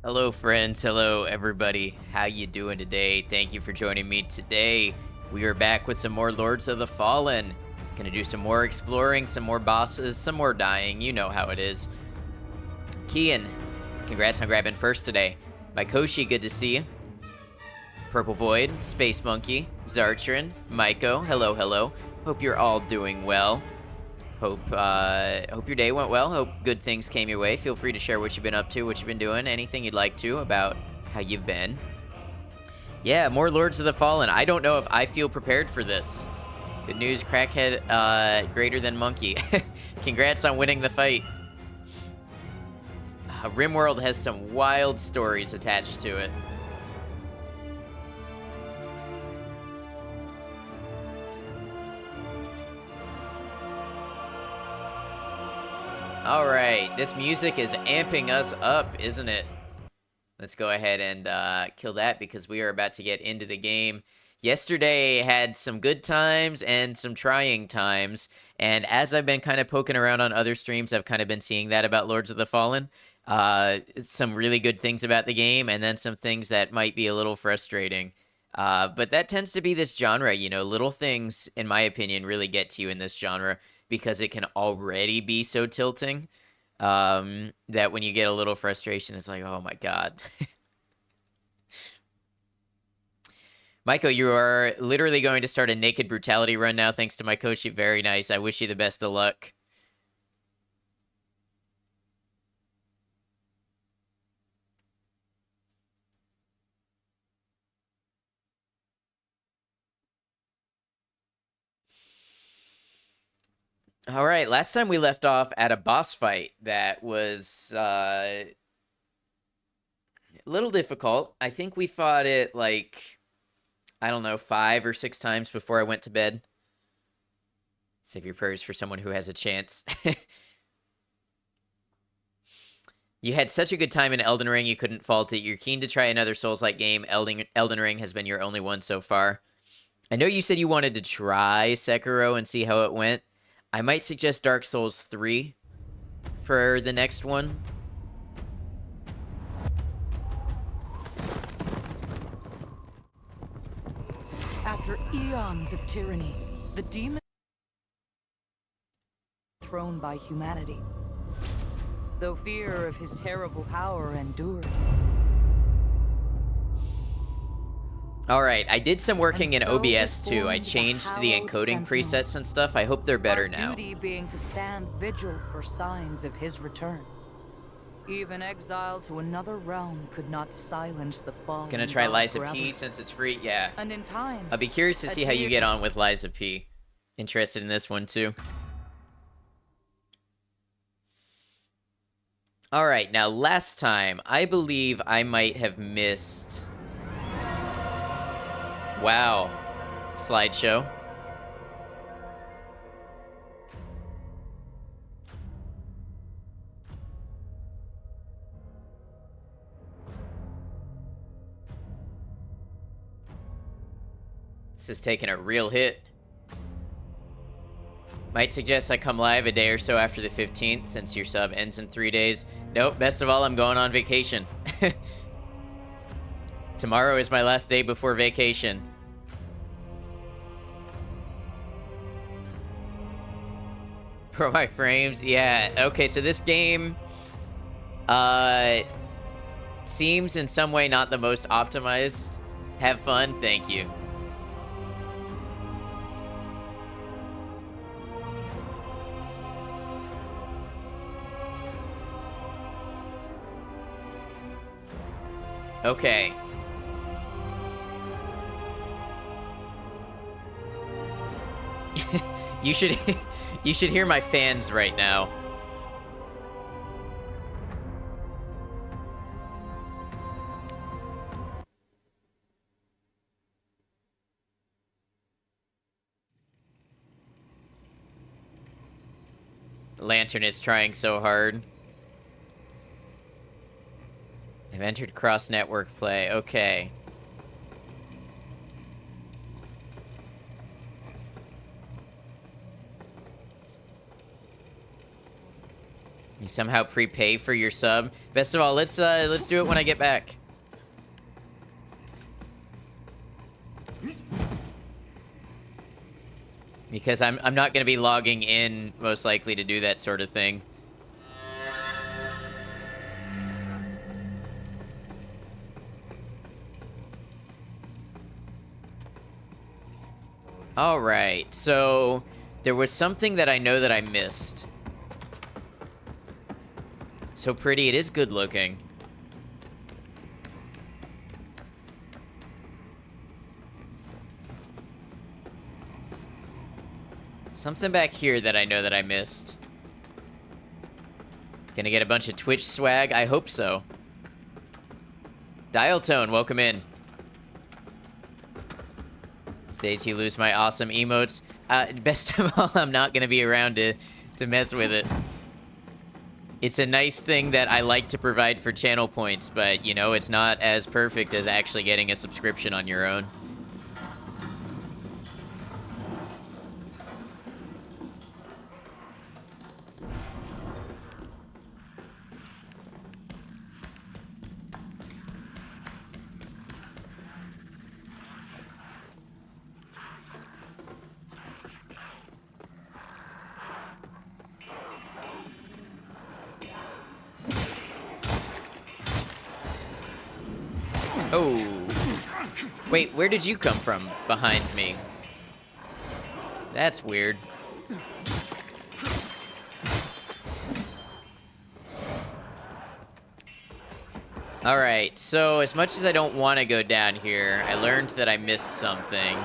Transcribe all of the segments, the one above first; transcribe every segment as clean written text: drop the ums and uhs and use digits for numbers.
Hello friends, hello everybody. How you doing today? Thank you for joining me today. We are back with some more Lords of the Fallen. Gonna do some more exploring, some more bosses, some more dying. You know how it is. Kian, congrats on grabbing first today. Maikoshi, good to see you. Purple Void, Space Monkey, Zartrin, Maiko, hello, hello. Hope you're all doing well. Hope your day went well. Hope good things came your way. Feel free to share what you've been up to, what you've been doing, anything you'd like to about how you've been. Yeah, more Lords of the Fallen. I don't know if I feel prepared for this. Good news, Crackhead, greater than Monkey. Congrats on winning the fight. RimWorld has some wild stories attached to it. All right, this music is amping us up, isn't it? Let's go ahead and kill that because we are about to get into the game. Yesterday had some good times and some trying times, and as I've been kind of poking around on other streams, I've kind of been seeing that about Lords of the Fallen. Some really good things about the game, and then some things that might be a little frustrating. But that tends to be this genre, you know, little things, in my opinion, really get to you in this genre because it can already be so tilting that when you get a little frustration, it's like, oh my god. Maiko, you are literally going to start a naked brutality run now, thanks to Maikoshi. Very nice. I wish you the best of luck. All right, last time we left off at a boss fight that was a little difficult. I think we fought it like, I don't know, 5 or 6 times before I went to bed. Save your prayers for someone who has a chance. You had such a good time in Elden Ring, you couldn't fault it. You're keen to try another Souls-like game. Elden Ring has been your only one so far. I know you said you wanted to try Sekiro and see how it went. I might suggest Dark Souls 3 for the next one. After eons of tyranny, the demon thrown by humanity. Though fear of his terrible power endured. All right, I did some working in OBS too. I changed the encoding presets and stuff. I hope they're better now. Our duty being to stand vigil for signs of his return. Even exile to another realm could not silence the fall. Gonna try Liza P since it's free. Yeah. And in time, I'll be curious to see how you get on with Liza P. Interested in this one too. All right, now last time I believe I might have missed. Wow. Slideshow. This is taking a real hit. Might suggest I come live a day or so after the 15th since your sub ends in 3 days. Nope, best of all, I'm going on vacation. Tomorrow is my last day before vacation. For my frames, yeah. Okay, so this game seems in some way not the most optimized. Have fun, thank you. Okay. You should hear my fans right now. Lantern is trying so hard. I've entered cross-network play. Okay. You somehow prepay for your sub. Best of all, let's do it when I get back. Because I'm not going to be logging in, most likely, to do that sort of thing. Alright, so there was something that I know that I missed. So pretty, it is good looking. Something back here that I know that I missed. Gonna get a bunch of Twitch swag? I hope so. Dial Tone, welcome in. Days you lose my awesome emotes. Best of all, I'm not gonna be around to mess with it. It's a nice thing that I like to provide for channel points, but, you know, it's not as perfect as actually getting a subscription on your own. Oh. Wait, where did you come from behind me? That's weird. Alright, so as much as I don't want to go down here, I learned that I missed something.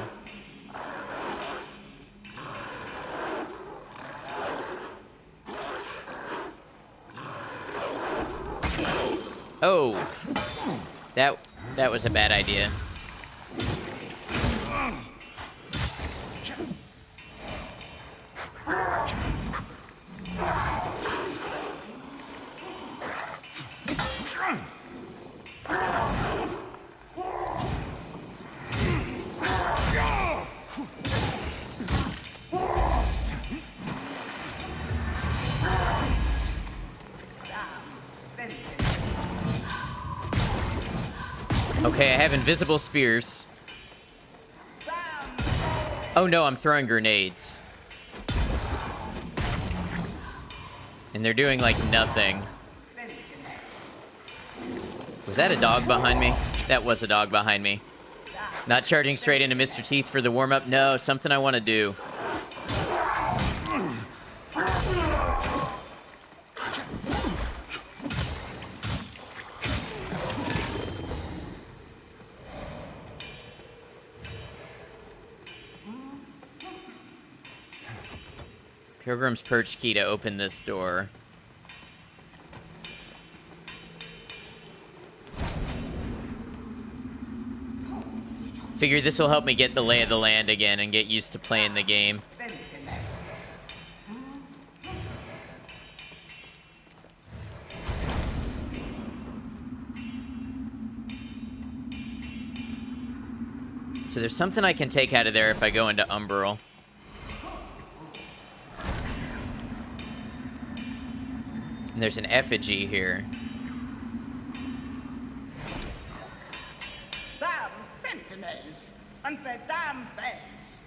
Oh. That was a bad idea. Okay, I have invisible spears. Oh no, I'm throwing grenades. And they're doing, like, nothing. Was that a dog behind me? That was a dog behind me. Not charging straight into Mr. Teeth for the warm-up? No, something I want to do. Pilgrim's Perch key to open this door. Figure this will help me get the lay of the land again and get used to playing the game. So there's something I can take out of there if I go into Umbral. And there's an effigy here. Damn sentinels and their damn bells.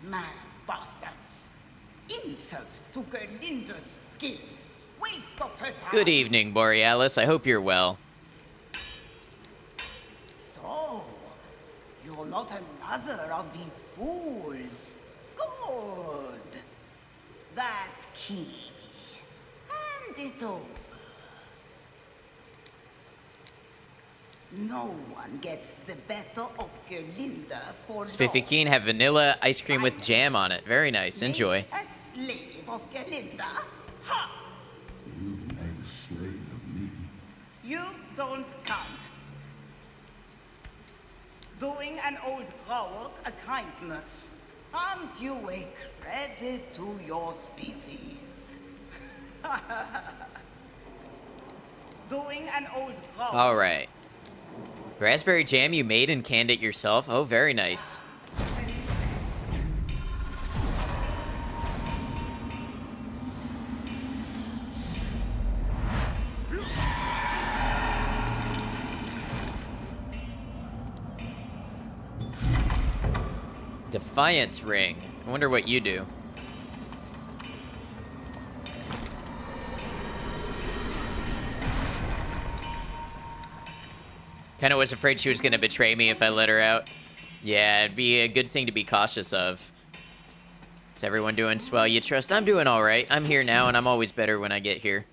Man bastards. Insult to Gerlinda's skills. Waste of her time. Good evening, Borealis. I hope you're well. So, you're not another of these fools. Good. That key. Hand it over. No one gets the better of Gerlinda for Spiffy long. Keen have vanilla ice cream with jam on it. Very nice. Enjoy. Make a slave of Gerlinda? Ha! You made a slave of me. You don't count. Doing an old coward a kindness. Aren't you a credit to your species? Doing an old coward. All right. Raspberry jam you made and canned it yourself? Oh, very nice. Defiance ring. I wonder what you do. Kind of was afraid she was going to betray me if I let her out. Yeah, it'd be a good thing to be cautious of. Is everyone doing swell? You trust? I'm doing all right. I'm here now, and I'm always better when I get here.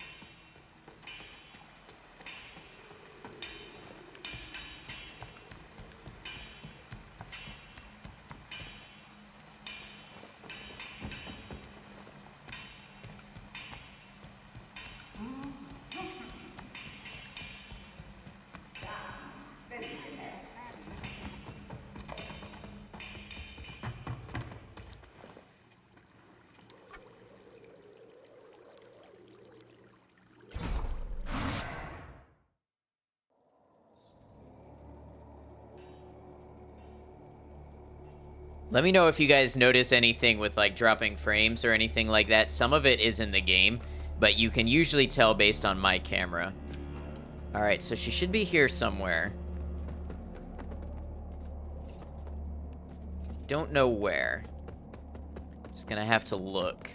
Let me know if you guys notice anything with like dropping frames or anything like that. Some of it is in the game, but you can usually tell based on my camera. All right, so she should be here somewhere. Don't know where. Just gonna have to look.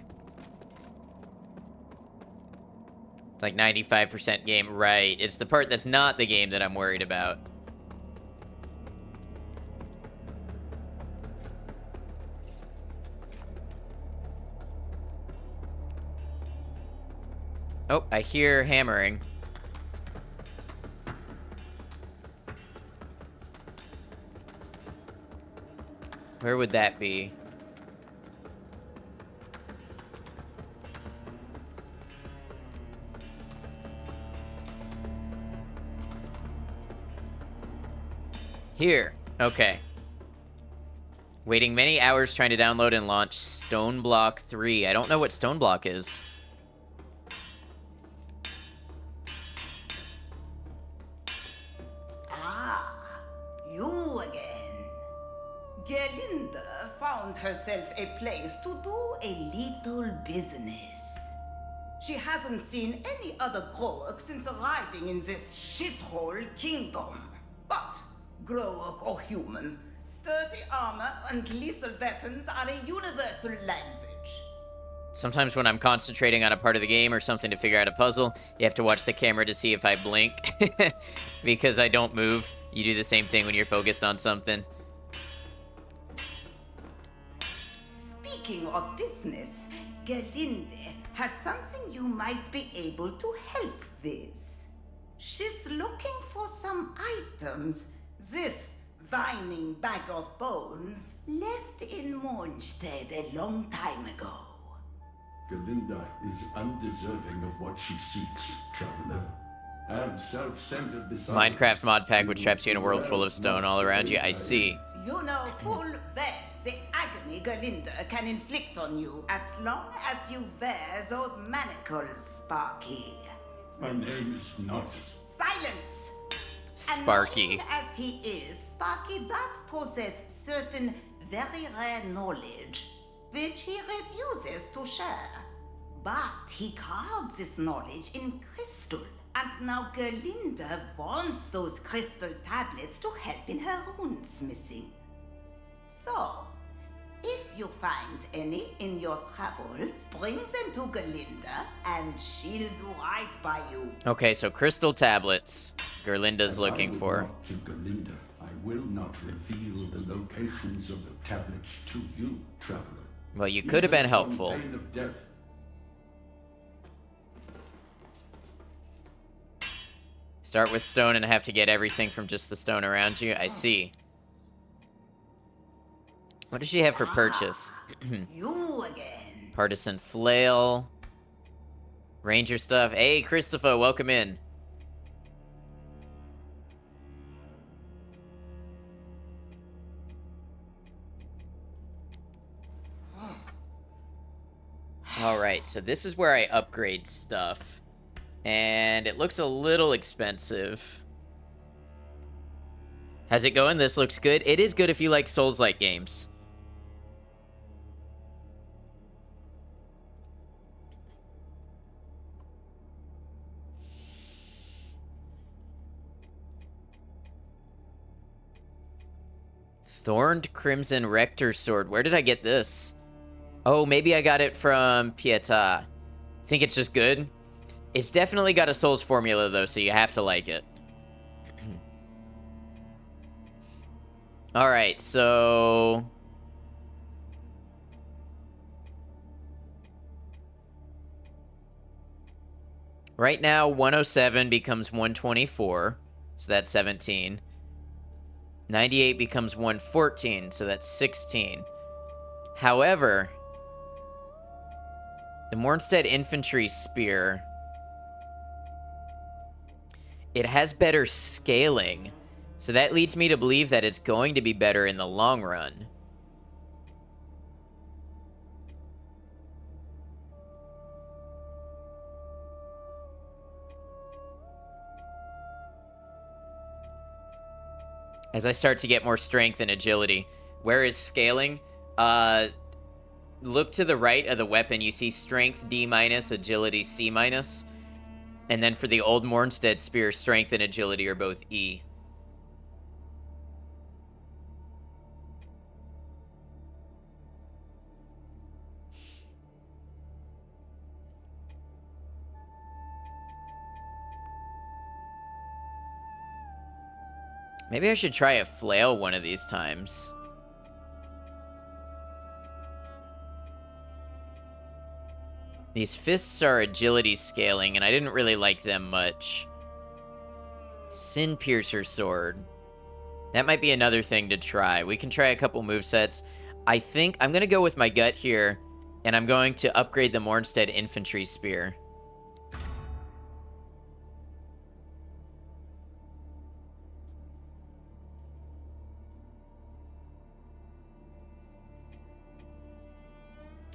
It's like 95% game. Right, it's the part that's not the game that I'm worried about. Oh, I hear hammering. Where would that be? Here. Okay. Waiting many hours trying to download and launch Stone Block 3. I don't know what Stone Block is. Ah, you again. Gerlinda found herself a place to do a little business. She hasn't seen any other Growok since arriving in this shithole kingdom. But, Growok or human, sturdy armor and lethal weapons are a universal language. Sometimes when I'm concentrating on a part of the game or something to figure out a puzzle, you have to watch the camera to see if I blink. Because I don't move. You do the same thing when you're focused on something. Speaking of business, Gerlinde has something you might be able to help with. She's looking for some items this vining bag of bones left in Mournstead a long time ago. Galinda is undeserving of what she seeks, traveler. And self-centered besides. Minecraft mod pack which traps you in a world full of stone all around you. I see. You know full well the agony Gerlinda can inflict on you as long as you wear those manacles, Sparky. My name is not. Silence! Sparky. Annoying as he is, Sparky does possess certain very rare knowledge, which he refuses to share. But he carves this knowledge in crystal, and now Gerlinda wants those crystal tablets to help in her runesmithing. So, if you find any in your travels, bring them to Gerlinda, and she'll do right by you. Okay, so crystal tablets. Gerlinda's looking If I for. will not to Galinda, I will not reveal the locations of the tablets to you, traveler. Well, you could have been Even helpful. on pain of death. Start with stone and have to get everything from just the stone around you. I see. What does she have for purchase? You again. Partisan flail. Ranger stuff. Hey, Christopher, welcome in. Alright, so this is where I upgrade stuff. And it looks a little expensive. How's it going? This looks good. It is good if you like Souls-like games. Thorned Crimson Rector Sword. Where did I get this? Oh, maybe I got it from Pietà. Think it's just good? It's definitely got a Souls formula, though, so you have to like it. Alright, so... right now, 107 becomes 124, so that's 17. 98 becomes 114, so that's 16. However, the Mournstead Infantry Spear, it has better scaling, so that leads me to believe that it's going to be better in the long run. As I start to get more strength and agility. Where is scaling? Look to the right of the weapon. You see strength D-, agility C-. And then for the old Mournstead Spear, strength and agility are both E. Maybe I should try a flail one of these times. These fists are agility scaling, and I didn't really like them much. Sin Piercer Sword. That might be another thing to try. We can try a couple movesets. I think I'm going to go with my gut here, and I'm going to upgrade the Mournstead Infantry Spear.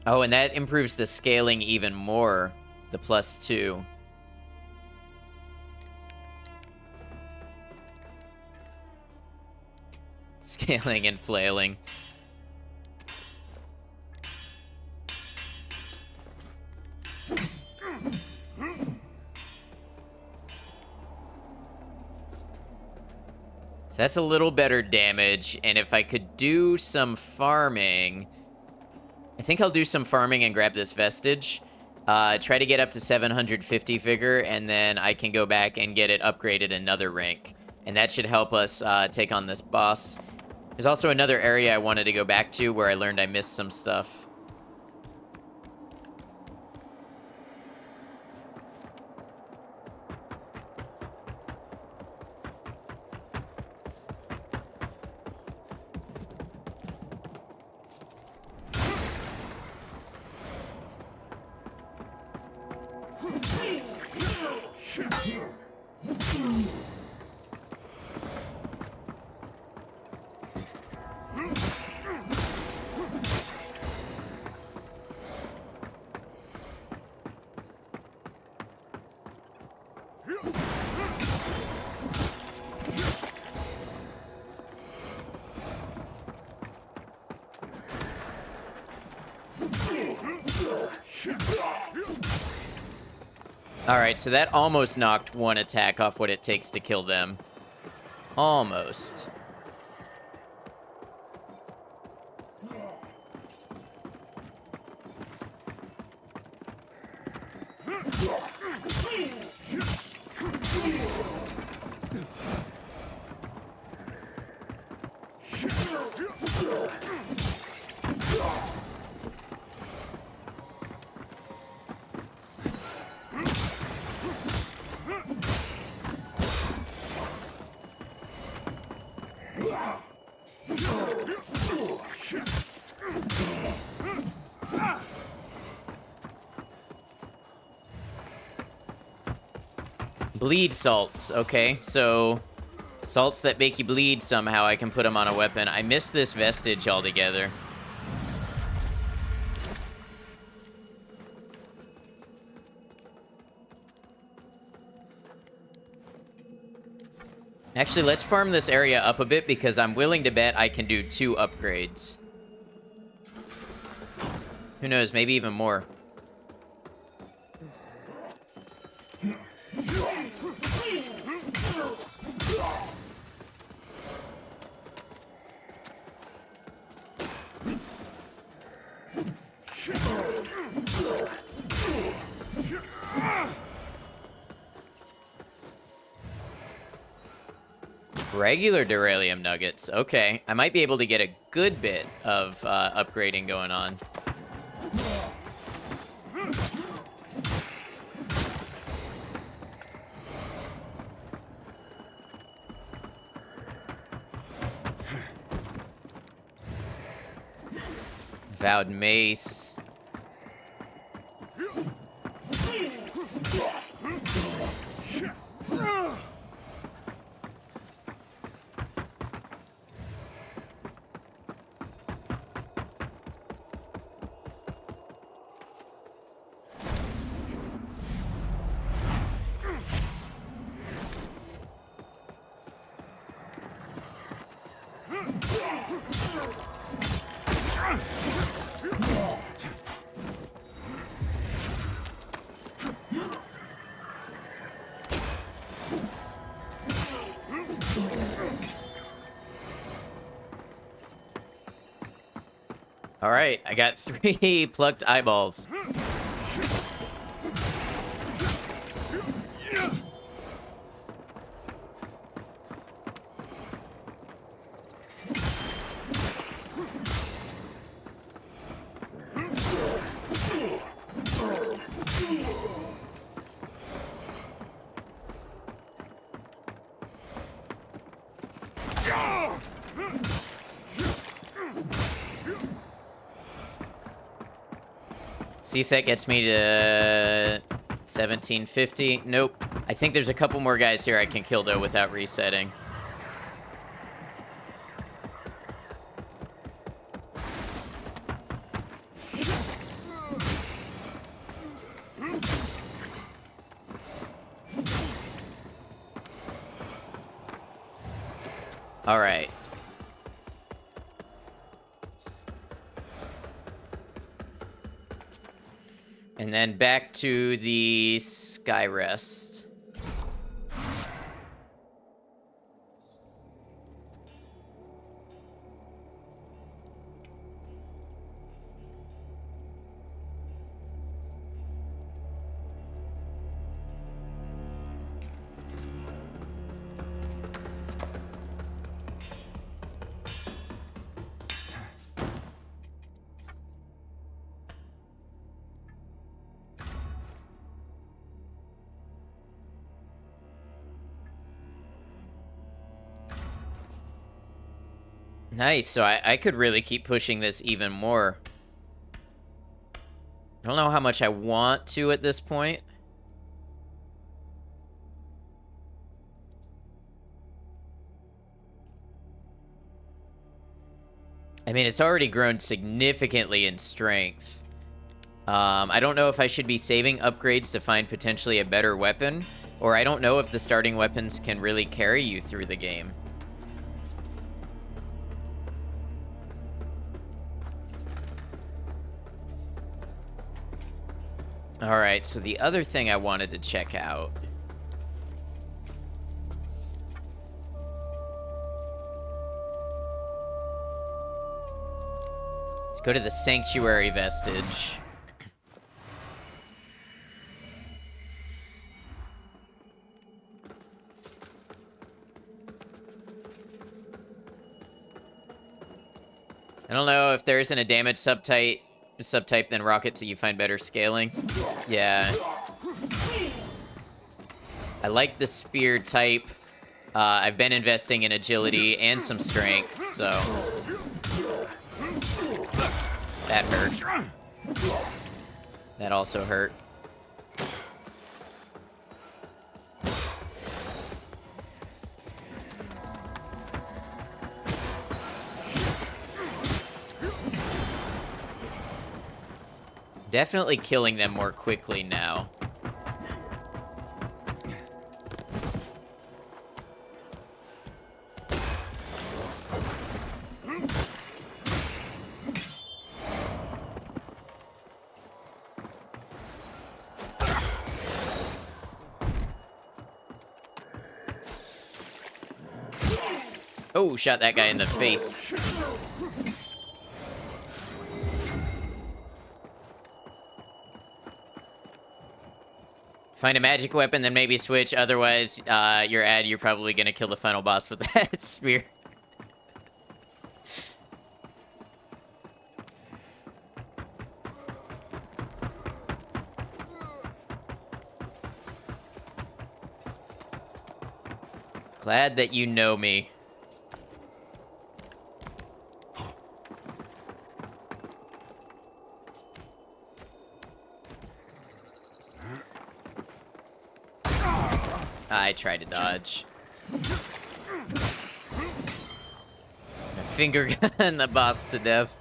Oh, and that improves the scaling even more. The +2. Scaling and flailing. So that's a little better damage, and if I could do some farming... I think I'll do some farming and grab this vestige. Try to get up to 750 vigor, and then I can go back and get it upgraded another rank. And that should help us take on this boss. There's also another area I wanted to go back to where I learned I missed some stuff. Alright, so that almost knocked one attack off what it takes to kill them. Almost. Bleed salts. Okay, so salts that make you bleed somehow, I can put them on a weapon. I missed this vestige altogether. Actually, let's farm this area up a bit because I'm willing to bet I can do 2 upgrades. Who knows, maybe even more. Regular Duralium nuggets. Okay. I might be able to get a good bit of upgrading going on. Vowed Mace. All right, I got 3 plucked eyeballs. See if that gets me to 1750. Nope. I think there's a couple more guys here I can kill, though, without resetting. All right. And then back to the Skyrest. Nice, so I could really keep pushing this even more. I don't know how much I want to at this point. I mean, it's already grown significantly in strength. I don't know if I should be saving upgrades to find potentially a better weapon, or I don't know if the starting weapons can really carry you through the game. Alright, so the other thing I wanted to check out. Let's go to the Sanctuary Vestige. I don't know if there isn't a damage subtype than rocket till you find better scaling. Yeah. I like the spear type. I've been investing in agility and some strength, so that hurt. That also hurt. Definitely killing them more quickly now. Oh, shot that guy in the face. Find a magic weapon, then maybe switch. Otherwise, you're probably gonna kill the final boss with that spear. Glad that you know me. I tried to dodge. A finger gun the boss to death.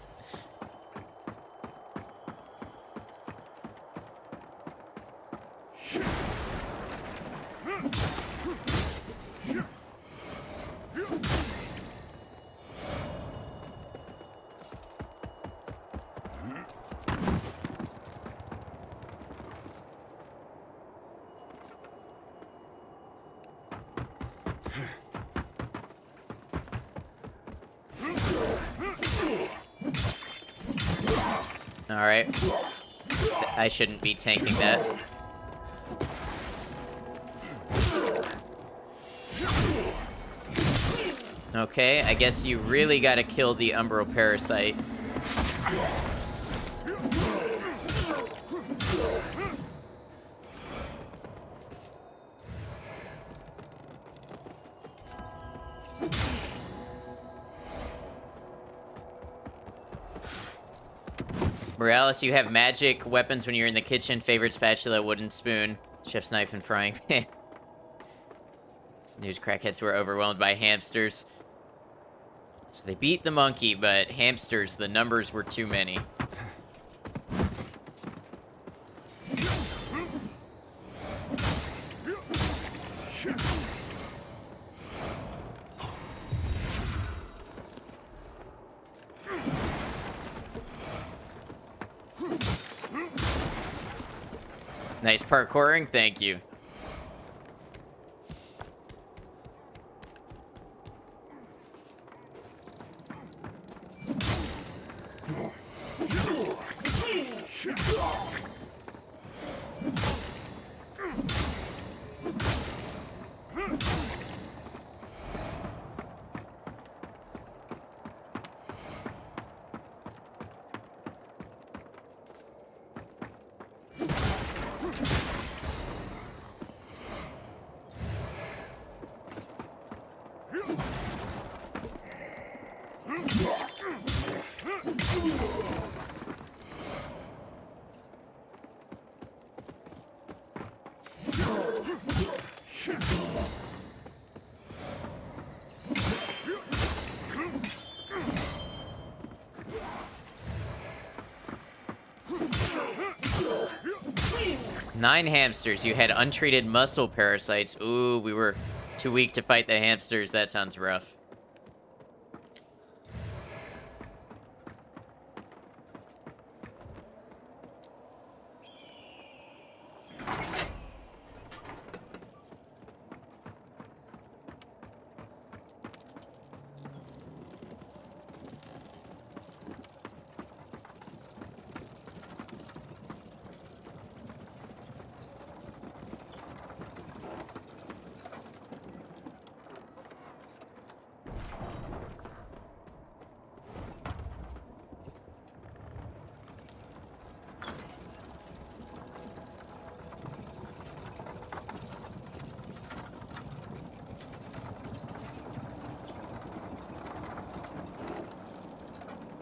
Alright. I shouldn't be tanking that. Okay, I guess you really gotta kill the Umbral Parasite. Morales, you have magic weapons when you're in the kitchen. Favorite spatula, wooden spoon, chef's knife, and frying pan. News crackheads were overwhelmed by hamsters. So they beat the monkey, but hamsters, the numbers were too many. Nice parkouring, thank you. Nine hamsters. You had untreated muscle parasites. Ooh, we were too weak to fight the hamsters. That sounds rough.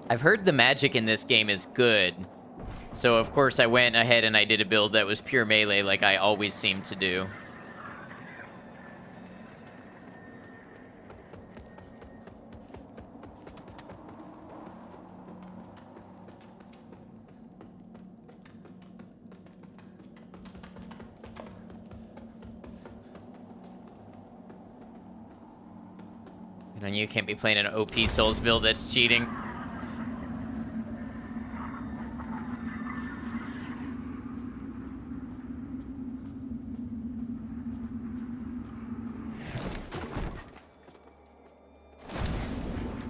I've heard the magic in this game is good, so of course I went ahead and I did a build that was pure melee like I always seem to do. And you can't be playing an OP Souls build that's cheating.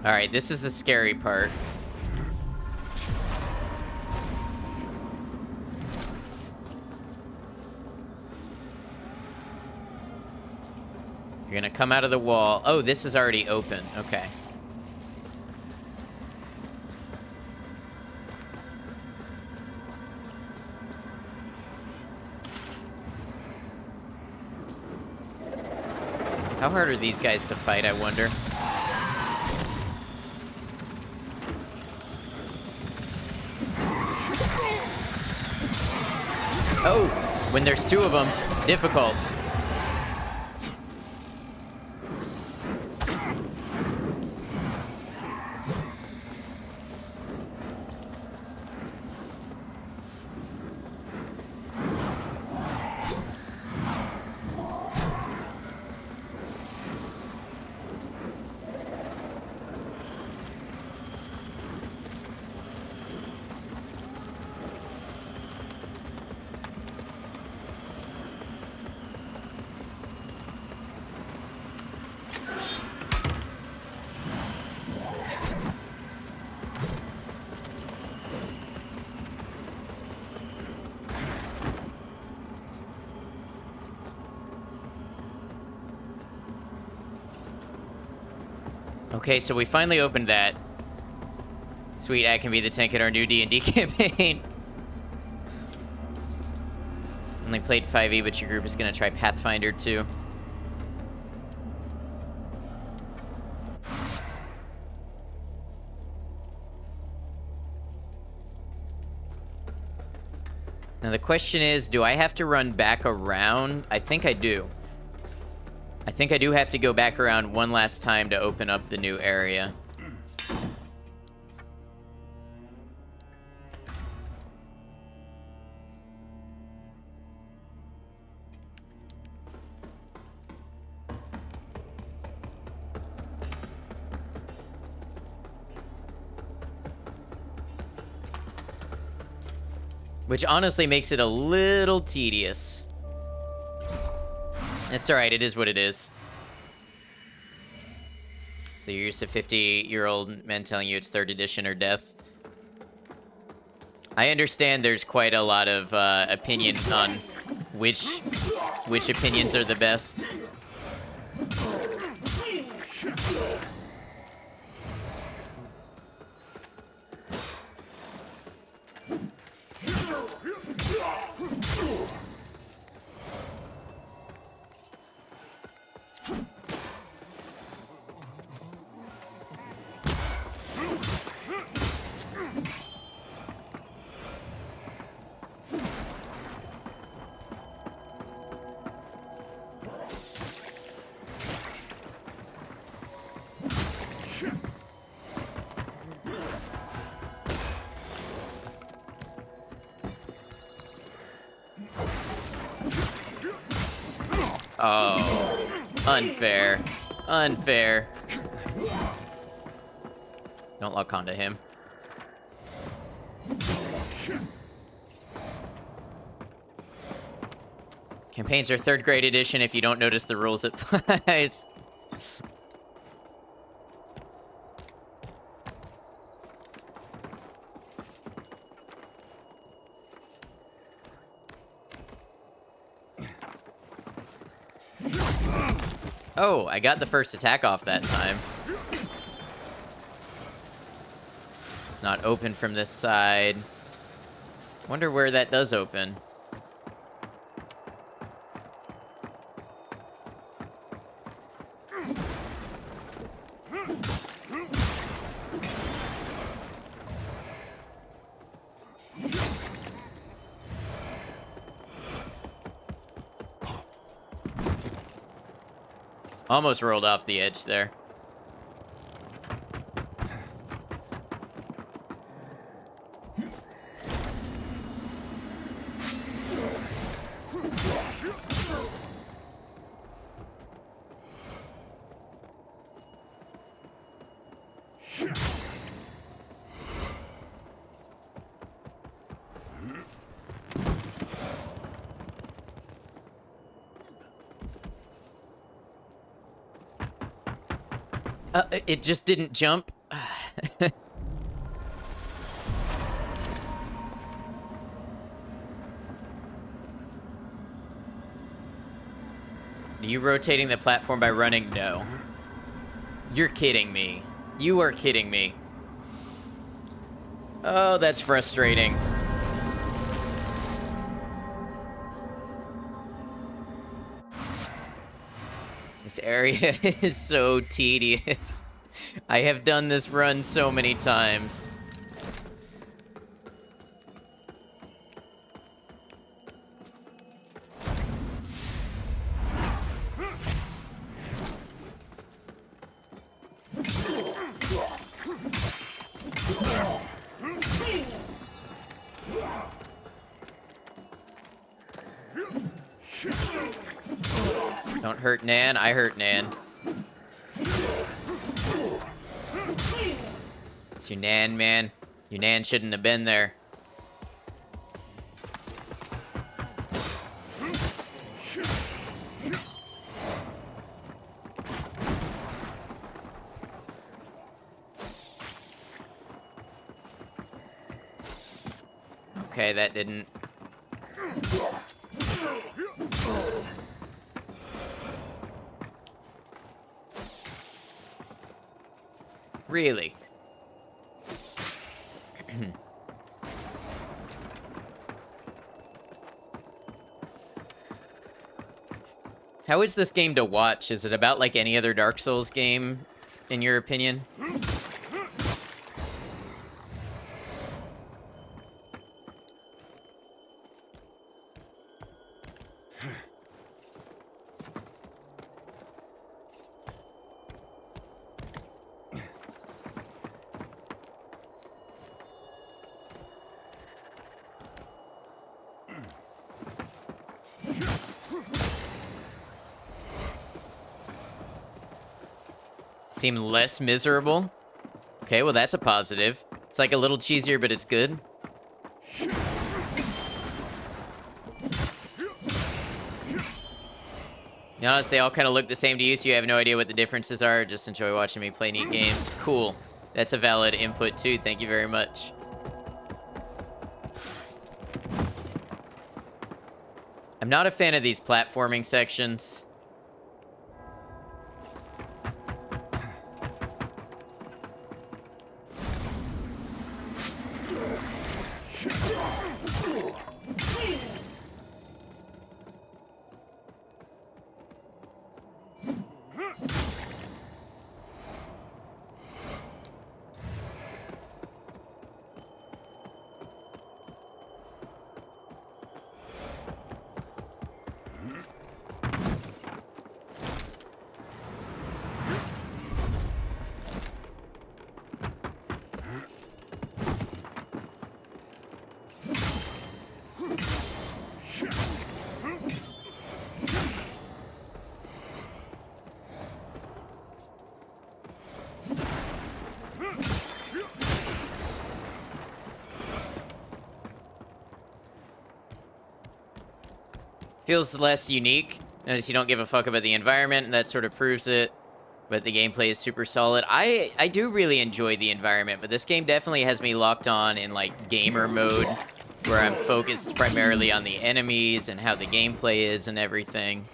Alright, this is the scary part. You're gonna come out of the wall. Oh, this is already open. Okay. How hard are these guys to fight, I wonder? Oh, when there's two of them, difficult. Okay, so we finally opened that. Sweet, I can be the tank in our new D&D campaign. Only played 5e, but your group is gonna try Pathfinder too. Now the question is, do I have to run back around? I think I do. I think I do have to go back around one last time to open up the new area. Which honestly makes it a little tedious. It's alright, it is what it is. So you're used to 50-year-old men telling you it's 3rd edition or death. I understand there's quite a lot of opinion on which opinions are the best. Oh, unfair. Unfair. Don't lock onto him. Campaigns are 3rd grade edition. If you don't notice the rules, it applies. Oh, I got the first attack off that time. It's not open from this side. Wonder where that does open. Almost rolled off the edge there. It just didn't jump. Are you rotating the platform by running? No. You're kidding me. You are kidding me. Oh, that's frustrating. This area is so tedious. I have done this run so many times. Don't hurt Nan, I hurt Nan. It's your Nan, man. Your Nan shouldn't have been there. Okay, that didn't... Really? How is this game to watch? Is it about like any other Dark Souls game, in your opinion? Seem less miserable? Okay, well that's a positive. It's like a little cheesier, but it's good. To be honest, they all kind of look the same to you, so you have no idea what the differences are. Just enjoy watching me play neat games. Cool. That's a valid input too. Thank you very much. I'm not a fan of these platforming sections. Feels less unique. Notice you don't give a fuck about the environment, and that sort of proves it. But the gameplay is super solid. I do really enjoy the environment, but this game definitely has me locked on in, like, gamer mode, where I'm focused primarily on the enemies and how the gameplay is and everything.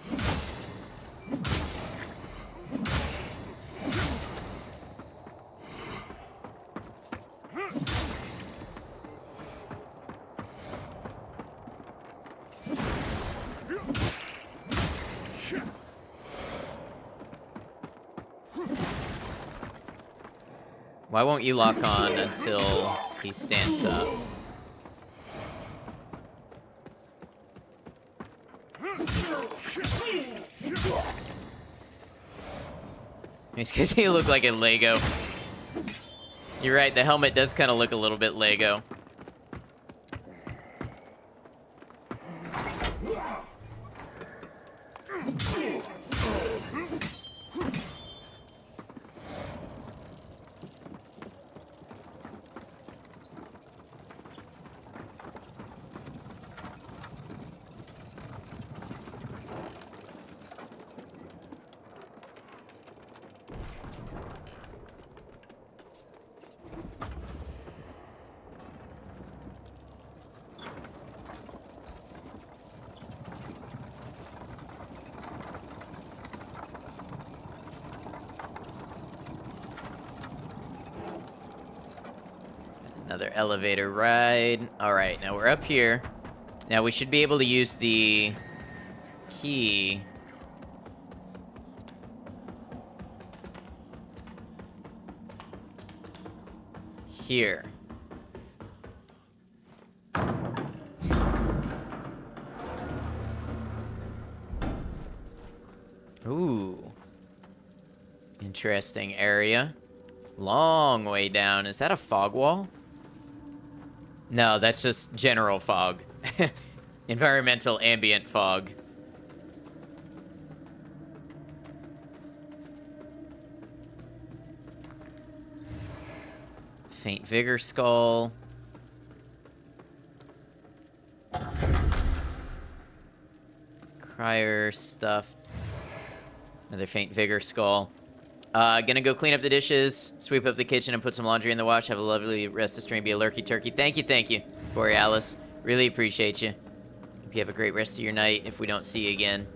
Why won't you lock on until he stands up? It's because you look like a Lego. You're right, the helmet does kind of look a little bit Lego. Another elevator ride. All right, now we're up here. Now we should be able to use the key. Here. Ooh. Interesting area. Long way down. Is that a fog wall? No, that's just general fog. Environmental ambient fog. Faint Vigor Skull. Crier stuff. Another Faint Vigor Skull. Gonna go clean up the dishes, sweep up the kitchen, and put some laundry in the wash. Have a lovely rest of stream. Be a lurky turkey. Thank you, Borealis. Really appreciate you. Hope you have a great rest of your night if we don't see you again.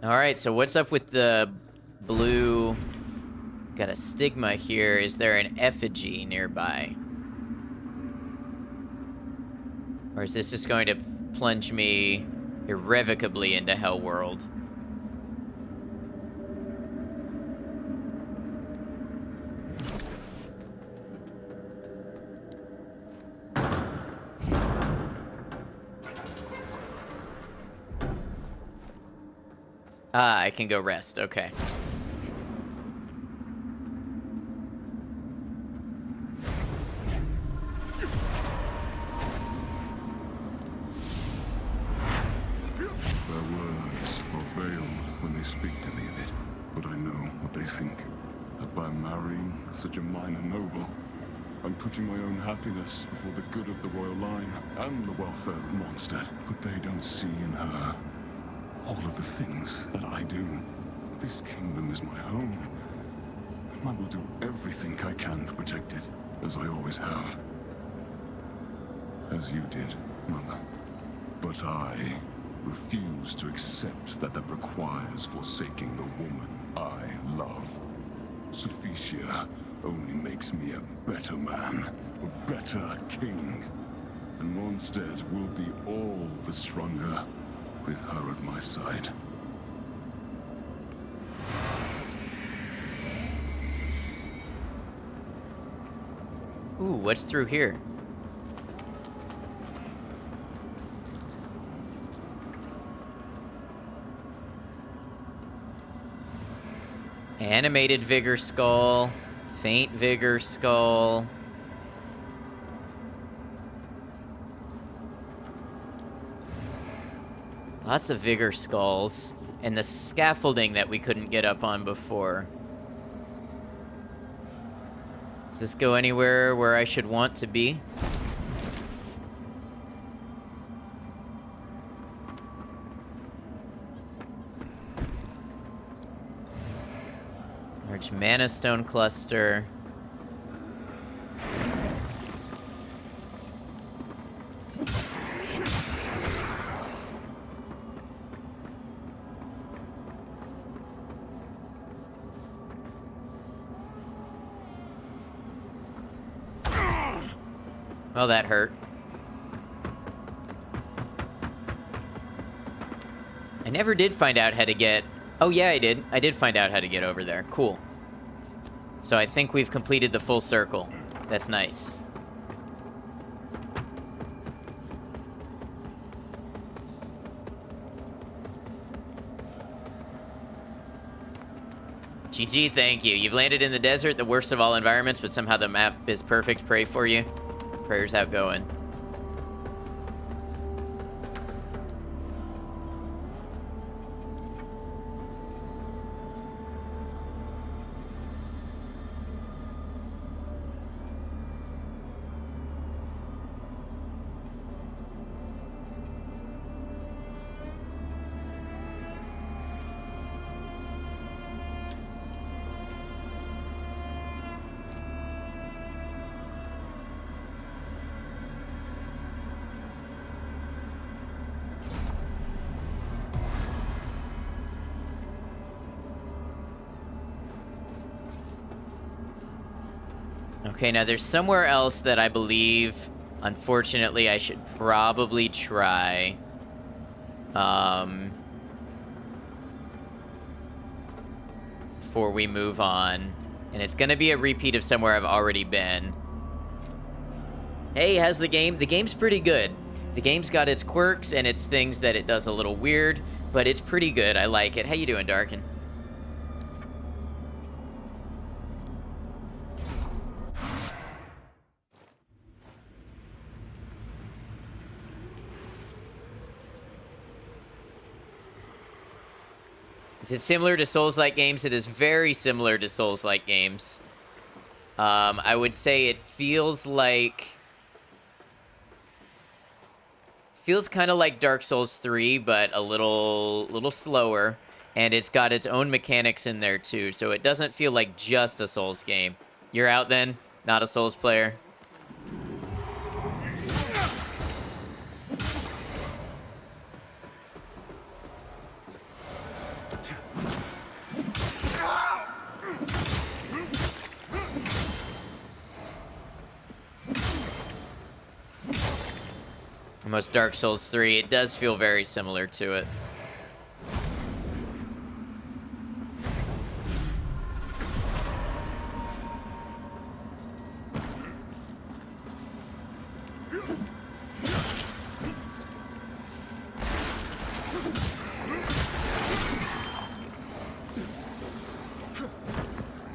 Alright, so what's up with the blue... Got a stigma here. Is there an effigy nearby? Or is this just going to plunge me irrevocably into Hell World? Ah, I can go rest. Okay. Such a minor noble. I'm putting my own happiness before the good of the royal line and the welfare of Mournstead. But they don't see in her all of the things that I do. This kingdom is my home. I will do everything I can to protect it, as I always have. As you did, Mother. But I refuse to accept that requires forsaking the woman I love. Sophicia only makes me a better man, a better king. And Mournstead will be all the stronger with her at my side. Ooh, what's through here? Animated Vigor Skull. Faint Vigor Skull. Lots of Vigor Skulls. And the scaffolding that we couldn't get up on before. Does this go anywhere where I should want to be? Large Mana Stone Cluster. Oh, that hurt. I never did find out how to get... Oh, yeah, I did. I did find out how to get over there. Cool. So I think we've completed the full circle. That's nice. GG, thank you. You've landed in the desert, the worst of all environments, but somehow the map is perfect. Pray for you. Prayers outgoing. Okay, now there's somewhere else that I believe, unfortunately, I should probably try. Before we move on. And it's gonna be a repeat of somewhere I've already been. Hey, how's the game? The game's pretty good. The game's got its quirks and its things that it does a little weird, but it's pretty good. I like it. How you doing, Darkin? Is it similar to Souls-like games? It is very similar to Souls-like games. I would say it feels kind of like Dark Souls 3, but a little slower, and it's got its own mechanics in there too, so it doesn't feel like just a Souls game. You're out then? Not a Souls player? Almost Dark Souls 3. It does feel very similar to it.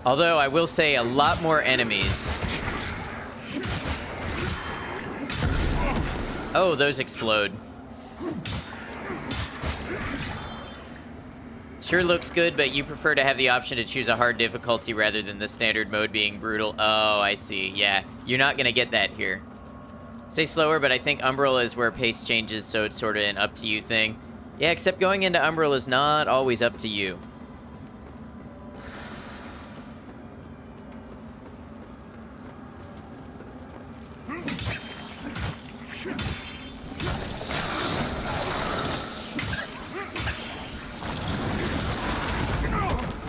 Although I will say a lot more enemies. Oh, those explode. Sure looks good, but you prefer to have the option to choose a hard difficulty rather than the standard mode being brutal. Oh, I see. Yeah, you're not gonna get that here. Say slower, but I think Umbral is where pace changes, so it's sort of an up-to-you thing. Yeah, except going into Umbral is not always up to you.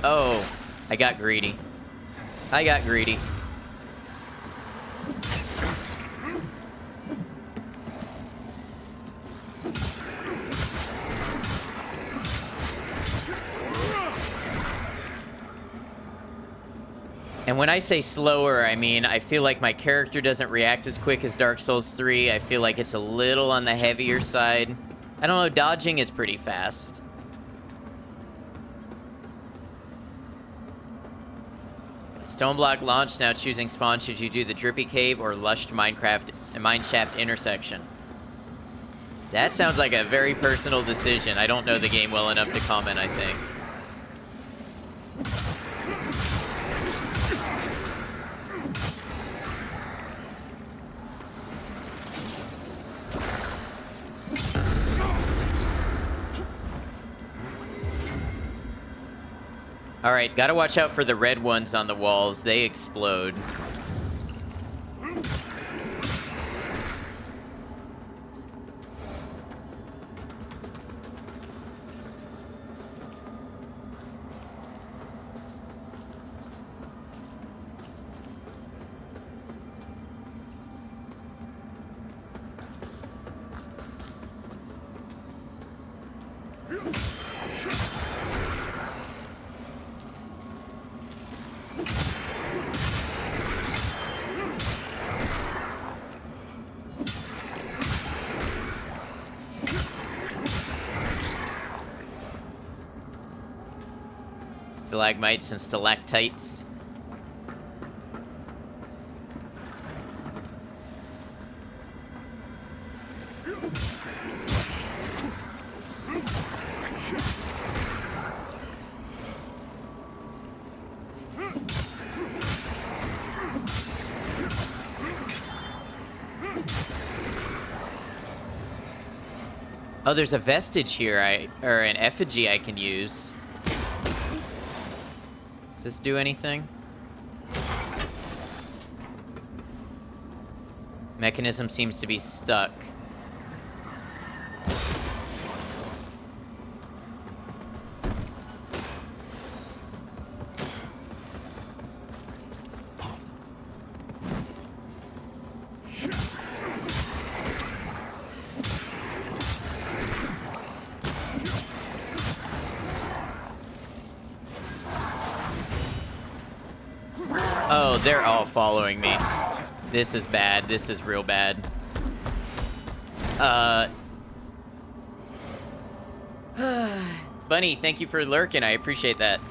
Oh, I got greedy. I got greedy. And when I say slower, I mean, I feel like my character doesn't react as quick as Dark Souls 3. I feel like it's a little on the heavier side. I don't know, dodging is pretty fast. Stoneblock launch, now choosing spawn. Should you do the Drippy Cave or Lushed Mineshaft intersection? That sounds like a very personal decision. I don't know the game well enough to comment, I think. Alright, gotta watch out for the red ones on the walls. They explode. Stalagmites and stalactites. Oh, there's a vestige here, or an effigy I can use. Does this do anything? Mechanism seems to be stuck. Oh, they're all following me. This is bad. This is real bad. Bunny, thank you for lurking. I appreciate that.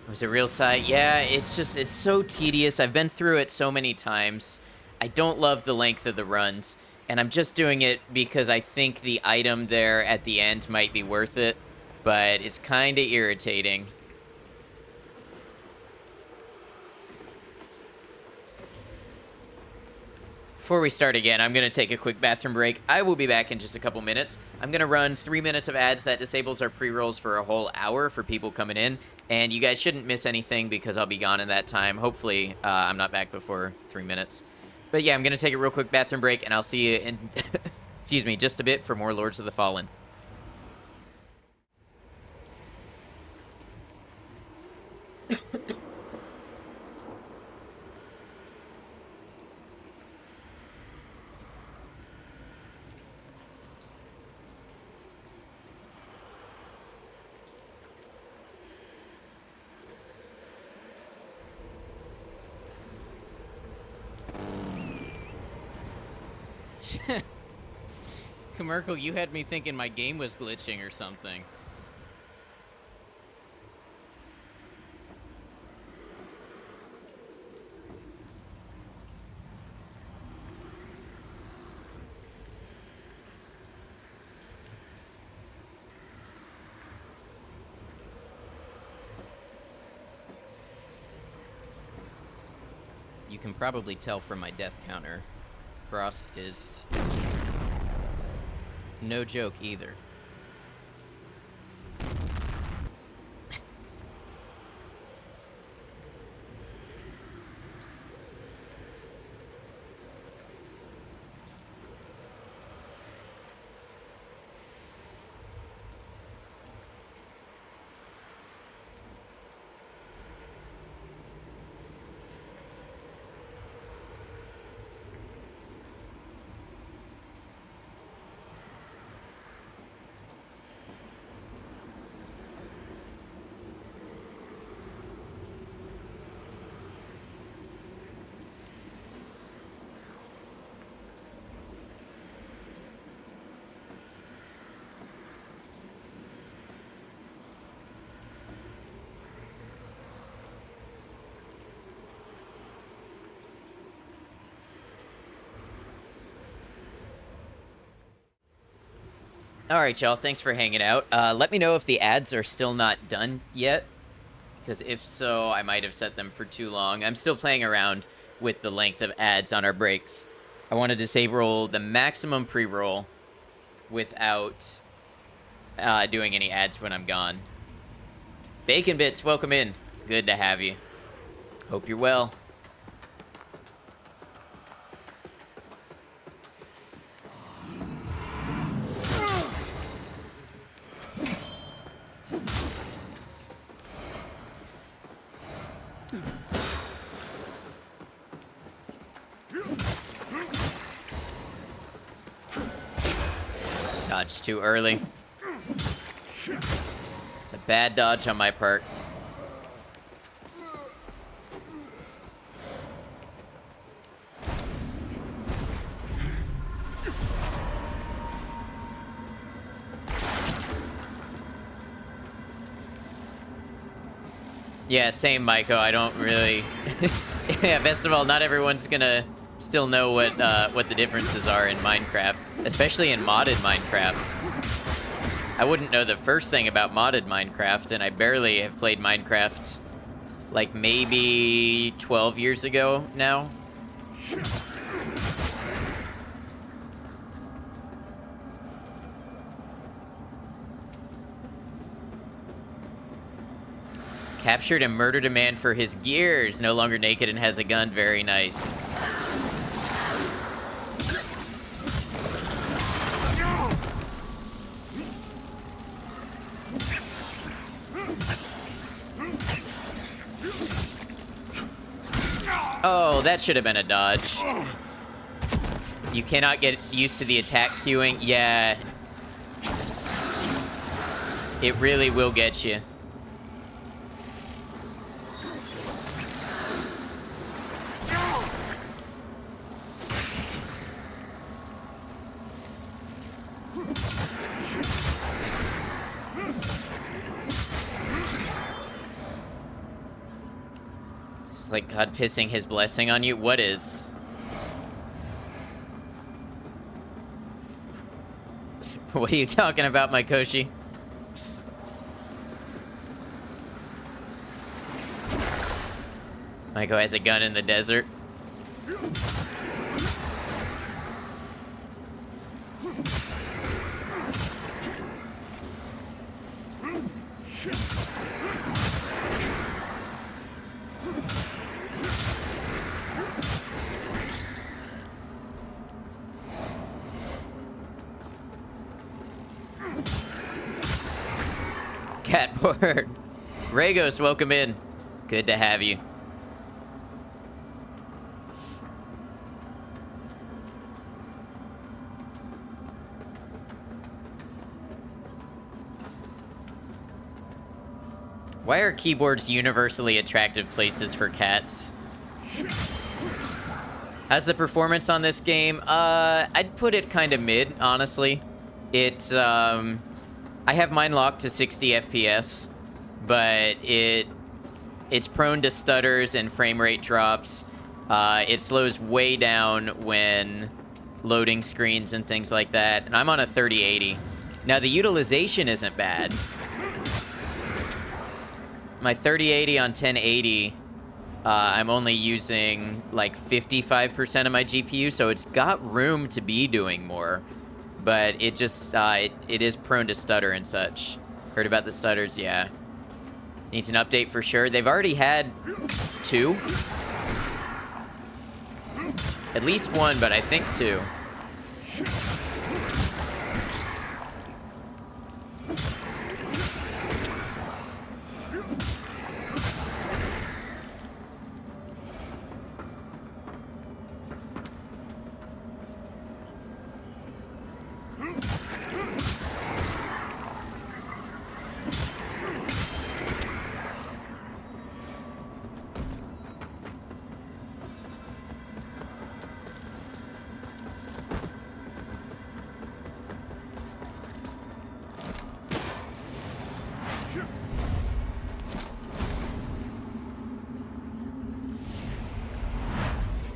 It was a real sight. Yeah, it's so tedious. I've been through it so many times. I don't love the length of the runs, and I'm just doing it because I think the item there at the end might be worth it, but it's kind of irritating. Before we start again, I'm going to take a quick bathroom break. I will be back in just a couple minutes. I'm going to run 3 minutes of ads. That disables our pre-rolls for a whole hour for people coming in. And you guys shouldn't miss anything because I'll be gone in that time. Hopefully, I'm not back before 3 minutes. But yeah, I'm going to take a real quick bathroom break, and I'll see you in, excuse me, just a bit for more Lords of the Fallen. Merkel, you had me thinking my game was glitching or something. You can probably tell from my death counter. Frost is no joke either. All right, y'all. Thanks for hanging out. Let me know if the ads are still not done yet, because if so, I might have set them for too long. I'm still playing around with the length of ads on our breaks. I want to disable the maximum pre-roll without doing any ads when I'm gone. Bacon Bits, welcome in. Good to have you. Hope you're well. Dodged too early. It's a bad dodge on my part. Yeah, same, Maiko. I don't really... Yeah, best of all, not everyone's gonna still know what the differences are in Minecraft, especially in modded Minecraft. I wouldn't know the first thing about modded Minecraft, and I barely have played Minecraft like maybe 12 years ago now. Captured and murdered a man for his gears. No longer naked and has a gun. Very nice. Oh, that should have been a dodge. You cannot get used to the attack queuing. Yeah. It really will get you. It's like God pissing his blessing on you. What is? What are you talking about, Mykoshi? Maiko has a gun in the desert. Catboard. Ragos, welcome in. Good to have you. Why are keyboards universally attractive places for cats? How's the performance on this game? I'd put it kind of mid, honestly. It's, I have mine locked to 60 FPS, but it's prone to stutters and frame rate drops. It slows way down when loading screens and things like that, and I'm on a 3080. Now, the utilization isn't bad. My 3080 on 1080, I'm only using like 55% of my GPU, so it's got room to be doing more. But it just, it is prone to stutter and such. Heard about the stutters? Yeah. Needs an update for sure. They've already had 2. At least 1, but I think 2.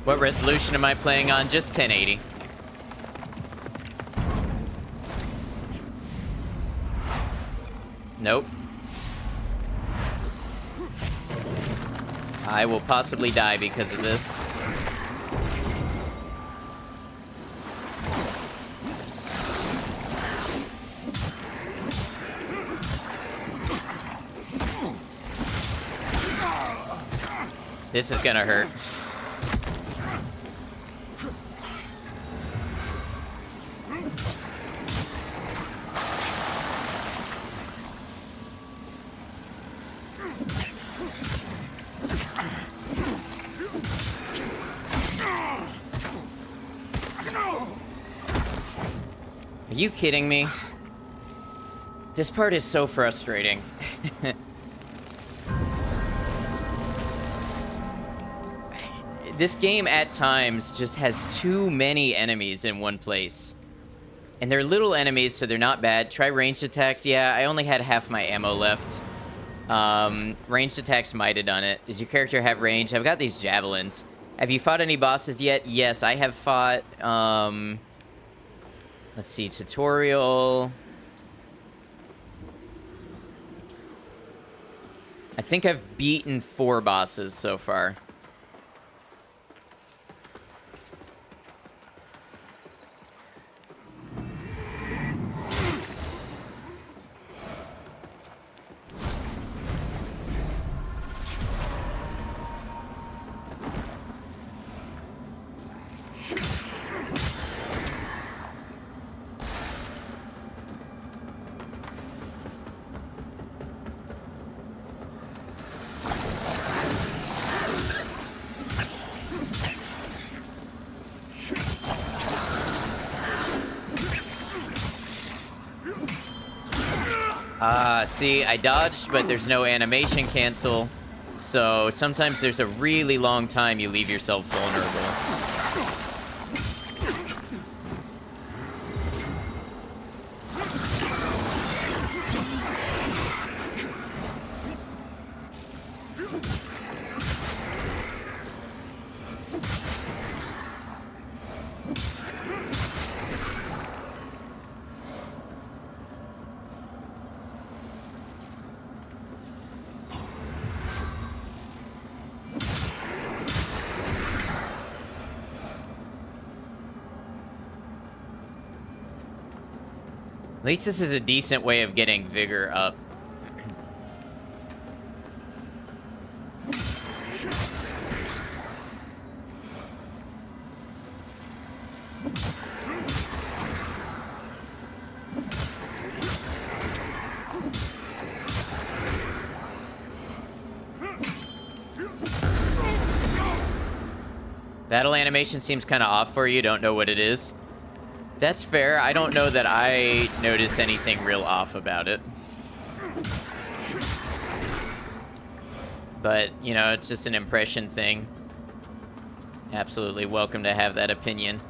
What resolution am I playing on? Just 1080. Nope. I will possibly die because of this. This is gonna hurt. Are you kidding me? This part is so frustrating. This game at times just has too many enemies in one place. And they're little enemies, so they're not bad. Try ranged attacks. Yeah, I only had half my ammo left. Ranged attacks might have done it. Does your character have range? I've got these javelins. Have you fought any bosses yet? Yes, I have fought, let's see, tutorial. I think I've beaten 4 bosses so far. See, I dodged, but there's no animation cancel. So sometimes there's a really long time you leave yourself vulnerable. At least this is a decent way of getting vigor up. Battle animation seems kind of off for you, don't know what it is. That's fair. I don't know that I notice anything real off about it. But, you know, it's just an impression thing. Absolutely welcome to have that opinion.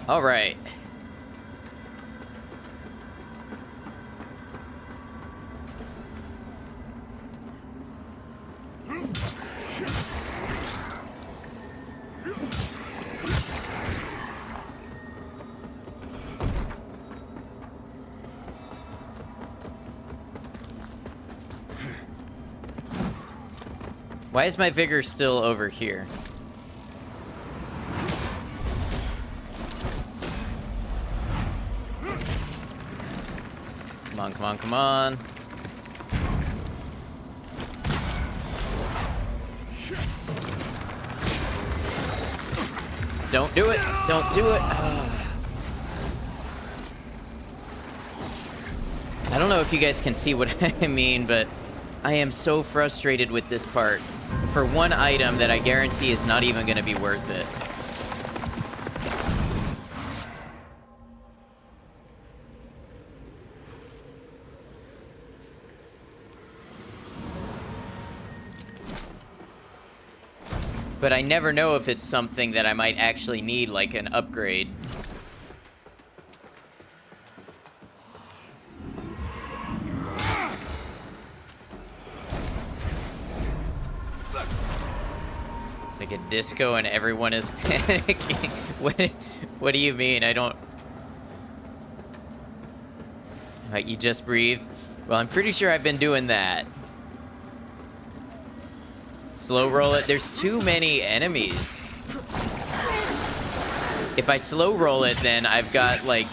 All right. Why is my vigor still over here? Come on, come on, come on. Don't do it! Don't do it! I don't know if you guys can see what I mean, but I am so frustrated with this part. For one item that I guarantee is not even going to be worth it. But I never know if it's something that I might actually need, like an upgrade. It's like a disco and everyone is panicking. What do you mean? I don't... Like, you just breathe? Well, I'm pretty sure I've been doing that. Slow roll it. There's too many enemies. If I slow roll it, then I've got like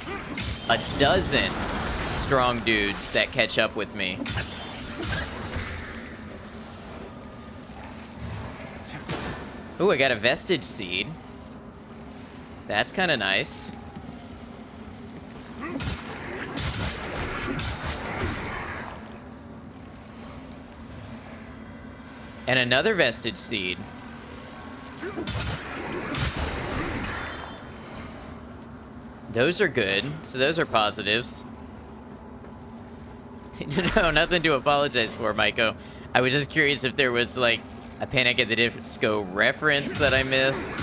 a dozen strong dudes that catch up with me. Ooh, I got a vestige seed. That's kind of nice. And another vestige seed. Those are good. So those are positives. No, nothing to apologize for, Maiko. I was just curious if there was, like, a Panic at the Disco reference that I missed.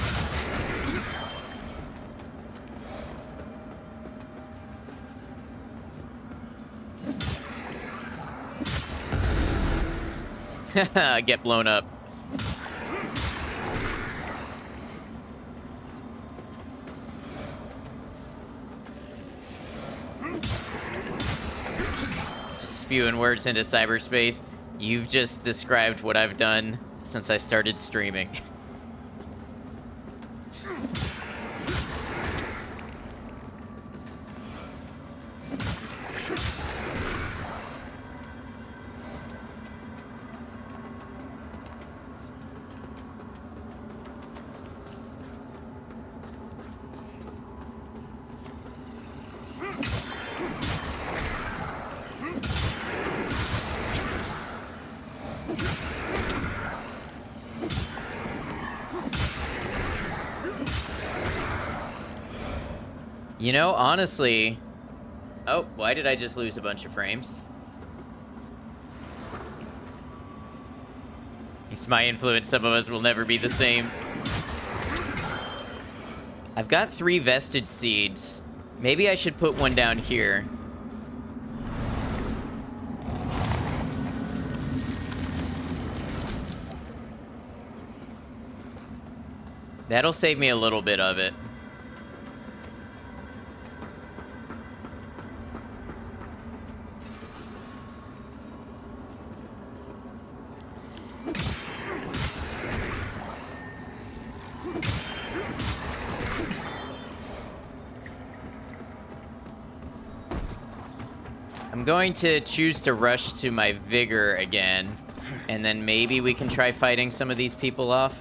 Get blown up. Just spewing words into cyberspace. You've just described what I've done since I started streaming. You know, honestly... Oh, why did I just lose a bunch of frames? It's my influence. Some of us will never be the same. I've got 3 vestige seeds. Maybe I should put one down here. That'll save me a little bit of it. I'm going to choose to rush to my vigor again, and then maybe we can try fighting some of these people off.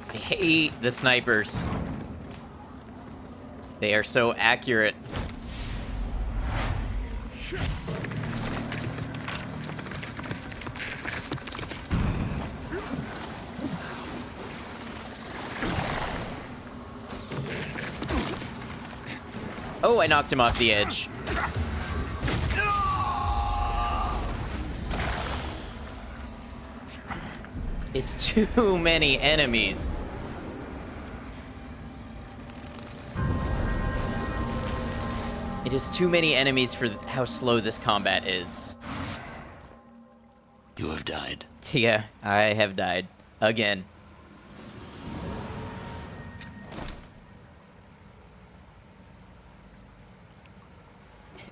I hate the snipers. They are so accurate. Oh, I knocked him off the edge. It's too many enemies. It is too many enemies for how slow this combat is. You have died. Yeah, I have died. Again.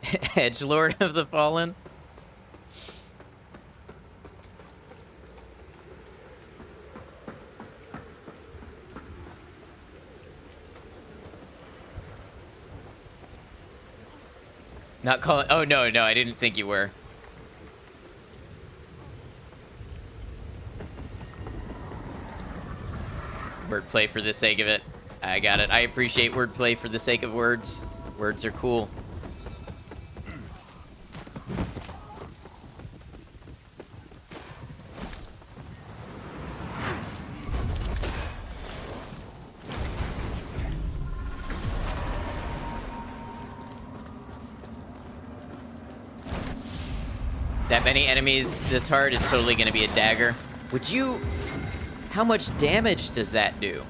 Edgelord of the Fallen? Not calling. Oh, no, I didn't think you were. Wordplay for the sake of it. I got it. I appreciate wordplay for the sake of words. Words are cool. That many enemies this hard is totally going to be a dagger. Would you... How much damage does that do?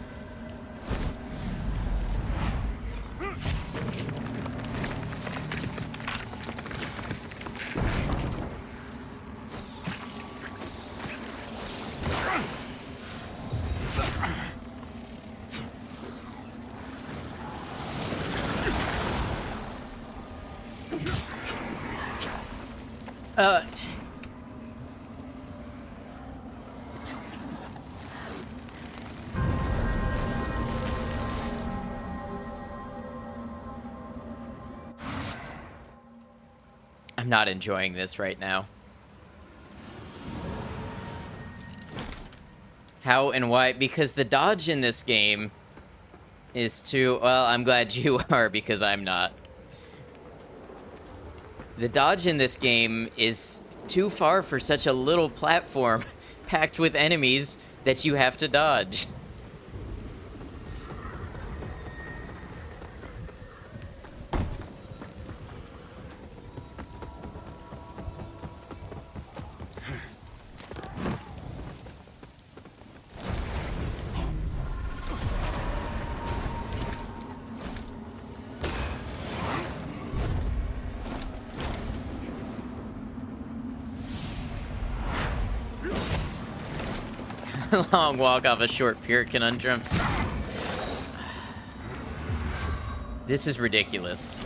I'm not enjoying this right now. How and why? Because the dodge in this game is too... Well, I'm glad you are, because I'm not. The dodge in this game is too far for such a little platform packed with enemies that you have to dodge. Long walk off a short pier conundrum. This is ridiculous.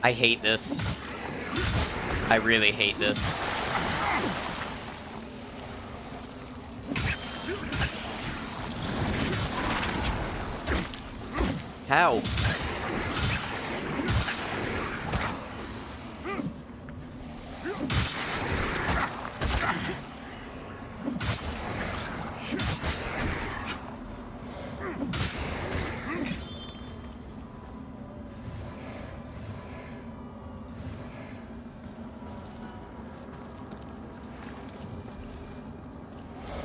I hate this. I really hate this. How?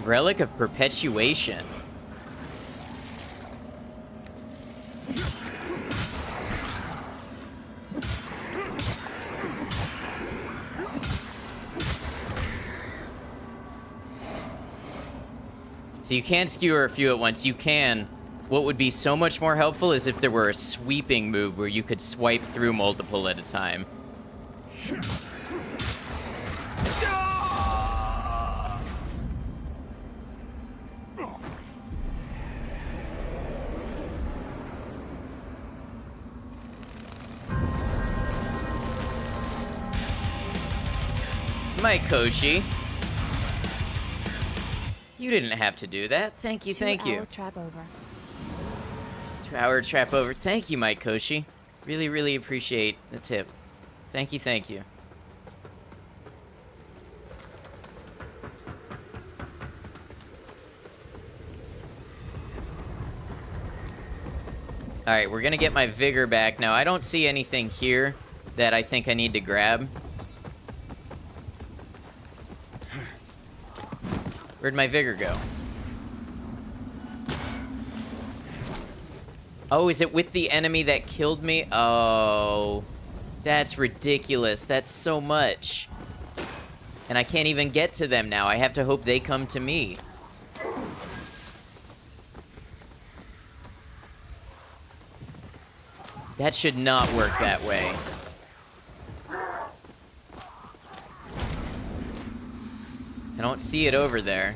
Relic of Perpetuation. So you can skewer a few at once. You can. What would be so much more helpful is if there were a sweeping move where you could swipe through multiple at a time. My Koshi. You didn't have to do that. Thank you, thank you. 2 hour trap over. 2-hour trap over. Thank you, Mike Koshi. Really, really appreciate the tip. Thank you, thank you. Alright, we're gonna get my vigor back. Now, I don't see anything here that I think I need to grab. Where'd my vigor go? Oh, is it with the enemy that killed me? Oh, that's ridiculous. That's so much. And I can't even get to them now. I have to hope they come to me. That should not work that way. I don't see it over there.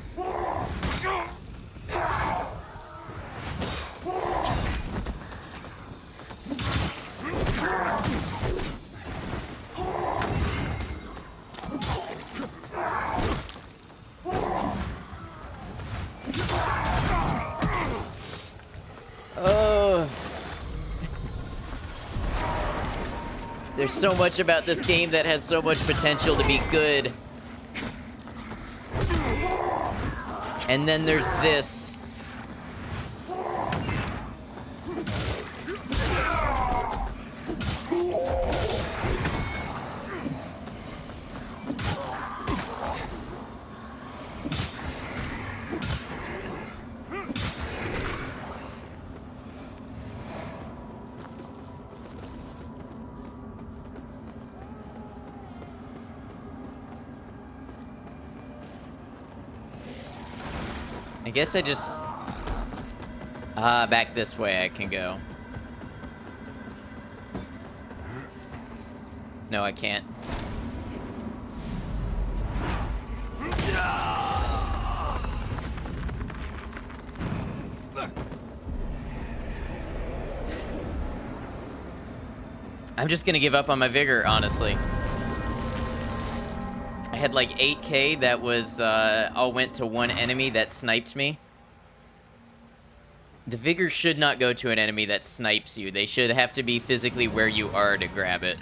Oh. There's so much about this game that has so much potential to be good. And then there's this. I guess I just... back this way I can go. No, I can't. I'm just gonna give up on my vigor, honestly. I had like 8k that was, all went to one enemy that snipes me. The vigor should not go to an enemy that snipes you. They should have to be physically where you are to grab it.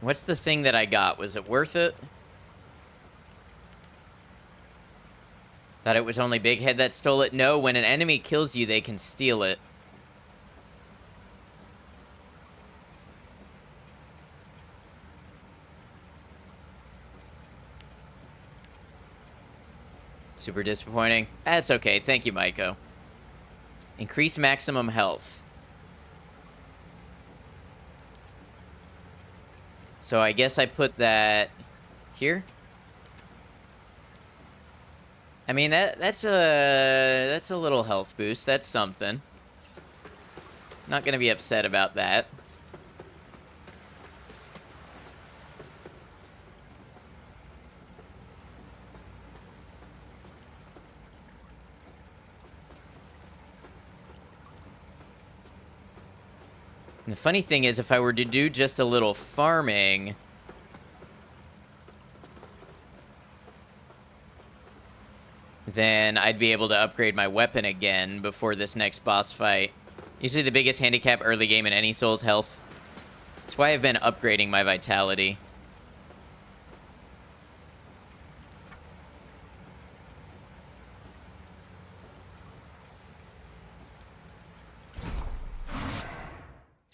What's the thing that I got? Was it worth it? Thought it was only Big Head that stole it? No, when an enemy kills you, they can steal it. Super disappointing. That's okay. Thank you, Maiko. Increase maximum health. So I guess I put that here. I mean, that's a little health boost. That's something. Not gonna be upset about that. And the funny thing is, if I were to do just a little farming... then I'd be able to upgrade my weapon again before this next boss fight. Usually the biggest handicap early game in any Souls health. That's why I've been upgrading my vitality.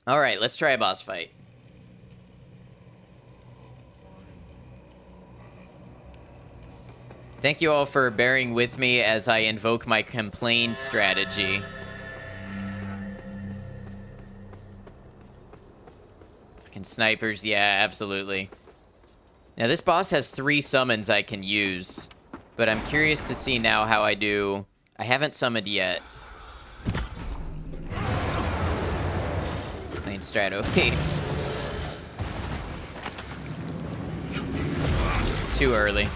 Alright, let's try a boss fight. Thank you all for bearing with me as I invoke my complain strategy. Fucking snipers, yeah, absolutely. Now this boss has 3 summons I can use, but I'm curious to see now how I do. I haven't summoned yet. Plain Strato. Too early.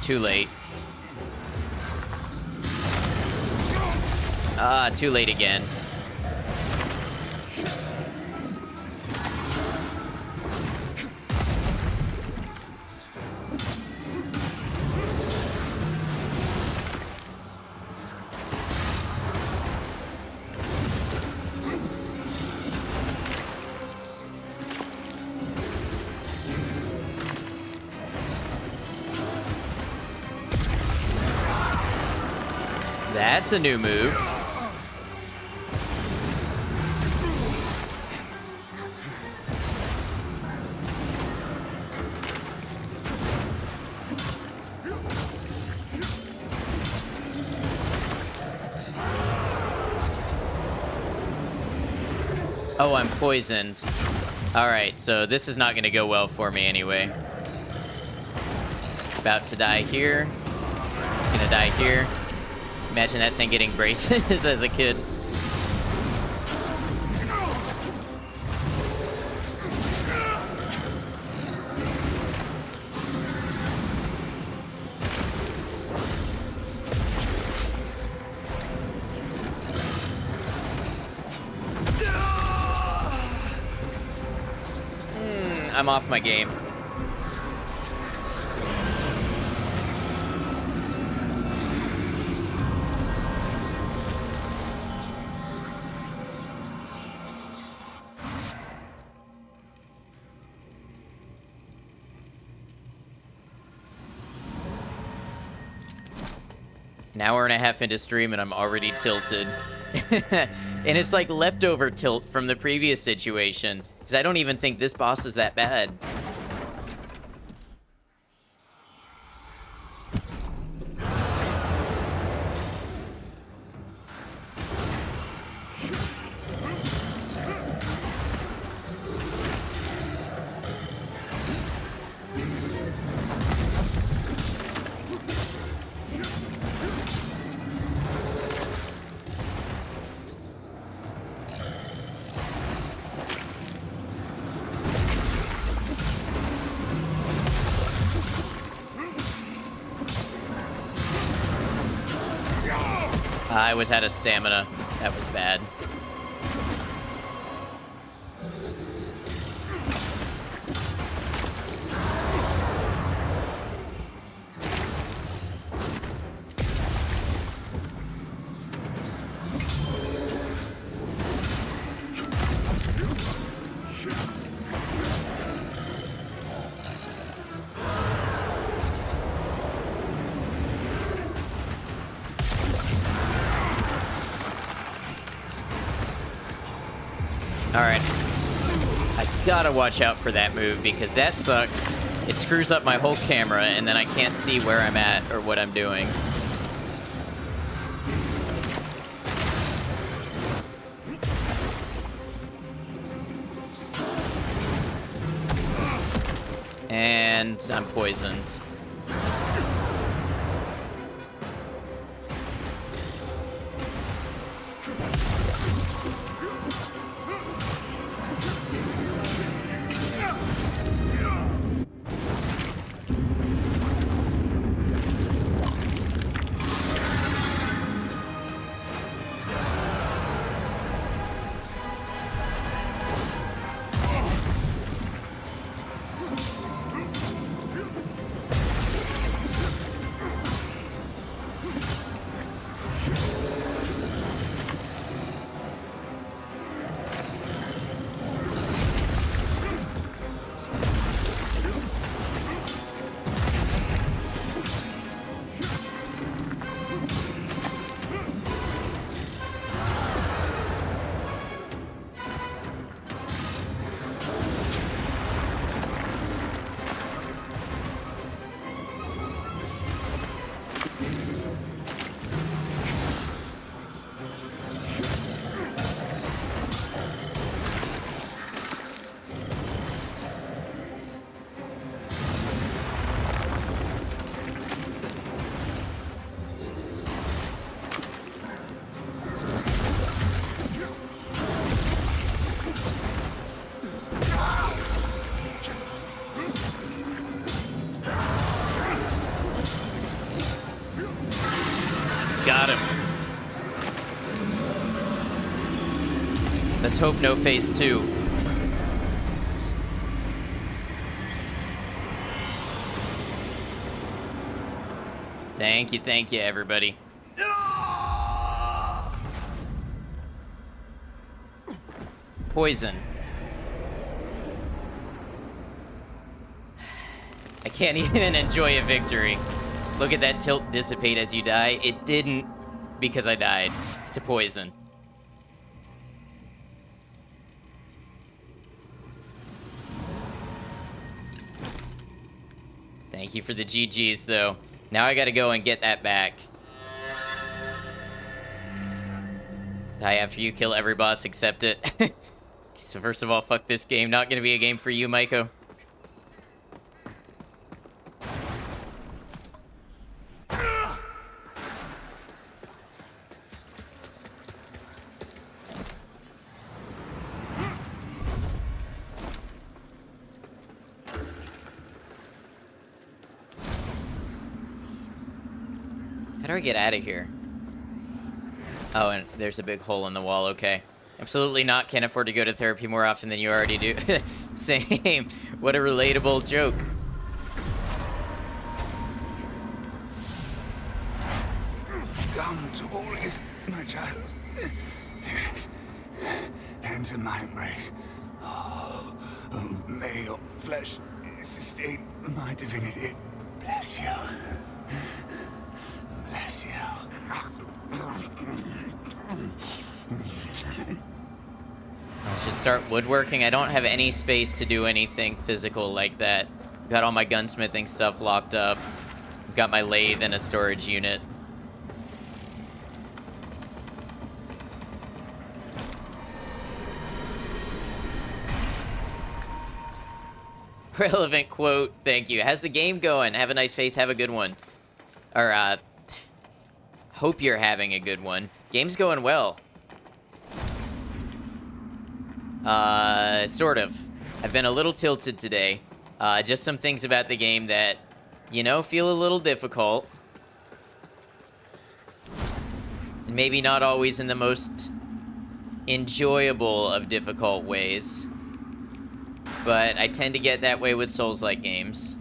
Too late. Ah, too late again. That's a new move. Oh, I'm poisoned. Alright, so this is not going to go well for me anyway. About to die here. Gonna die here. Imagine that thing getting braces as a kid. I'm off my game. An hour and a half into stream and I'm already tilted. And it's like leftover tilt from the previous situation. Because I don't even think this boss is that bad. I was out of stamina. That was bad. Alright. I gotta watch out for that move because that sucks. It screws up my whole camera and then I can't see where I'm at or what I'm doing. and I'm poisoned. Got him. Let's hope no phase 2. Thank you, everybody. Poison. I can't even enjoy a victory. Look at that tilt dissipate as you die. It didn't because I died to poison. Thank you for the GGs, though. Now I gotta go and get that back. Die after you kill every boss except it. So first of all, fuck this game. Not gonna be a game for you, Maiko. How do I get out of here? Oh, and there's a big hole in the wall, okay. Absolutely not. Can't afford to go to therapy more often than you already do. Same. What a relatable joke. Come to all this, my child. Yes. Enter my embrace. Oh, may your flesh sustain my divinity. Bless you. Bless you. I should start woodworking. I don't have any space to do anything physical like that. Got all my gunsmithing stuff locked up. Got my lathe and a storage unit. Relevant quote. Thank you. How's the game going? Have a nice face. Have a good one. Or, hope you're having a good one. Game's going well. Sort of. I've been a little tilted today. Just some things about the game that, you know, feel a little difficult. And maybe not always in the most enjoyable of difficult ways. But I tend to get that way with Souls-like games.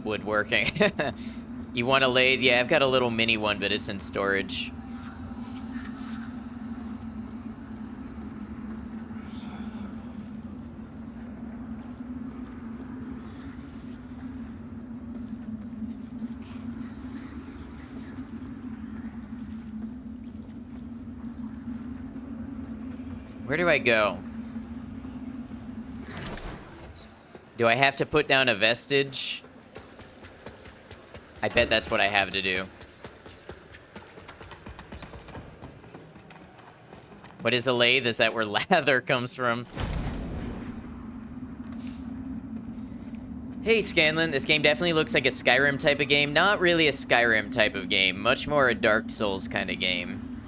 Woodworking. You want a lathe? Yeah, I've got a little mini one, but it's in storage. Where do I go? Do I have to put down a vestige? I bet that's what I have to do. What is a lathe? Is that where lather comes from? Hey Scanlan, this game definitely looks like a Skyrim type of game. Not really a Skyrim type of game, much more a Dark Souls kind of game.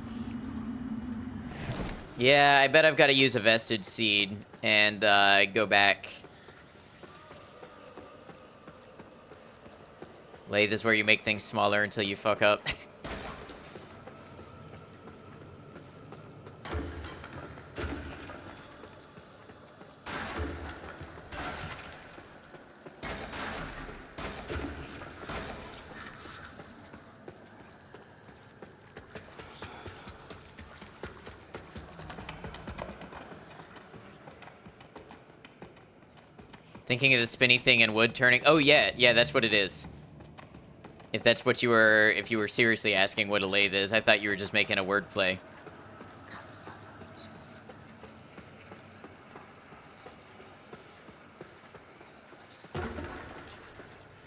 Yeah, I bet I've got to use a Vestige Seed and go back. Lathe is where you make things smaller until you fuck up. Thinking of the spinny thing and wood turning. Oh yeah, that's what it is. If that's what you were, if you were seriously asking what a lathe is, I thought you were just making a wordplay.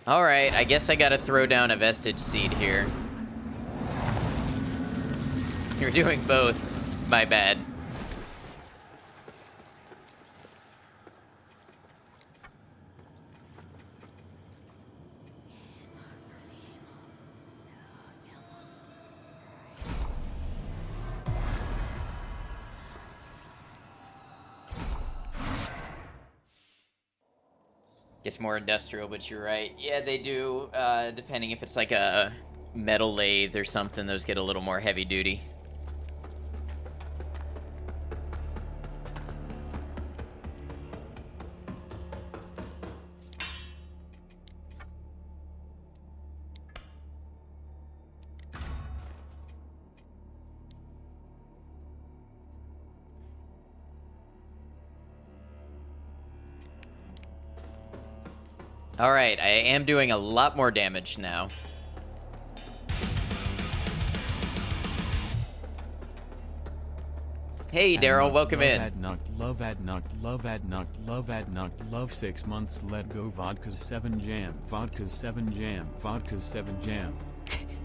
All right, I guess I gotta throw down a Vestige Seed here. You're doing both. My bad. Gets more industrial, but you're right. Yeah, they do. Depending if it's like a metal lathe or something, those get a little more heavy duty. All right, I am doing a lot more damage now. Hey, Daryl, welcome in. Love 6 months, let go, vodka's 7 jam, vodka's 7 jam, vodka's 7 jam.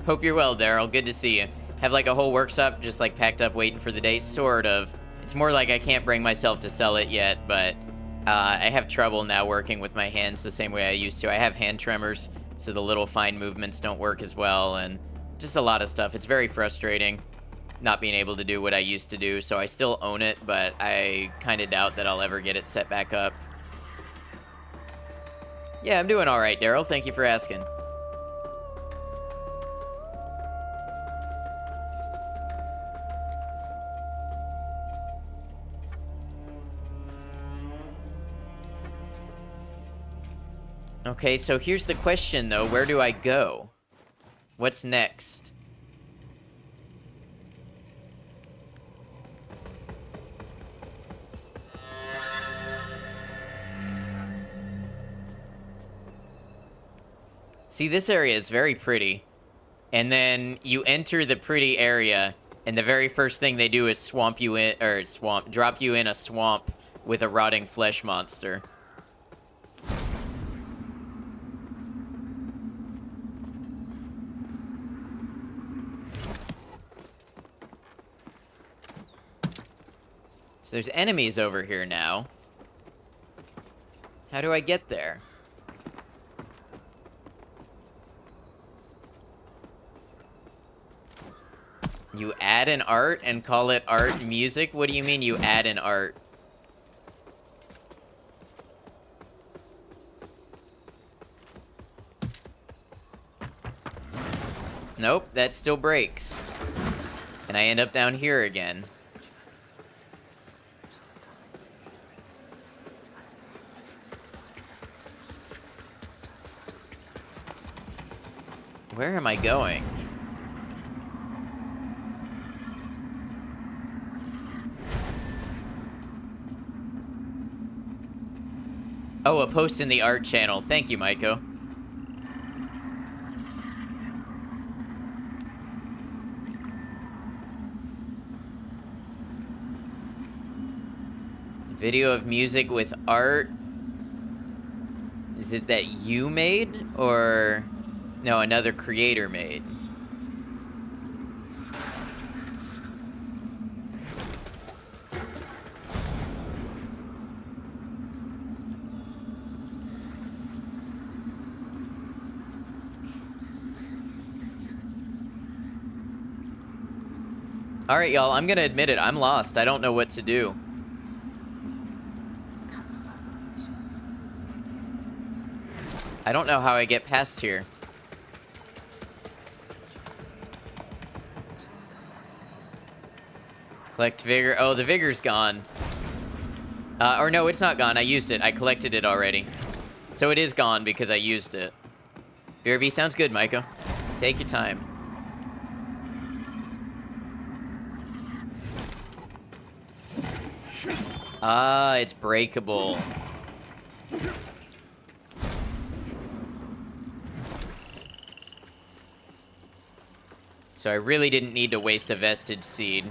Hope you're well, Daryl. Good to see you. Have like a whole workshop just like packed up waiting for the day? Sort of. It's more like I can't bring myself to sell it yet, but I have trouble now working with my hands the same way I used to. I have hand tremors, so the little fine movements don't work as well, and just a lot of stuff. It's very frustrating not being able to do what I used to do, so I still own it, but I kind of doubt that I'll ever get it set back up. Yeah, I'm doing all right, Daryl. Thank you for asking. Okay, so here's the question, though. Where do I go? What's next? See, this area is very pretty. And then you enter the pretty area, and the very first thing they do is drop you in a swamp with a rotting flesh monster. So there's enemies over here now. How do I get there? You add an art and call it art music? What do you mean you add an art? Nope, that still breaks. And I end up down here again. Where am I going? Oh, a post in the art channel. Thank you, Maiko. Video of music with art. Is it that you made? Or... no, another creator made. All right, y'all, I'm gonna admit it. I'm lost. I don't know what to do. I don't know how I get past here. Collect vigor. Oh, the vigor's gone. Or no, it's not gone. I used it. I collected it already. So it is gone because I used it. BRB sounds good, Micah. Take your time. Ah, it's breakable. So I really didn't need to waste a vestige seed.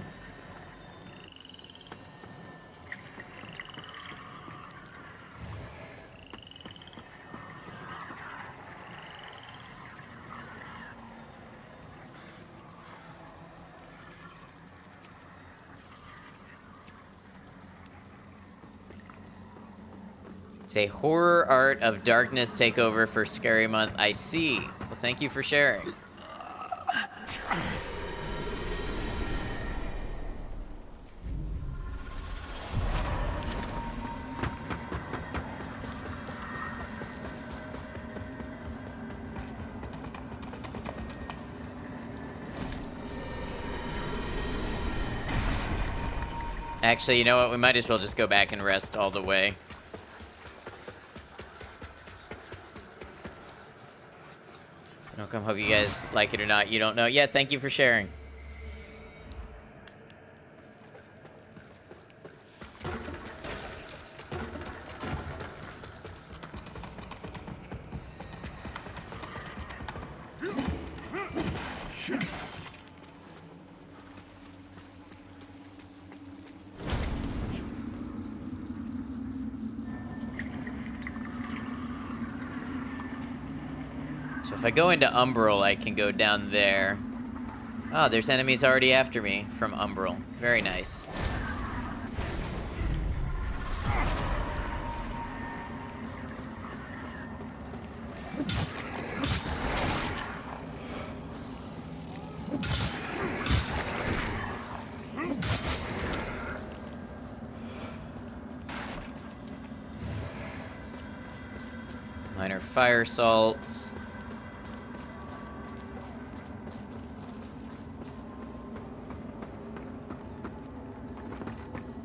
Say horror art of darkness take over for scary month. I see. Well, thank you for sharing. Actually, you know what? We might as well just go back and rest all the way. I hope you guys like it or not. You don't know. Yeah, thank you for sharing. So if I go into Umbral, I can go down there. Oh, there's enemies already after me from Umbral. Very nice. Minor fire salts.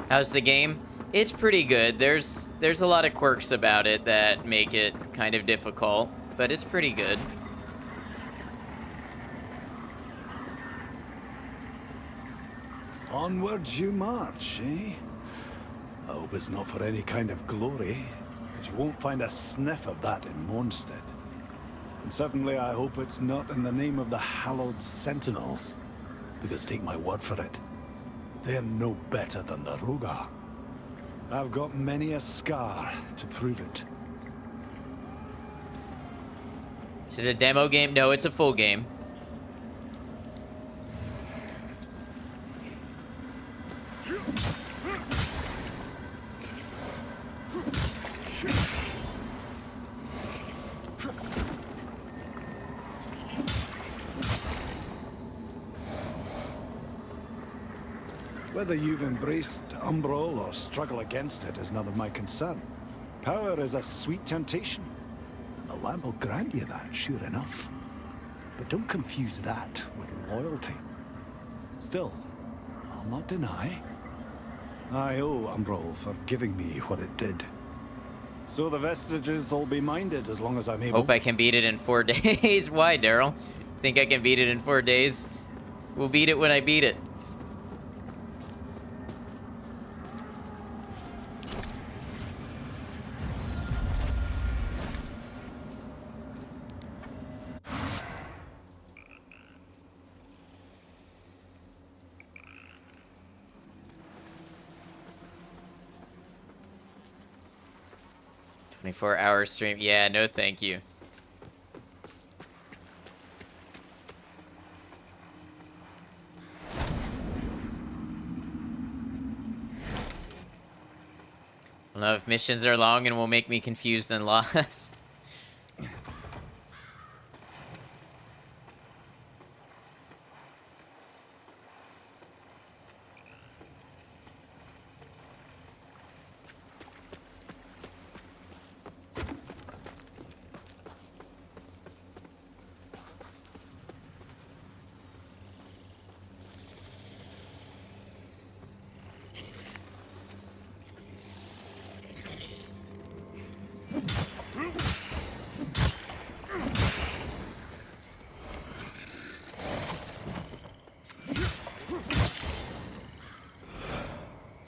How's the game? It's pretty good. There's a lot of quirks about it that make it kind of difficult, but it's pretty good. Onwards you march, eh? I hope it's not for any kind of glory, because you won't find a sniff of that in Mournstead. And certainly I hope it's not in the name of the hallowed sentinels, because take my word for it, they're no better than the Rogar. I've got many a scar to prove it. Is it a demo game? No, it's a full game. Whether you've embraced Umbral or struggle against it is none of my concern. Power is a sweet temptation, and the land will grant you that, sure enough. But don't confuse that with loyalty. Still, I'll not deny, I owe Umbral for giving me what it did. So the vestiges will be minded as long as I'm able. Hope I can beat it in 4 days. Why, Daryl? Think I can beat it in 4 days? We'll beat it when I beat it. "24-hour stream." Yeah, no thank you. I don't know if missions are long and will make me confused and lost.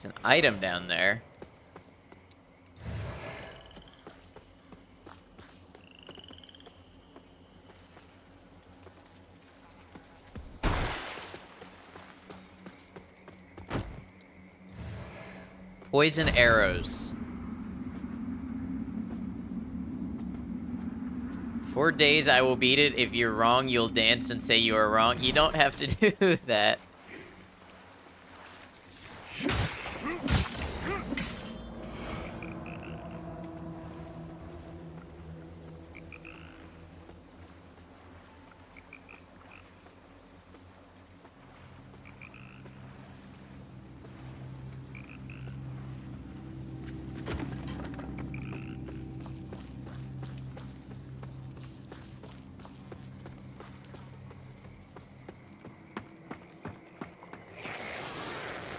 There's an item down there. Poison arrows. 4 days I will beat it. If you're wrong, you'll dance and say you are wrong. You don't have to do that.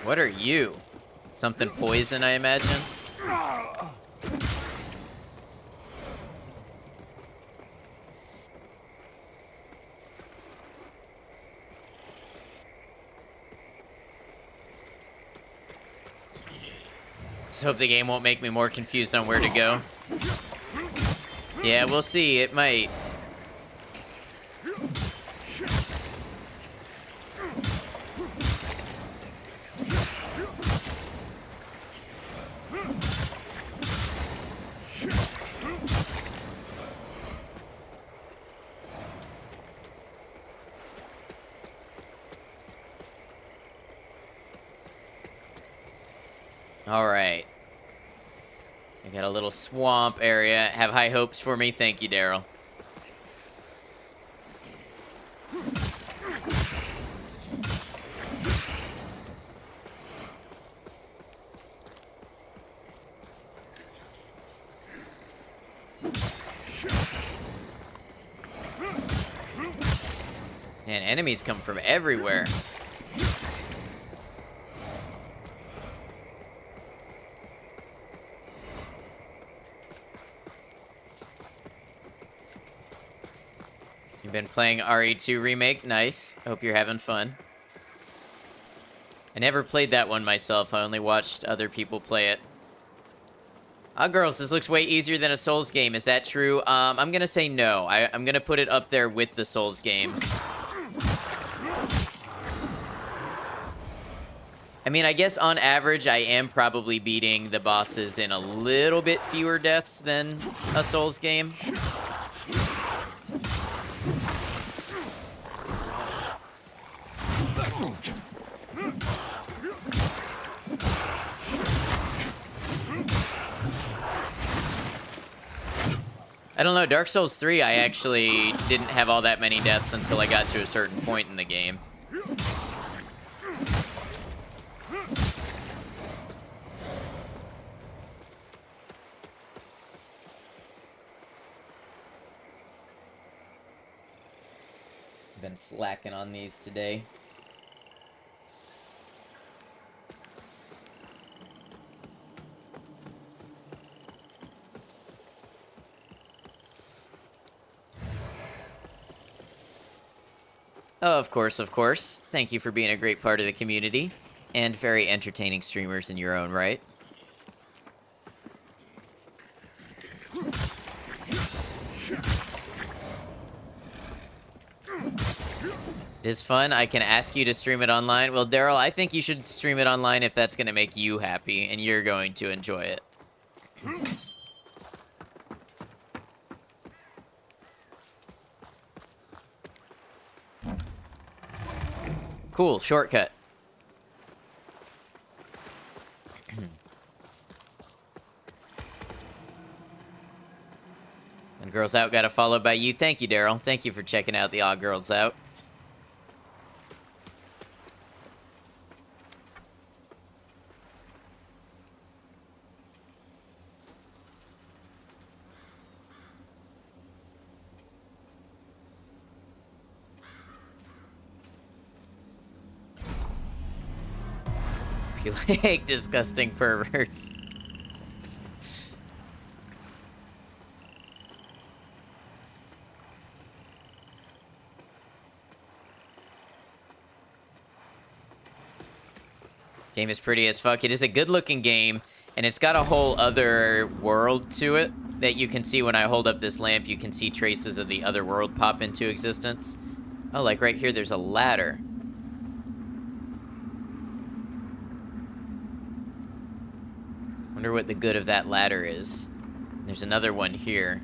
What are you? Something poison, I imagine? Just hope the game won't make me more confused on where to go. Yeah, we'll see. It might. All right. I got a little swamp area. Have high hopes for me? Thank you, Daryl. Man, enemies come from everywhere. You've been playing RE2 Remake? Nice. Hope you're having fun. I never played that one myself. I only watched other people play it. Girls, this looks way easier than a Souls game. Is that true? I'm gonna say no. I'm gonna put it up there with the Souls games. I mean, I guess on average, I am probably beating the bosses in a little bit fewer deaths than a Souls game. I don't know, Dark Souls 3, I actually didn't have all that many deaths until I got to a certain point in the game. Been slacking on these today. Oh, of course, of course. Thank you for being a great part of the community. And very entertaining streamers in your own right. It is fun. I can ask you to stream it online. Well, Daryl, I think you should stream it online if that's going to make you happy, and you're going to enjoy it. Cool, shortcut. And Girls Out got a follow by you. Thank you, Daryl. Thank you for checking out the Odd Girls Out. You like disgusting perverts. Game is pretty as fuck. It is a good-looking game, and it's got a whole other world to it that you can see when I hold up this lamp. You can see traces of the other world pop into existence. Oh, like right here, there's a ladder. Wonder what the good of that ladder is. There's another one here.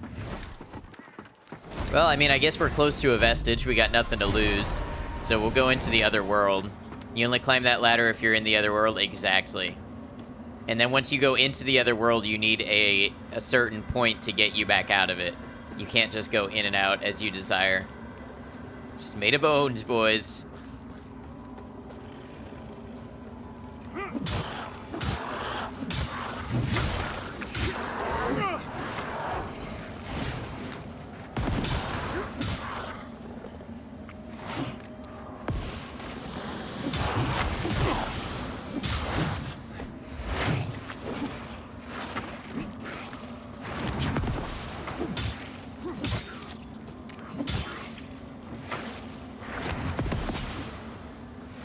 Well, I mean, I guess we're close to a vestige. We got nothing to lose. So we'll go into the other world. You only climb that ladder if you're in the other world. Exactly. And then once you go into the other world, you need a certain point to get you back out of it. You can't just go in and out as you desire. Just made of bones, boys.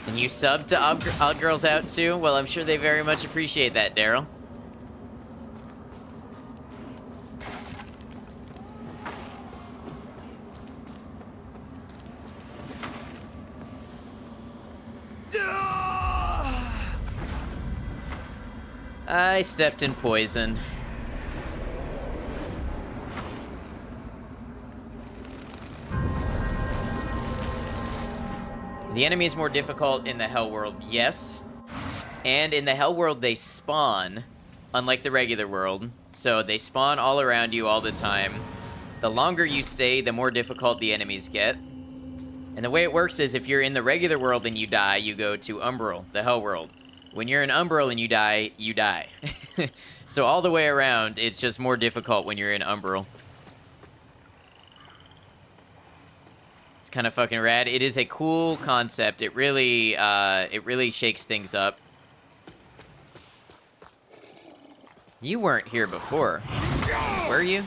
And you sub to Odd Girls Out too? Well, I'm sure they very much appreciate that, Daryl. I stepped in poison. The enemy is more difficult in the Hell World, yes. And in the Hell World, they spawn, unlike the regular world. So they spawn all around you all the time. The longer you stay, the more difficult the enemies get. And the way it works is if you're in the regular world and you die, you go to Umbral, the Hell World. When you're in Umbral and you die, you die. So all the way around, it's just more difficult when you're in Umbral. Kind of fucking rad. It is a cool concept. It really shakes things up. You weren't here before, were you?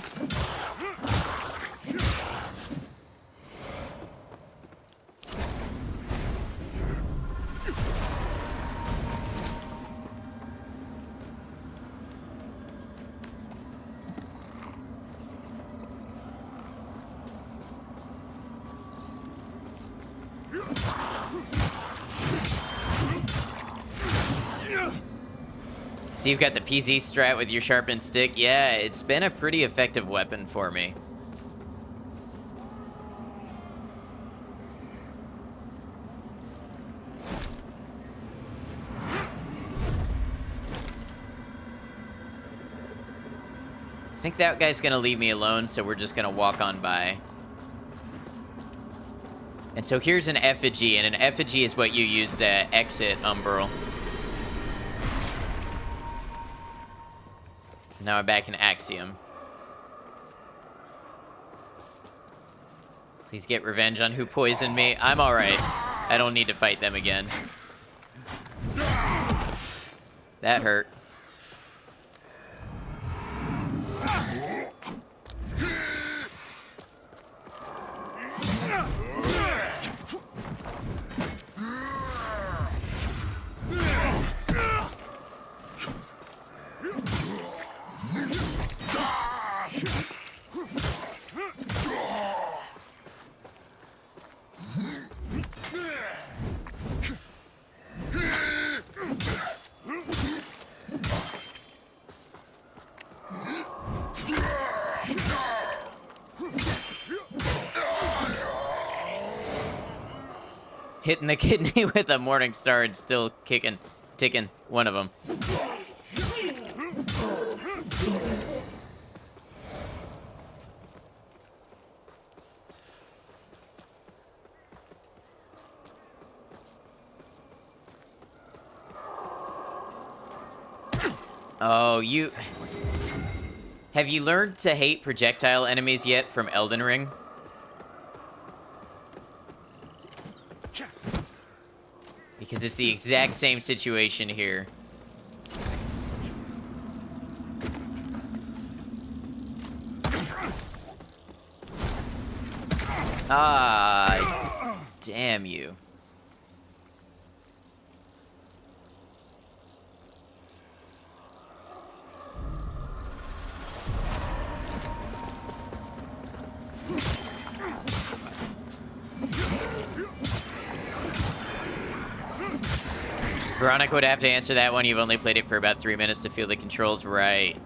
So you've got the PZ strat with your sharpened stick. Yeah, it's been a pretty effective weapon for me. I think that guy's gonna leave me alone, so we're just gonna walk on by. And so here's an effigy, and an effigy is what you use to exit Umbral. Now I'm back in Axiom. Please get revenge on who poisoned me. I'm alright. I don't need to fight them again. That hurt. Hitting the kidney with a morning star and still ticking one of them. Oh, you... Have you learned to hate projectile enemies yet from Elden Ring? Because it's the exact same situation here. Ah, damn you. Veronica would have to answer that one. You've only played it for about 3 minutes to feel the controls right.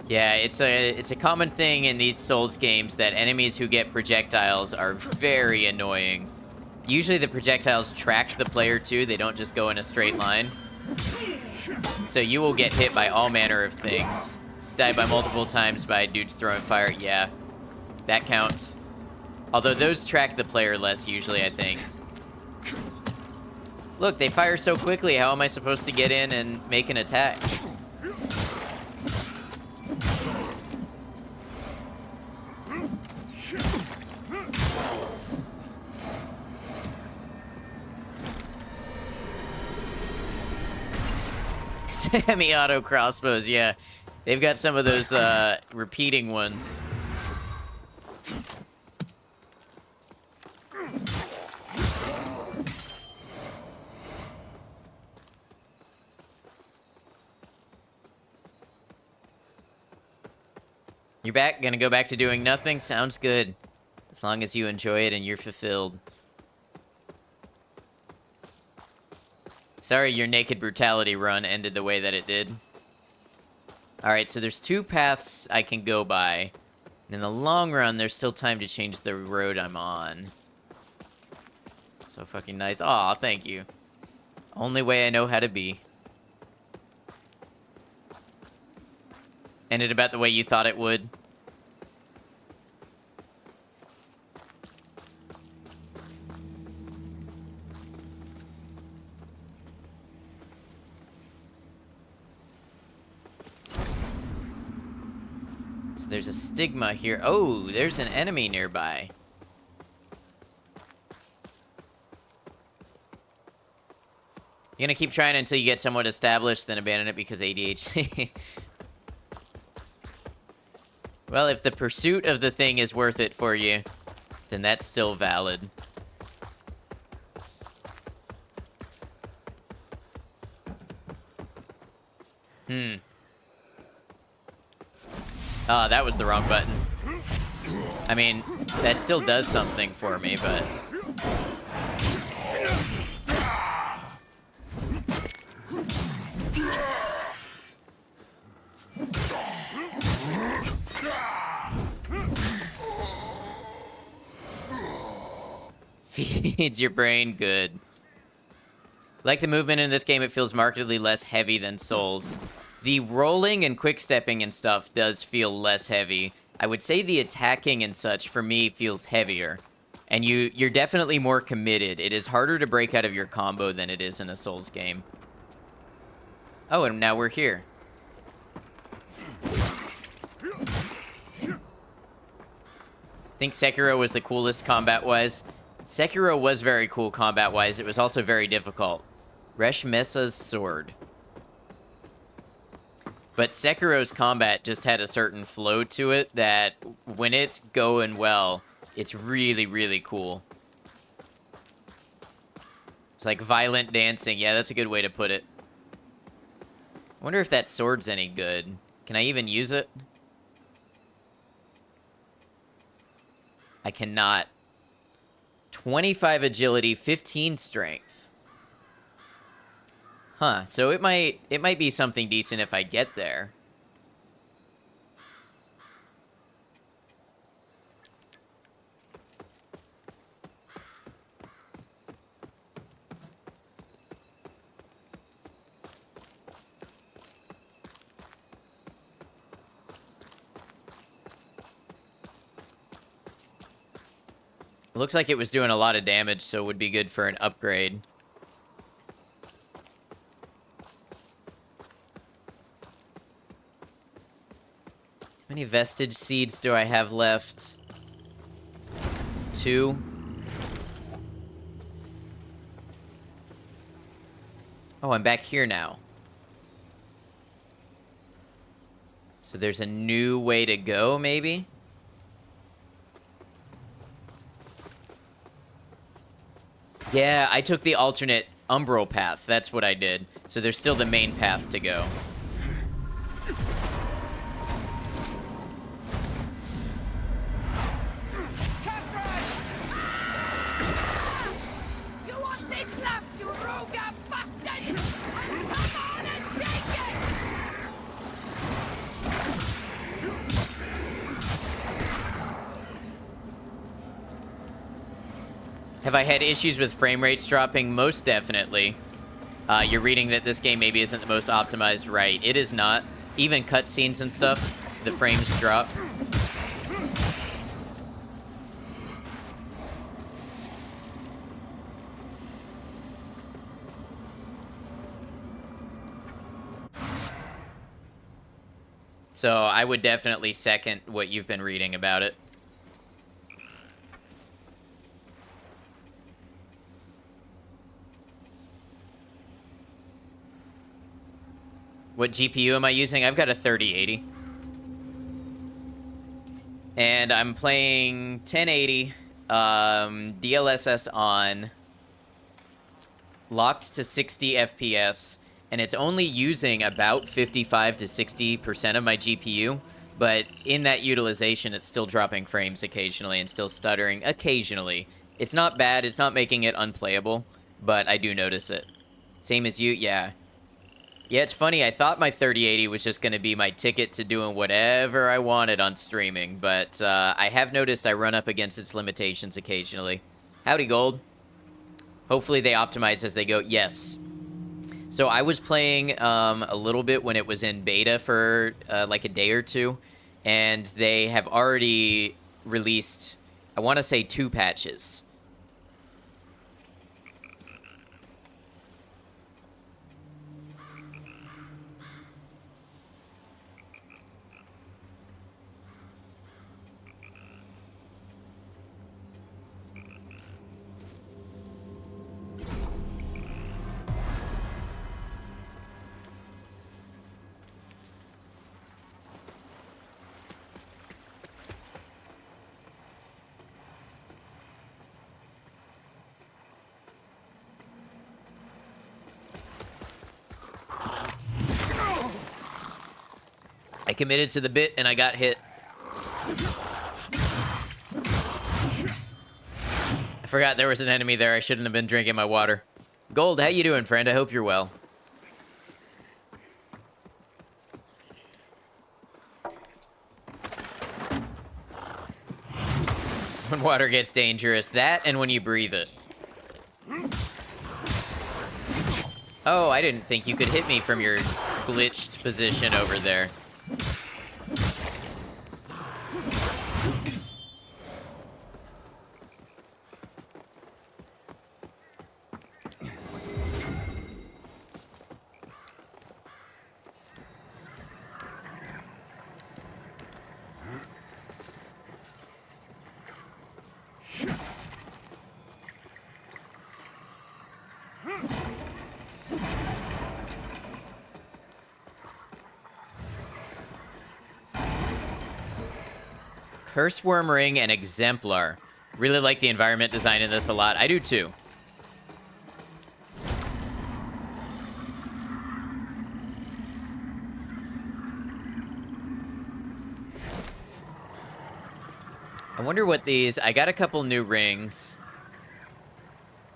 Yeah, it's a common thing in these Souls games that enemies who get projectiles are very annoying. Usually the projectiles track the player too, they don't just go in a straight line. So you will get hit by all manner of things. Died by multiple times by dudes throwing fire, yeah. That counts. Although those track the player less usually, I think. Look, they fire so quickly, how am I supposed to get in and make an attack? Semi-auto crossbows, yeah. They've got some of those repeating ones. You're back? Gonna go back to doing nothing? Sounds good. As long as you enjoy it and you're fulfilled. Sorry your Naked Brutality run ended the way that it did. Alright, so there's 2 paths I can go by. And in the long run, there's still time to change the road I'm on. So fucking nice. Aw, thank you. Only way I know how to be. Ended about the way you thought it would. There's a stigma here. Oh, there's an enemy nearby. You're gonna keep trying until you get somewhat established, then abandon it because ADHD. Well, if the pursuit of the thing is worth it for you, then that's still valid. Oh, that was the wrong button. I mean, that still does something for me, but... Feeds your brain good. Like the movement in this game, it feels markedly less heavy than Souls. The rolling and quick-stepping and stuff does feel less heavy. I would say the attacking and such, for me, feels heavier. And you're definitely more committed. It is harder to break out of your combo than it is in a Souls game. Oh, and now we're here. I think Sekiro was the coolest combat-wise. Sekiro was very cool combat-wise. It was also very difficult. Resh Mesa's sword. But Sekiro's combat just had a certain flow to it that when it's going well, it's really, really cool. It's like violent dancing. Yeah, that's a good way to put it. I wonder if that sword's any good. Can I even use it? I cannot. 25 agility, 15 strength. Huh, so it might be something decent if I get there. Looks like it was doing a lot of damage, so it would be good for an upgrade. How many vestige seeds do I have left? 2. Oh, I'm back here now. So there's a new way to go, maybe? Yeah, I took the alternate umbral path. That's what I did. So there's still the main path to go. Have I had issues with frame rates dropping? Most definitely. You're reading that this game maybe isn't the most optimized, right? It is not. Even cutscenes and stuff, the frames drop. So I would definitely second what you've been reading about it. What GPU am I using? I've got a 3080. And I'm playing 1080, DLSS on, locked to 60 FPS, and it's only using about 55 to 60% of my GPU, but in that utilization, it's still dropping frames occasionally and still stuttering occasionally. It's not bad, it's not making it unplayable, but I do notice it. Same as you, yeah. Yeah, it's funny, I thought my 3080 was just going to be my ticket to doing whatever I wanted on streaming, but I have noticed I run up against its limitations occasionally. Howdy, Gold. Hopefully they optimize as they go. Yes. So I was playing a little bit when it was in beta for like a day or two, and they have already released, I want to say, 2 patches. I committed to the bit and I got hit. I forgot there was an enemy there. I shouldn't have been drinking my water. Gold, how you doing, friend? I hope you're well. When water gets dangerous, that and when you breathe it. Oh, I didn't think you could hit me from your glitched position over there. Curse Worm Ring and Exemplar. Really like the environment design in this a lot. I do too. I wonder what these... I got a couple new rings.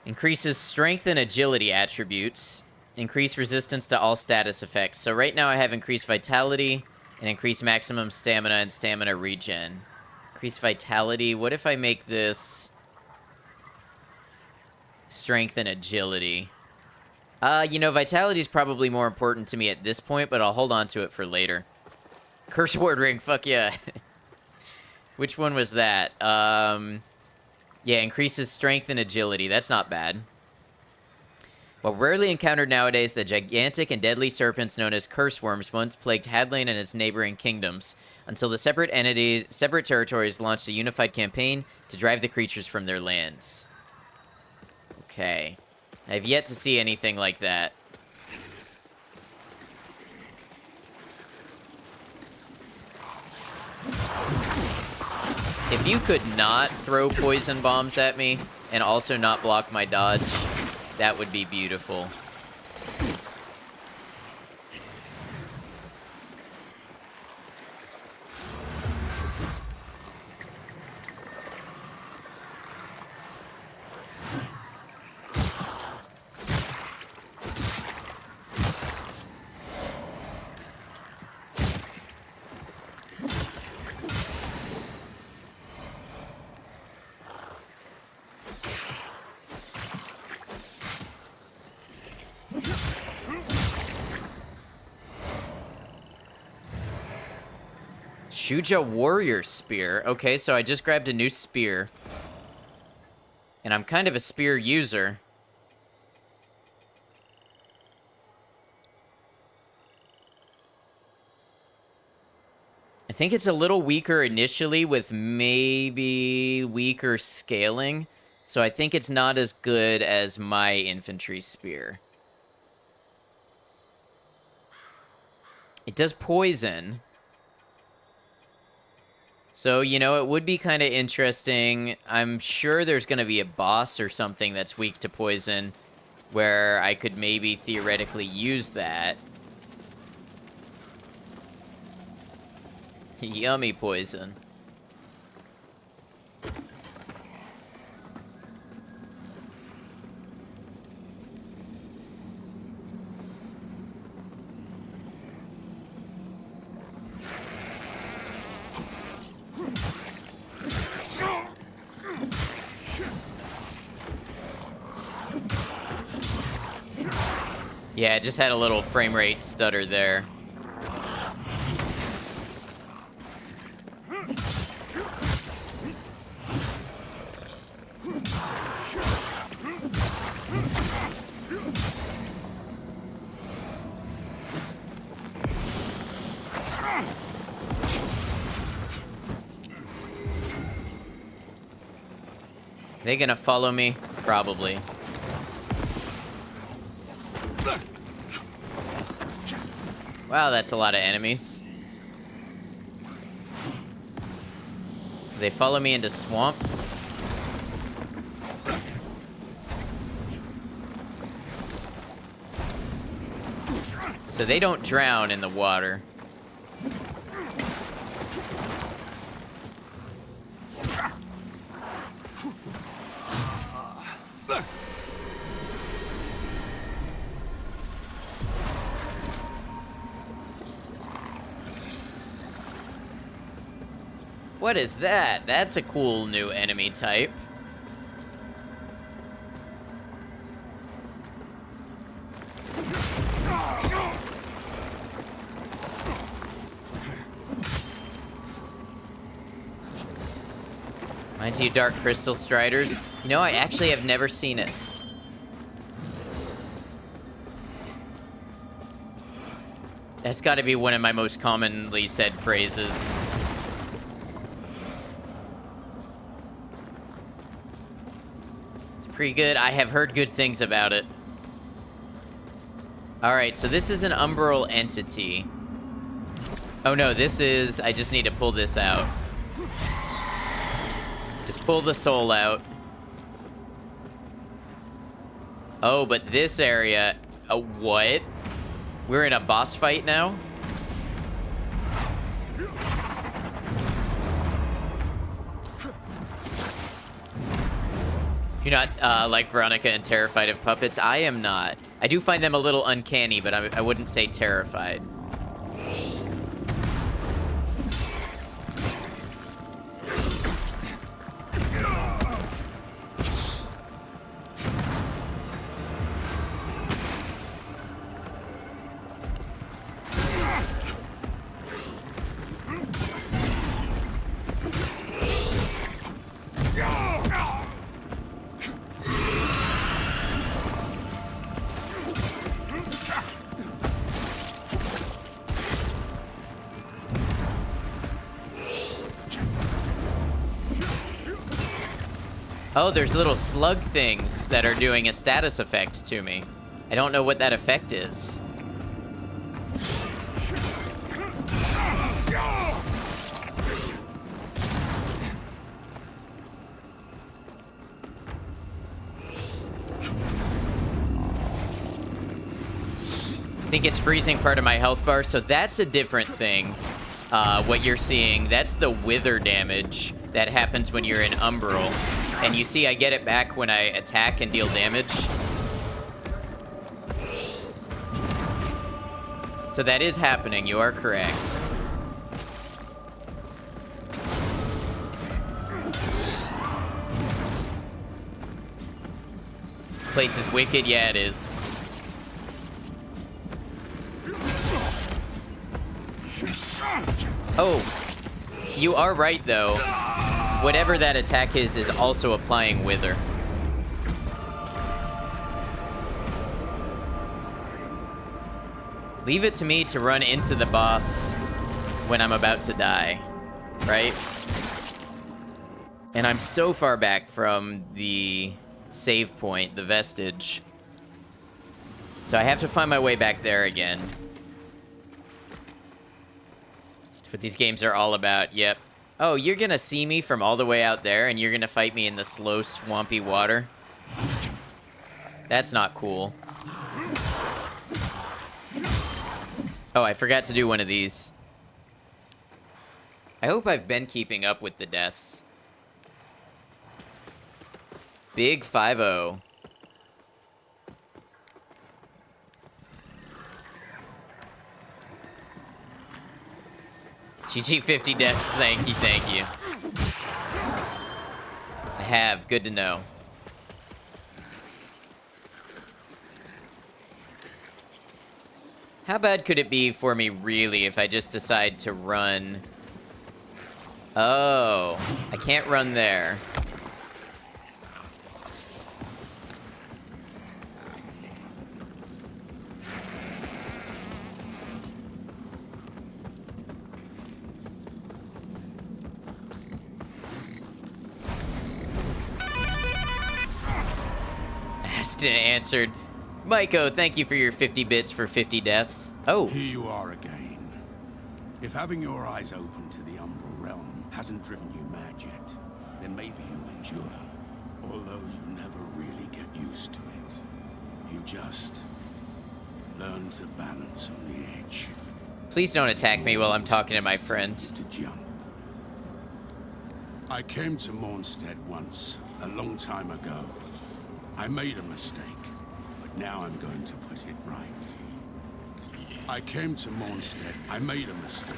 Increases strength and agility attributes. Increase resistance to all status effects. So right now I have increased vitality and increased maximum stamina and stamina regen. Increase vitality. What if I make this strength and agility? You know, vitality is probably more important to me at this point, but I'll hold on to it for later. Curse Ward Ring, fuck yeah. Which one was that? Yeah, increases strength and agility. That's not bad. While rarely encountered nowadays, the gigantic and deadly serpents known as curse worms once plagued Hadlane and its neighboring kingdoms, until the separate territories launched a unified campaign to drive the creatures from their lands. Okay. I've yet to see anything like that. If you could not throw poison bombs at me and also not block my dodge, that would be beautiful. Shuja Warrior Spear. Okay, so I just grabbed a new spear. And I'm kind of a spear user. I think it's a little weaker initially with maybe weaker scaling. So I think it's not as good as my infantry spear. It does poison. So, you know, it would be kind of interesting. I'm sure there's going to be a boss or something that's weak to poison where I could maybe theoretically use that. Yummy poison. Yeah, it just had a little frame rate stutter there. They gonna follow me? Probably. Wow, that's a lot of enemies. They follow me into swamp. So they don't drown in the water. What is that? That's a cool new enemy type. Reminds you of Dark Crystal Striders. You know, I actually have never seen it. That's got to be one of my most commonly said phrases. Pretty good. I have heard good things about it. Alright, so this is an umbral entity. Oh no, this is... I just need to pull this out. Just pull the soul out. Oh, but this area... what? We're in a boss fight now? You're not like Veronica and terrified of puppets? I am not. I do find them a little uncanny, but I wouldn't say terrified. Oh, there's little slug things that are doing a status effect to me. I don't know what that effect is. I think it's freezing part of my health bar, so that's a different thing. What you're seeing, that's the wither damage that happens when you're in Umbral. And you see I get it back when I attack and deal damage. So that is happening, you are correct. This place is wicked, yeah it is. Oh, you are right, though. Whatever that attack is also applying Wither. Leave it to me to run into the boss when I'm about to die, right? And I'm so far back from the save point, the vestige. So I have to find my way back there again. That's what these games are all about, yep. Oh, you're gonna see me from all the way out there and you're gonna fight me in the slow, swampy water? That's not cool. Oh, I forgot to do one of these. I hope I've been keeping up with the deaths. Big 5-0. GG 50 deaths, thank you, thank you. I have, good to know. How bad could it be for me, really, if I just decide to run? Oh, I can't run there. Asked and answered. Maiko, thank you for your 50 bits for 50 deaths. Oh. Here you are again. If having your eyes open to the Umbral Realm hasn't driven you mad yet, then maybe you'll endure. Although you never really get used to it. You just learn to balance on the edge. Please don't attack me while I'm talking to my friend. To jump. I came to Mournstead once, a long time ago. I made a mistake. Now I'm going to put it right. I came to Mournstead. I made a mistake.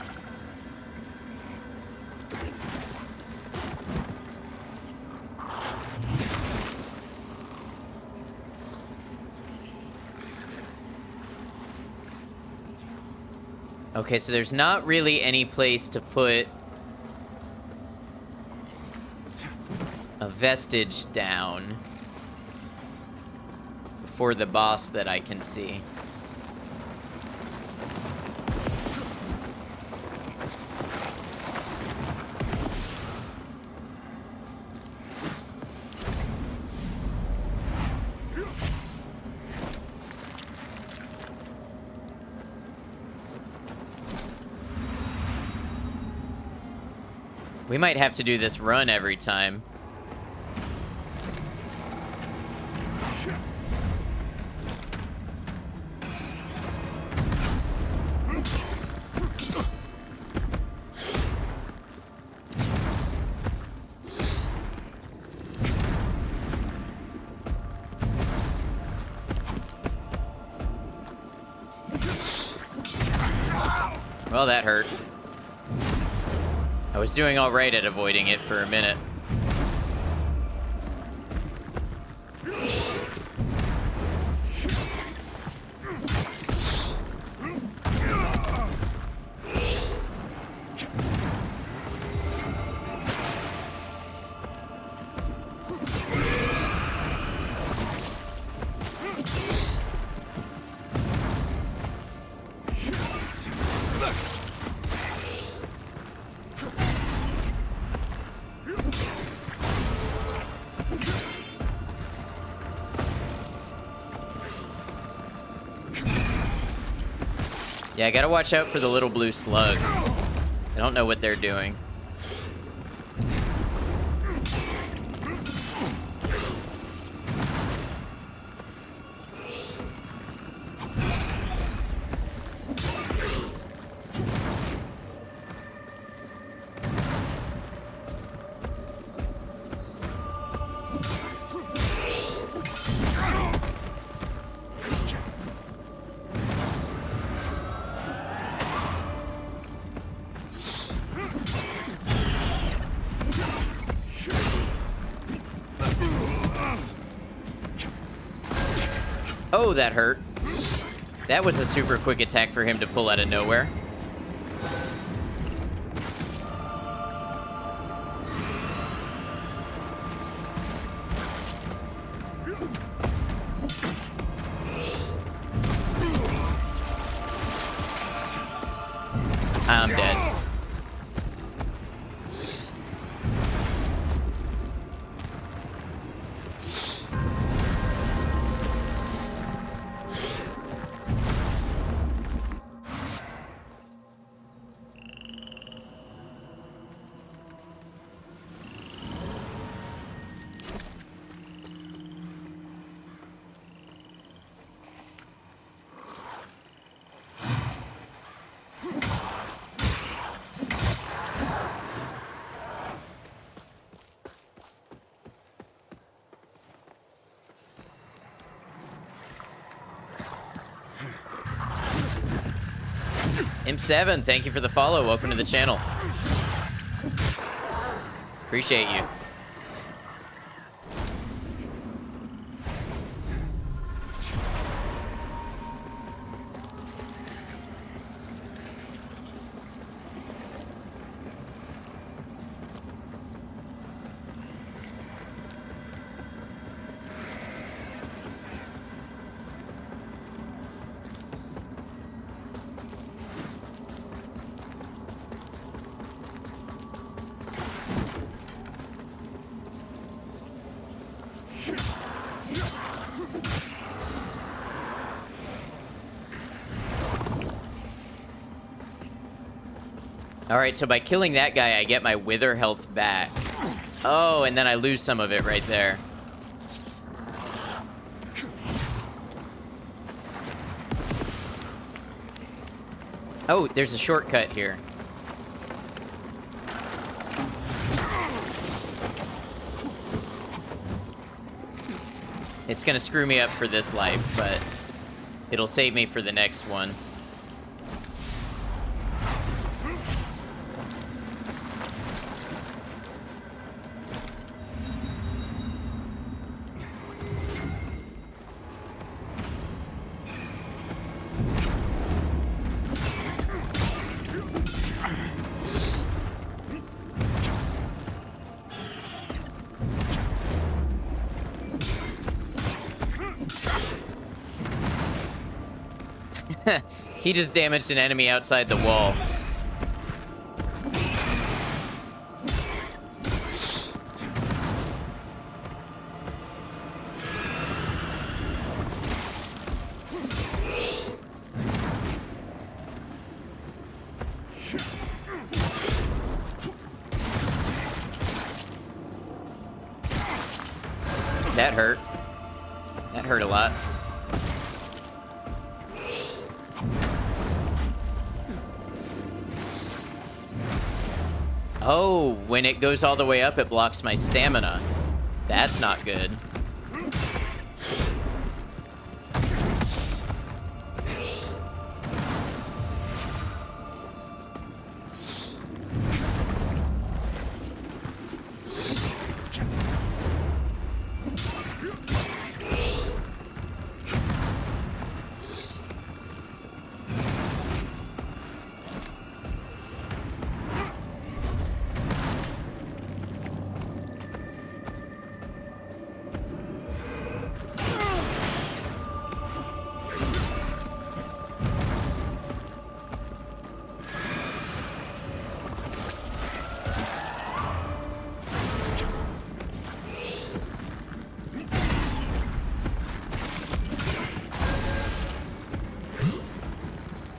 Okay, so there's not really any place to put a vestige down for the boss that I can see. We might have to do this run every time. Well, that hurt. I was doing all right at avoiding it for a minute. Yeah, I gotta watch out for the little blue slugs. I don't know what they're doing. Oh, that hurt. That was a super quick attack for him to pull out of nowhere. Flame7, thank you for the follow. Welcome to the channel. Appreciate you. Alright, so by killing that guy, I get my wither health back. Oh, and then I lose some of it right there. Oh, there's a shortcut here. It's gonna screw me up for this life, but it'll save me for the next one. He just damaged an enemy outside the wall. That hurt. That hurt a lot. Oh, when it goes all the way up, it blocks my stamina. That's not good.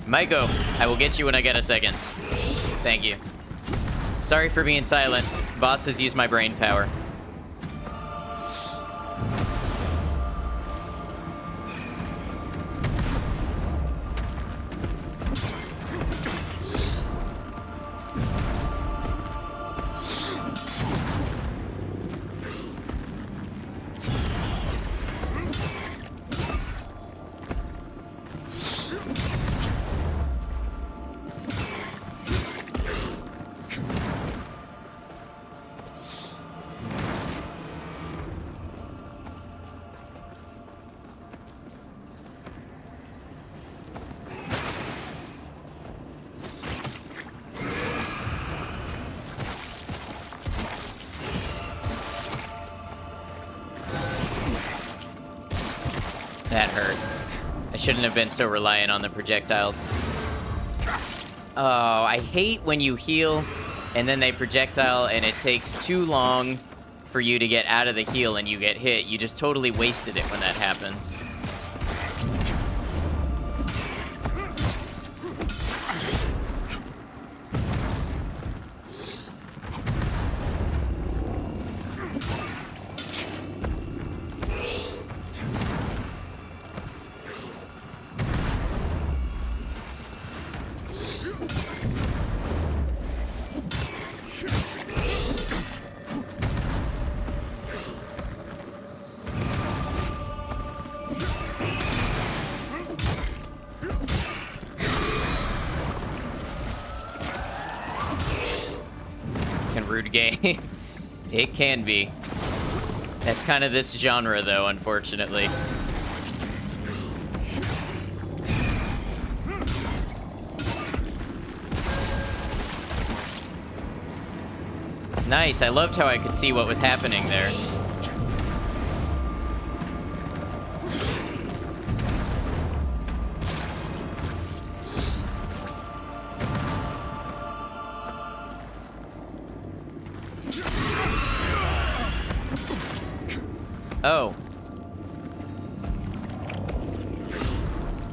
Maiko, I will get you when I get a second. Thank you. Sorry for being silent. Bosses use my brain power. That hurt. I shouldn't have been so reliant on the projectiles. Oh, I hate when you heal and then they projectile and it takes too long for you to get out of the heal and you get hit. You just totally wasted it when that happens. game. It can be. That's kind of this genre, though, unfortunately. Nice, I loved how I could see what was happening there. Oh.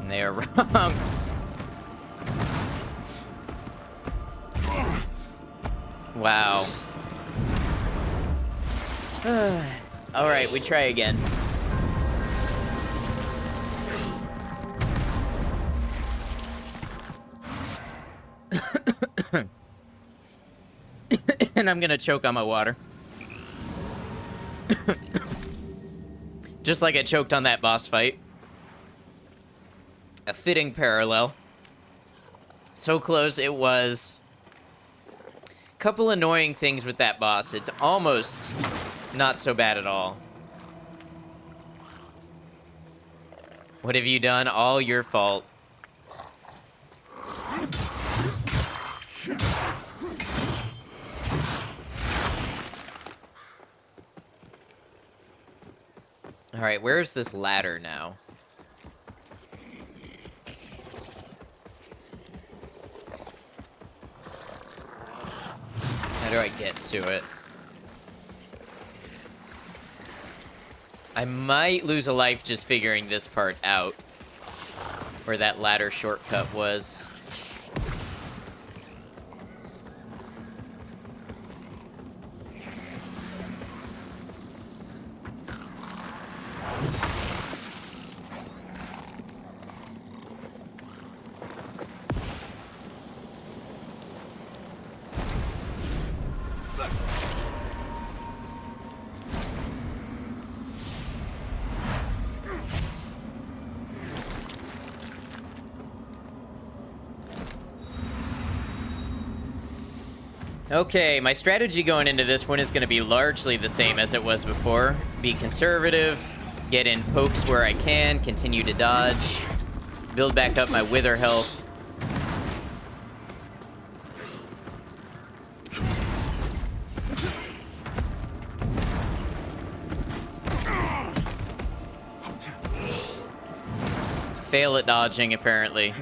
And they are wrong. Wow. Alright, we try again. And I'm gonna choke on my water. Just like I choked on that boss fight. A fitting parallel. So close it was. Couple annoying things with that boss. It's almost not so bad at all. What have you done? All your fault. Alright, where's this ladder now? How do I get to it? I might lose a life just figuring this part out. Where that ladder shortcut was. Okay, my strategy going into this one is going to be largely the same as it was before. Be conservative, get in pokes where I can, continue to dodge, build back up my wither health. Fail at dodging, apparently.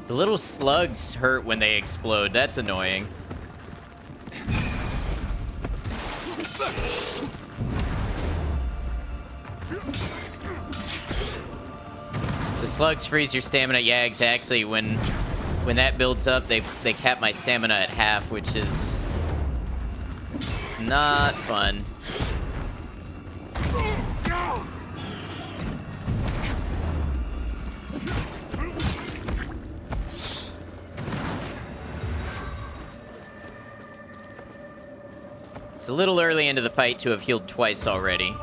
The little slugs hurt when they explode. That's annoying. The slugs freeze your stamina. Yeah, exactly. When that builds up, they cap my stamina at half, which is not fun. It's a little early into the fight to have healed twice already.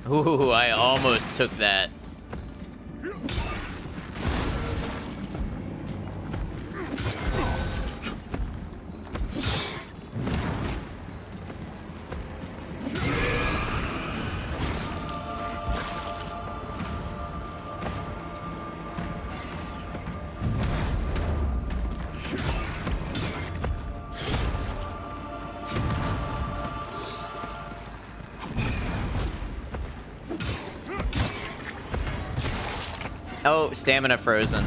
Ooh, I almost took that. Oh, stamina frozen.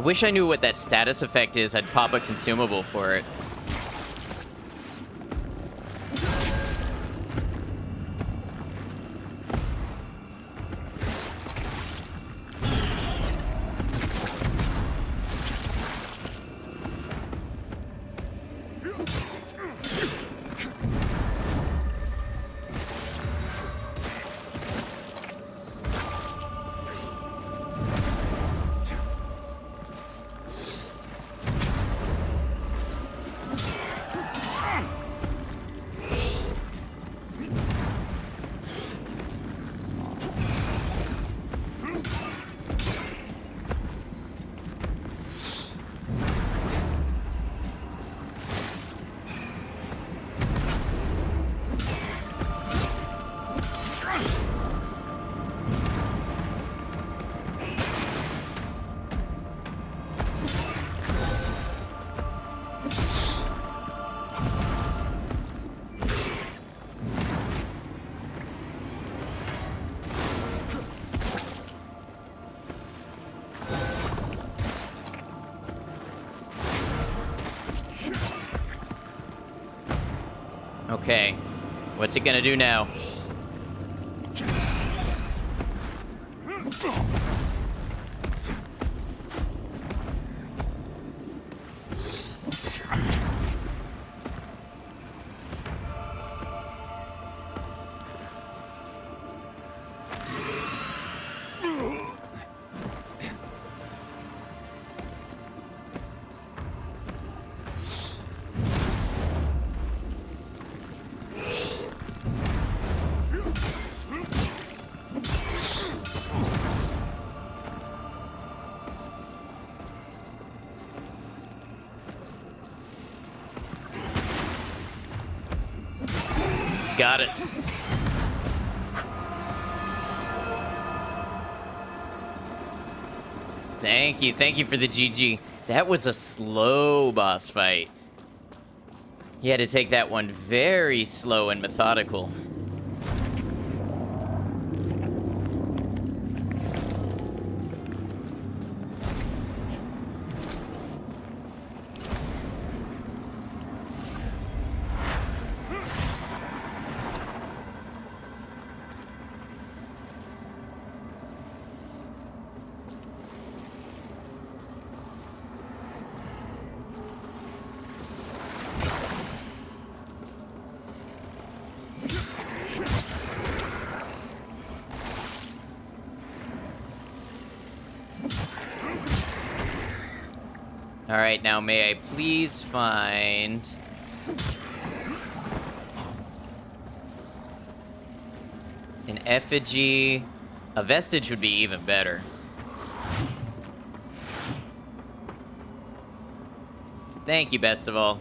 wish I knew what that status effect is. I'd pop a consumable for it. Okay, what's it gonna do now? Got it. Thank you for the GG. That was a slow boss fight. You had to take that one very slow and methodical. Alright, now may I please find... an effigy. A vestige would be even better. Thank you, best of all.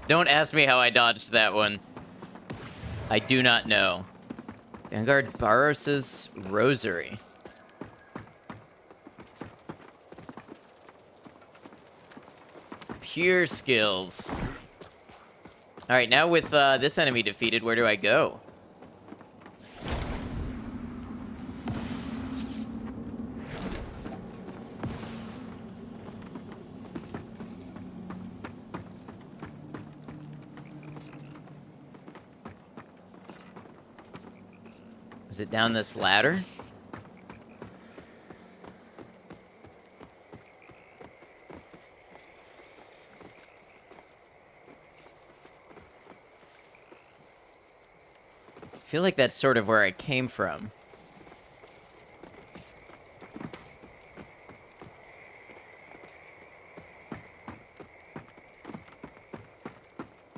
Don't ask me how I dodged that one. I do not know. Vanguard Baros's Rosary. Pure skills. Alright, now with this enemy defeated, where do I go? Is it down this ladder? I feel like that's sort of where I came from.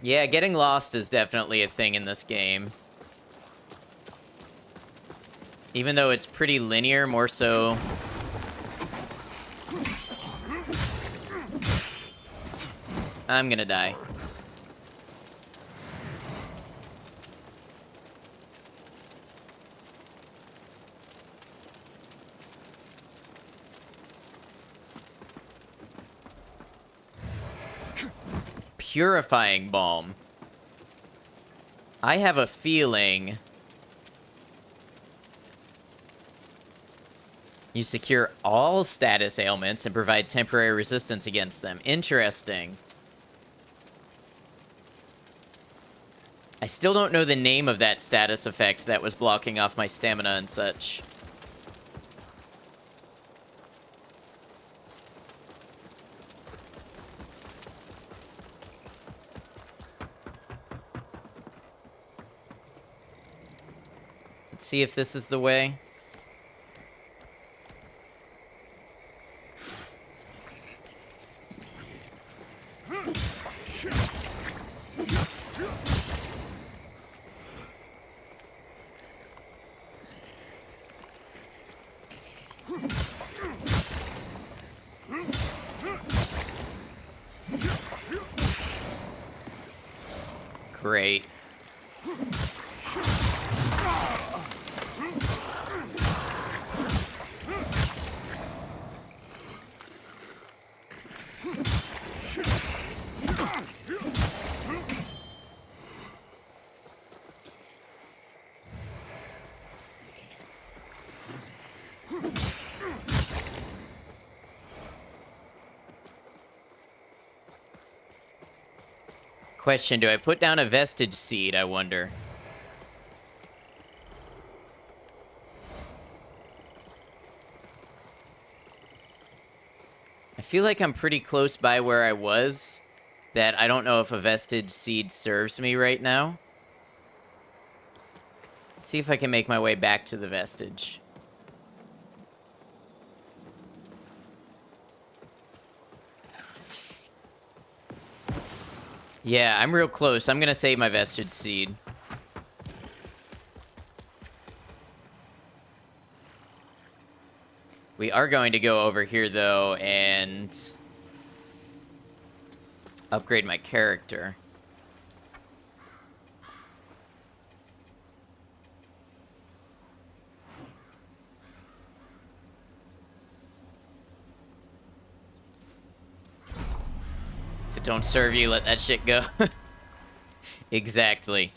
Yeah, getting lost is definitely a thing in this game. Even though it's pretty linear, more so I'm gonna die. Purifying Balm. I have a feeling you secure all status ailments and provide temporary resistance against them. Interesting. I still don't know the name of that status effect that was blocking off my stamina and such. Let's see if this is the way. Great. Question, do I put down a vestige seed, I wonder? I feel like I'm pretty close by where I was, that I don't know if a vestige seed serves me right now. Let's see if I can make my way back to the vestige. Yeah, I'm real close. I'm gonna save my vestige seed. We are going to go over here, though, and upgrade my character. If it don't serve you, let that shit go. Exactly.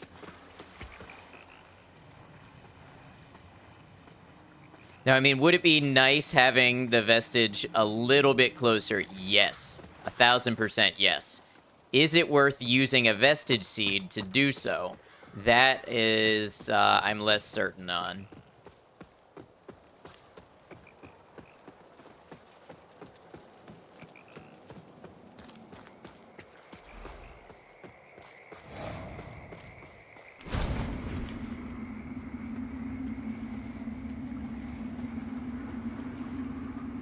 Now, I mean, would it be nice having the vestige a little bit closer? Yes. 1000% yes. Is it worth using a vestige seed to do so? That is, I'm less certain on.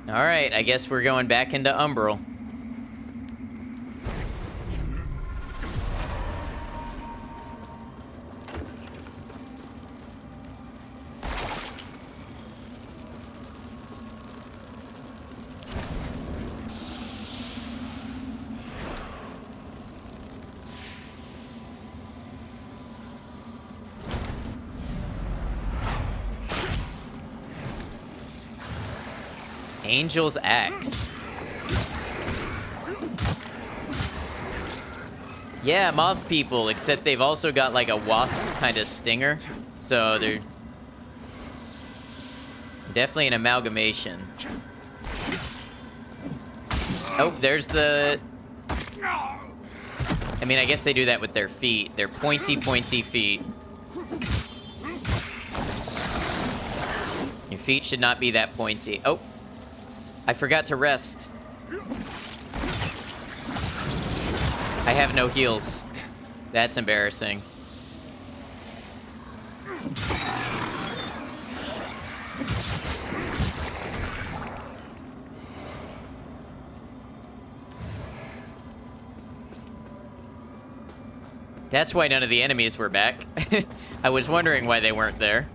Alright, I guess we're going back into Umbral. Angel's Axe. Yeah, moth people, except they've also got like a wasp kind of stinger. So they're definitely an amalgamation. Oh, there's the... I mean, I guess they do that with their feet. Their pointy, pointy feet. Your feet should not be that pointy. Oh, I forgot to rest. I have no heals. That's embarrassing. That's why none of the enemies were back. I was wondering why they weren't there.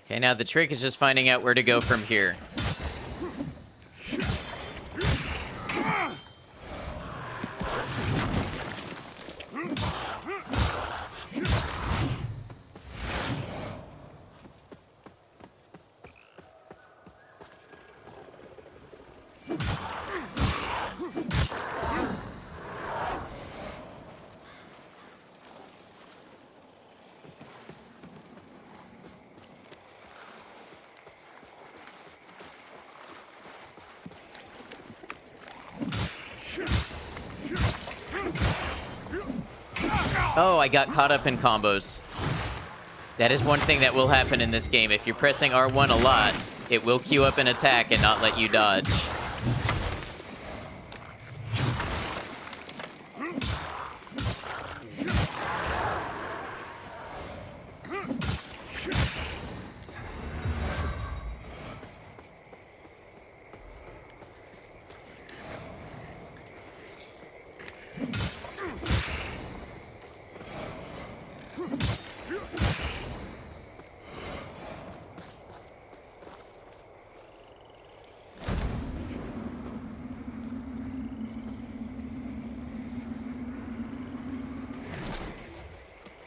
Okay, now the trick is just finding out where to go from here. Oh, I got caught up in combos. That is one thing that will happen in this game. If you're pressing R1 a lot, it will queue up an attack and not let you dodge.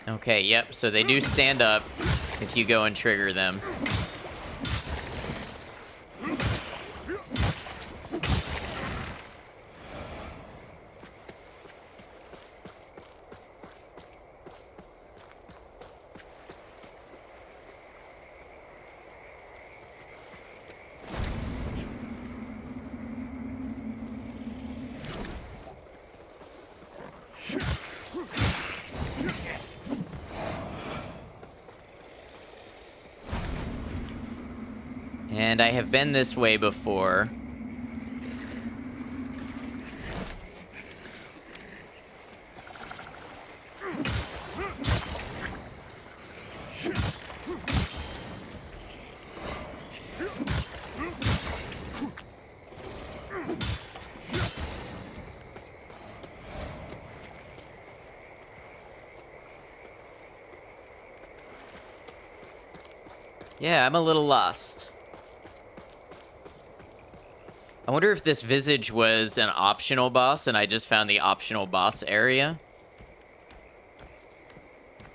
Okay, yep, so they do stand up if you go and trigger them. And I have been this way before. Yeah, I'm a little lost. I wonder if this Visage was an optional boss and I just found the optional boss area.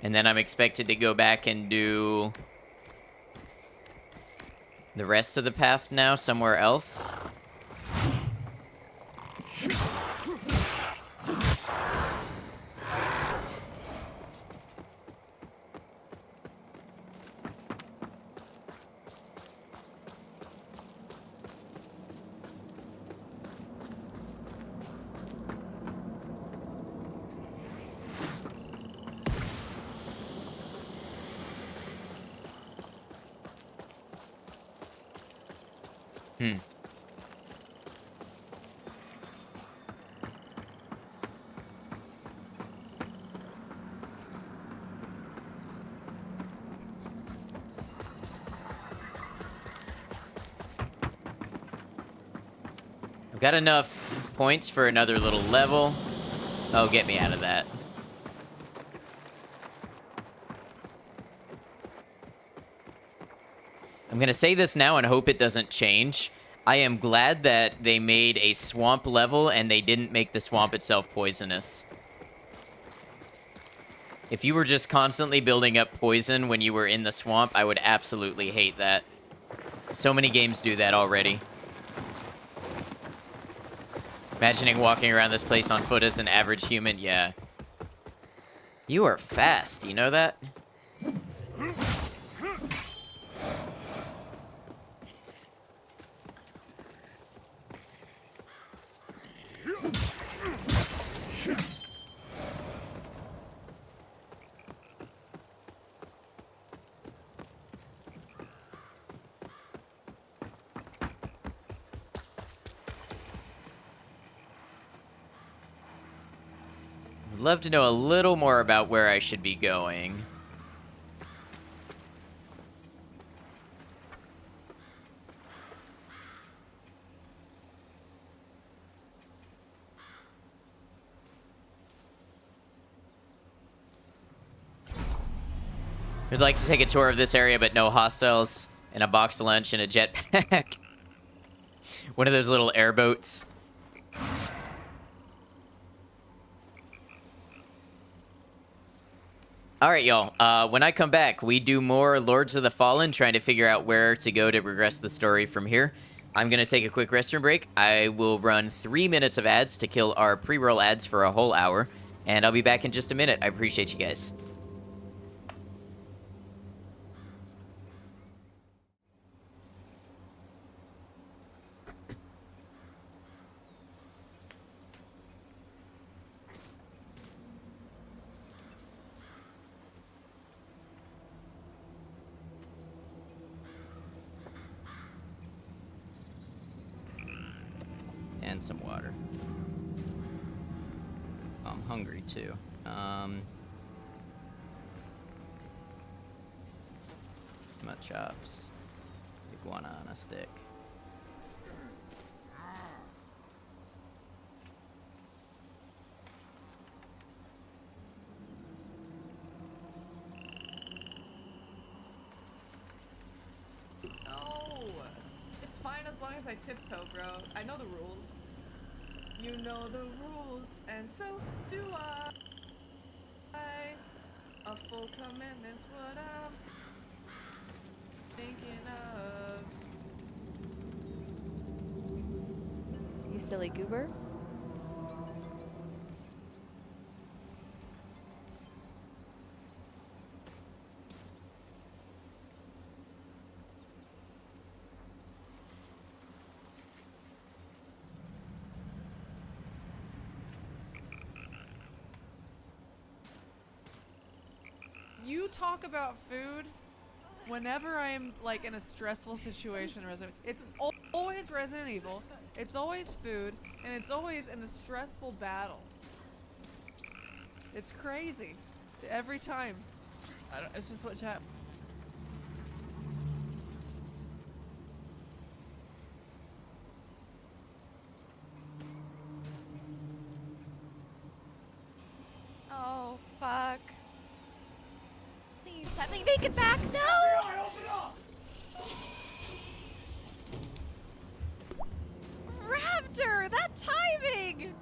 And then I'm expected to go back and do the rest of the path now somewhere else. I've got enough points for another little level. Oh, get me out of that. I'm gonna say this now and hope it doesn't change. I am glad that they made a swamp level and they didn't make the swamp itself poisonous. If you were just constantly building up poison when you were in the swamp, I would absolutely hate that. So many games do that already. Imagining walking around this place on foot as an average human, yeah. You are fast, you know that? I'd love to know a little more about where I should be going. We'd like to take a tour of this area, but no hostiles, and a box lunch and a jetpack. One of those little airboats. All right, y'all. When I come back, we do more Lords of the Fallen, trying to figure out where to go to progress the story from here. I'm going to take a quick restroom break. I will run 3 minutes of ads to kill our pre-roll ads for a whole hour, and I'll be back in just a minute. I appreciate you guys. And some water. I'm hungry too. My chops. Iguana on a stick. No! It's fine as long as I tiptoe, bro. I know the rules. You know the rules, and so do I. A full commitment's what I'm thinking of. You silly goober. You talk about food whenever I'm like in a stressful situation in Resident Evil. It's always Resident Evil, it's always food, and it's always in a stressful battle. It's crazy. Every time. It's just what happens. Oh, fuck. Please, let me make it back. No! Raptor, that timing!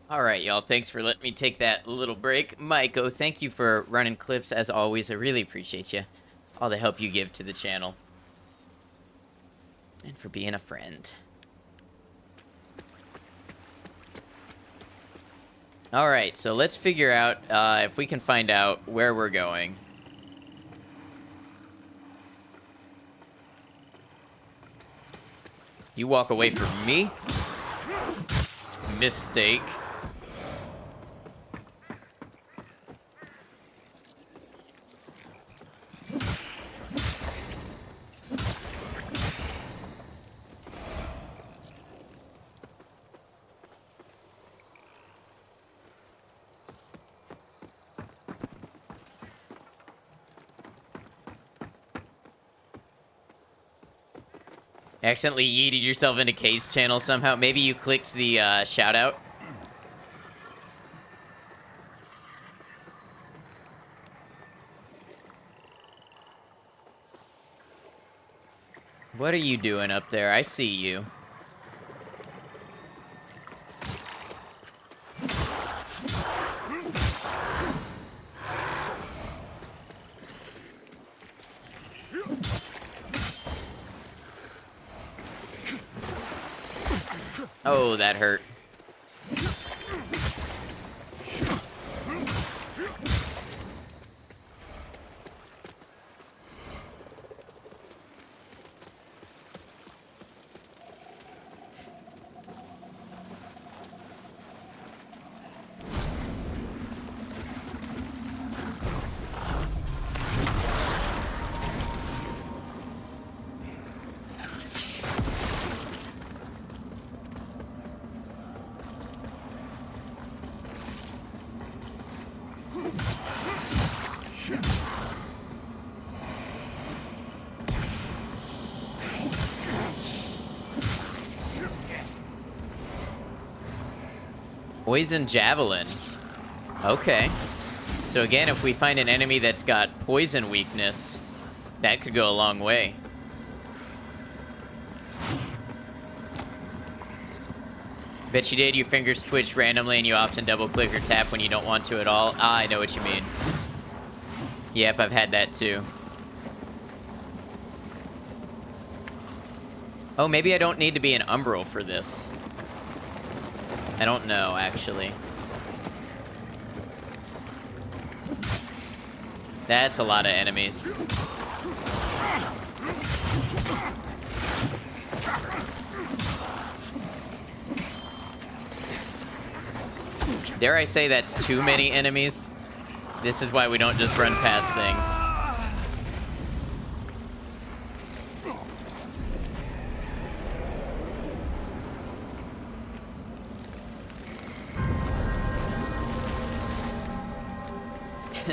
All right, y'all. Thanks for letting me take that little break. Maiko, thank you for running clips as always. I really appreciate you. All the help you give to the channel. And for being a friend. All right, so let's figure out if we can find out where we're going. You walk away from me? Mistake. Accidentally yeeted yourself into Kay's channel somehow. Maybe you clicked the shout out. What are you doing up there? I see you. Oh, that hurt. Poison javelin. Okay. So again, if we find an enemy that's got poison weakness, that could go a long way. Bet you did. Your fingers twitch randomly and you often double click or tap when you don't want to at all. Ah, I know what you mean. Yep, I've had that too. Oh, maybe I don't need to be an umbral for this. I don't know, actually. That's a lot of enemies. Dare I say that's too many enemies? This is why we don't just run past things.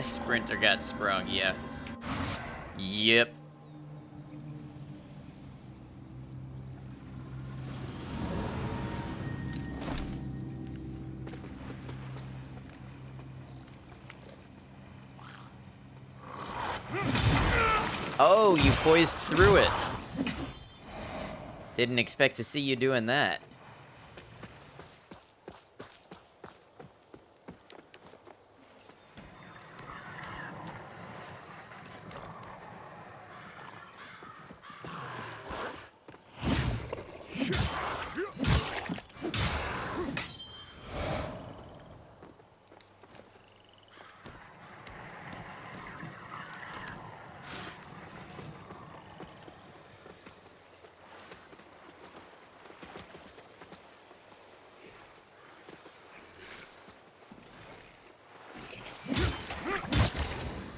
Sprinter got sprung, yeah. Yep. Oh, you poised through it. Didn't expect to see you doing that.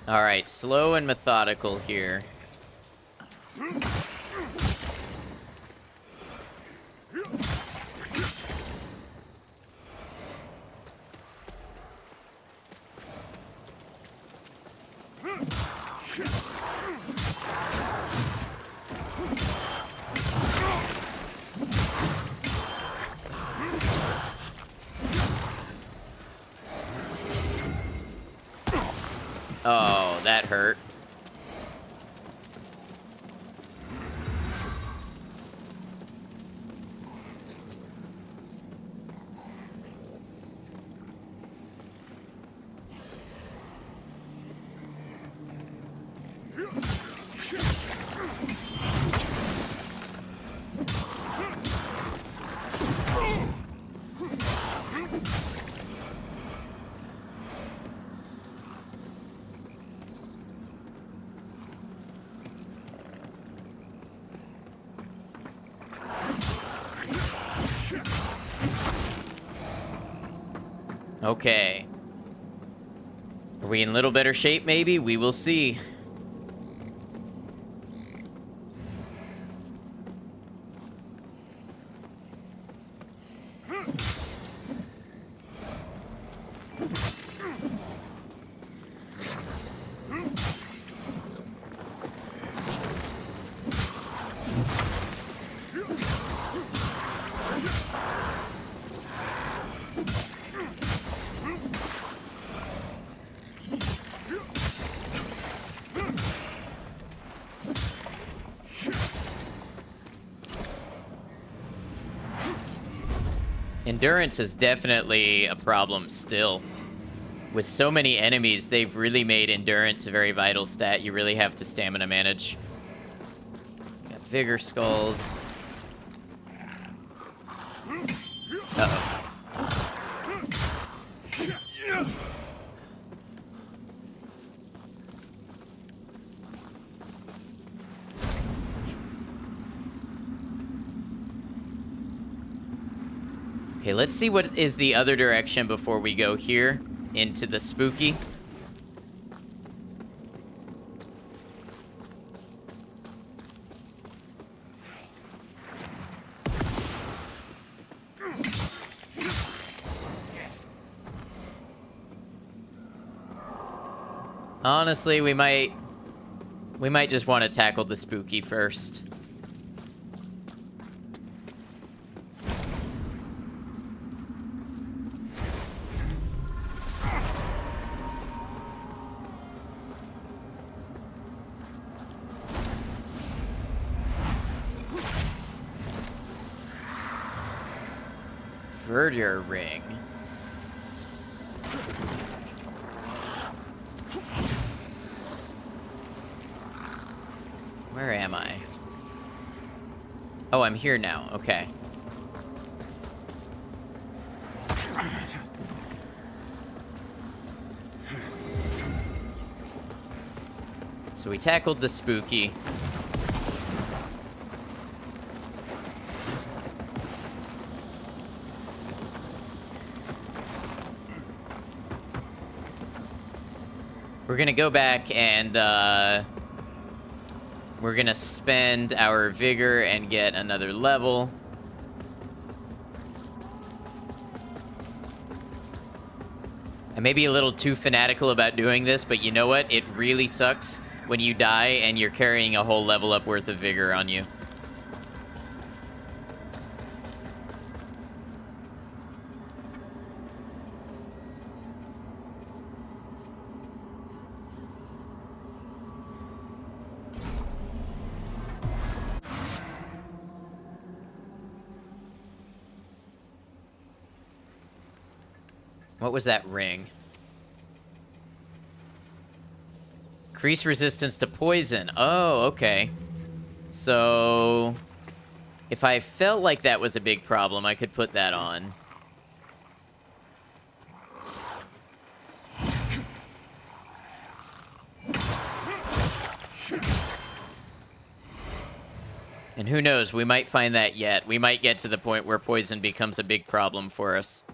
All right, slow and methodical here. Oh, that hurt. Okay. Are we in a little better shape, maybe? We will see. Endurance is definitely a problem still. With so many enemies, they've really made endurance a very vital stat. You really have to stamina manage. Got vigor skulls. Uh-oh. Okay, let's see what is the other direction before we go here into the spooky. Honestly, we might just want to tackle the spooky first. Verdure ring. Where am I? Oh, I'm here now. Okay. So we tackled the spooky. We're gonna go back and we're gonna spend our vigor and get another level. I may be a little too fanatical about doing this, but you know what? It really sucks when you die and you're carrying a whole level up worth of vigor on you. What was that ring? Increase resistance to poison. Oh, okay. So, if I felt like that was a big problem, I could put that on. And who knows, we might find that yet. We might get to the point where poison becomes a big problem for us.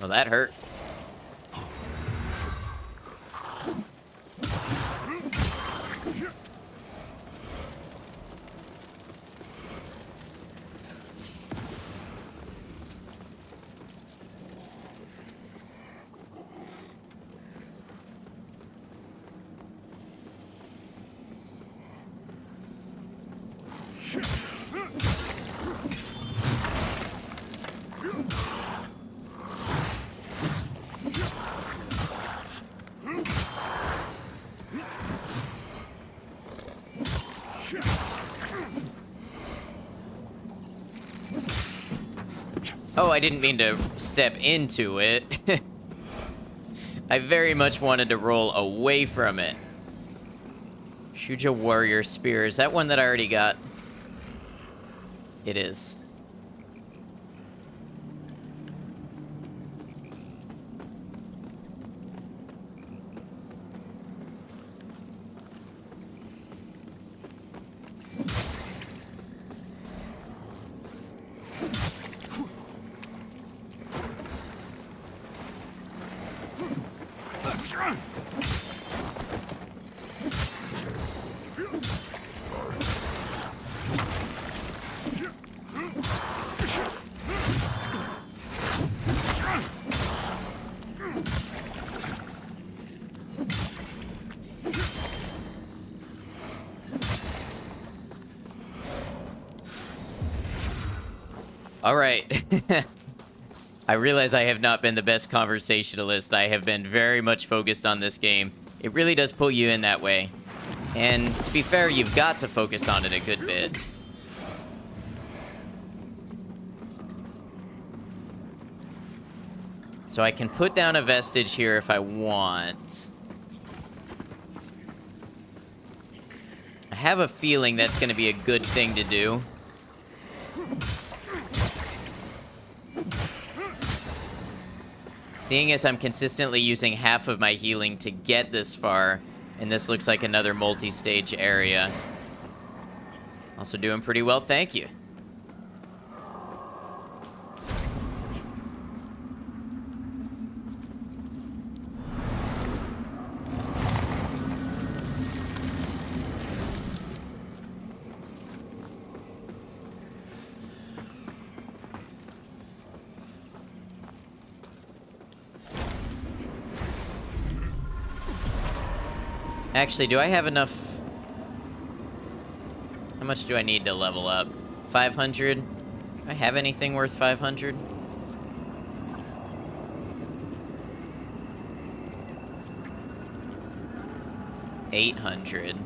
Well, that hurt. Oh, I didn't mean to step into it. I very much wanted to roll away from it. Shuja Warrior Spear. Is that one that I already got? It is. All right. I realize I have not been the best conversationalist. I have been very much focused on this game. It really does pull you in that way. And to be fair, you've got to focus on it a good bit. So I can put down a vestige here if I want. I have a feeling that's going to be a good thing to do. Seeing as I'm consistently using half of my healing to get this far, and this looks like another multi-stage area. Also doing pretty well, thank you. Actually, do I have enough? How much do I need to level up? 500? Do I have anything worth 500? $800.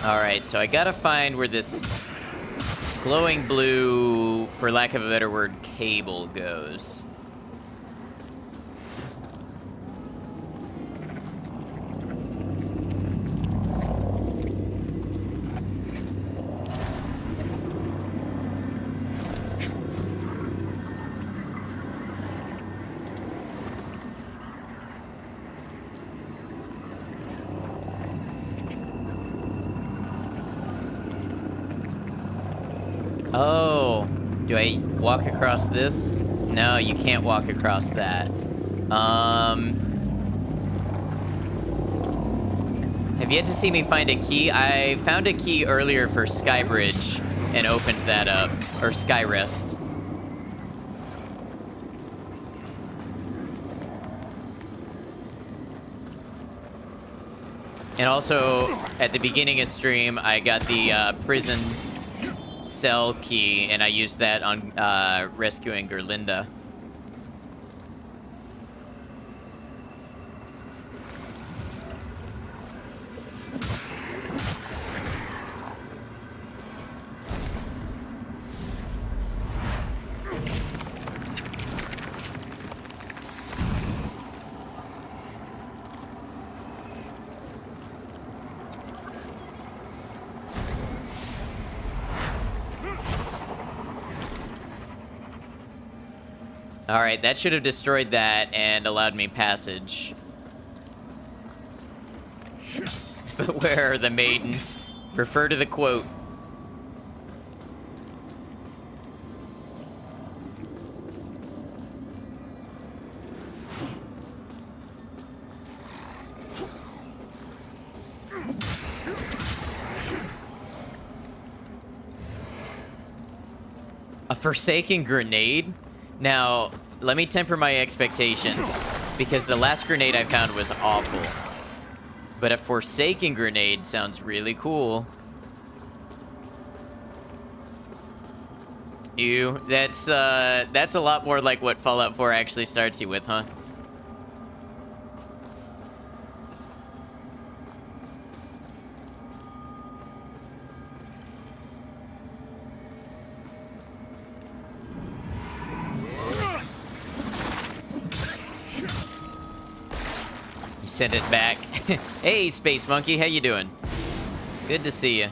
Alright, so I gotta find where this glowing blue, for lack of a better word, cable goes. Oh, do I walk across this? No, you can't walk across that. Have yet to see me find a key. I found a key earlier for Skybridge and opened that up, or Skyrest. And also, at the beginning of stream, I got the prison cell key, and I used that on rescuing Gerlinda. Alright, that should have destroyed that and allowed me passage. But where are the maidens? Refer to the quote. A Forsaken grenade? Now, let me temper my expectations, because the last grenade I found was awful. But a Forsaken grenade sounds really cool. Ew, that's a lot more like what Fallout 4 actually starts you with, huh? Send it back. Hey, Space Monkey, how you doing? Good to see you.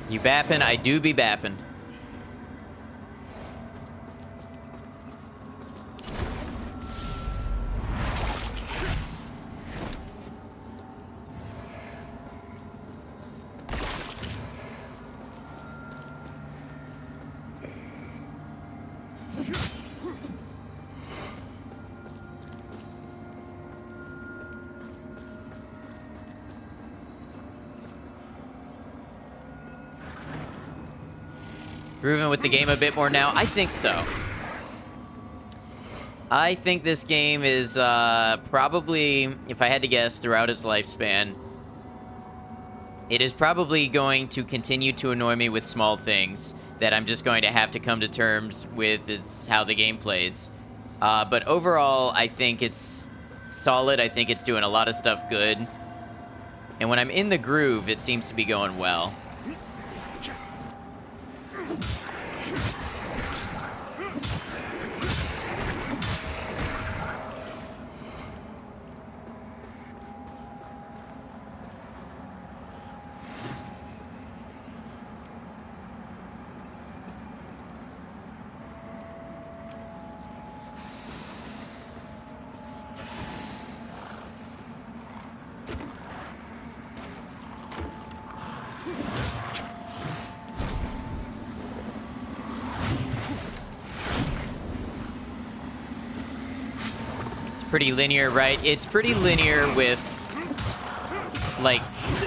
You bappin'? I do be bappin'. Grooving with the game a bit more now? I think so. I think this game is probably, if I had to guess, throughout its lifespan, it is probably going to continue to annoy me with small things that I'm just going to have to come to terms with. It's how the game plays. But overall, I think it's solid. I think it's doing a lot of stuff good. And when I'm in the groove, it seems to be going well. Pretty linear, right? It's pretty linear with, like,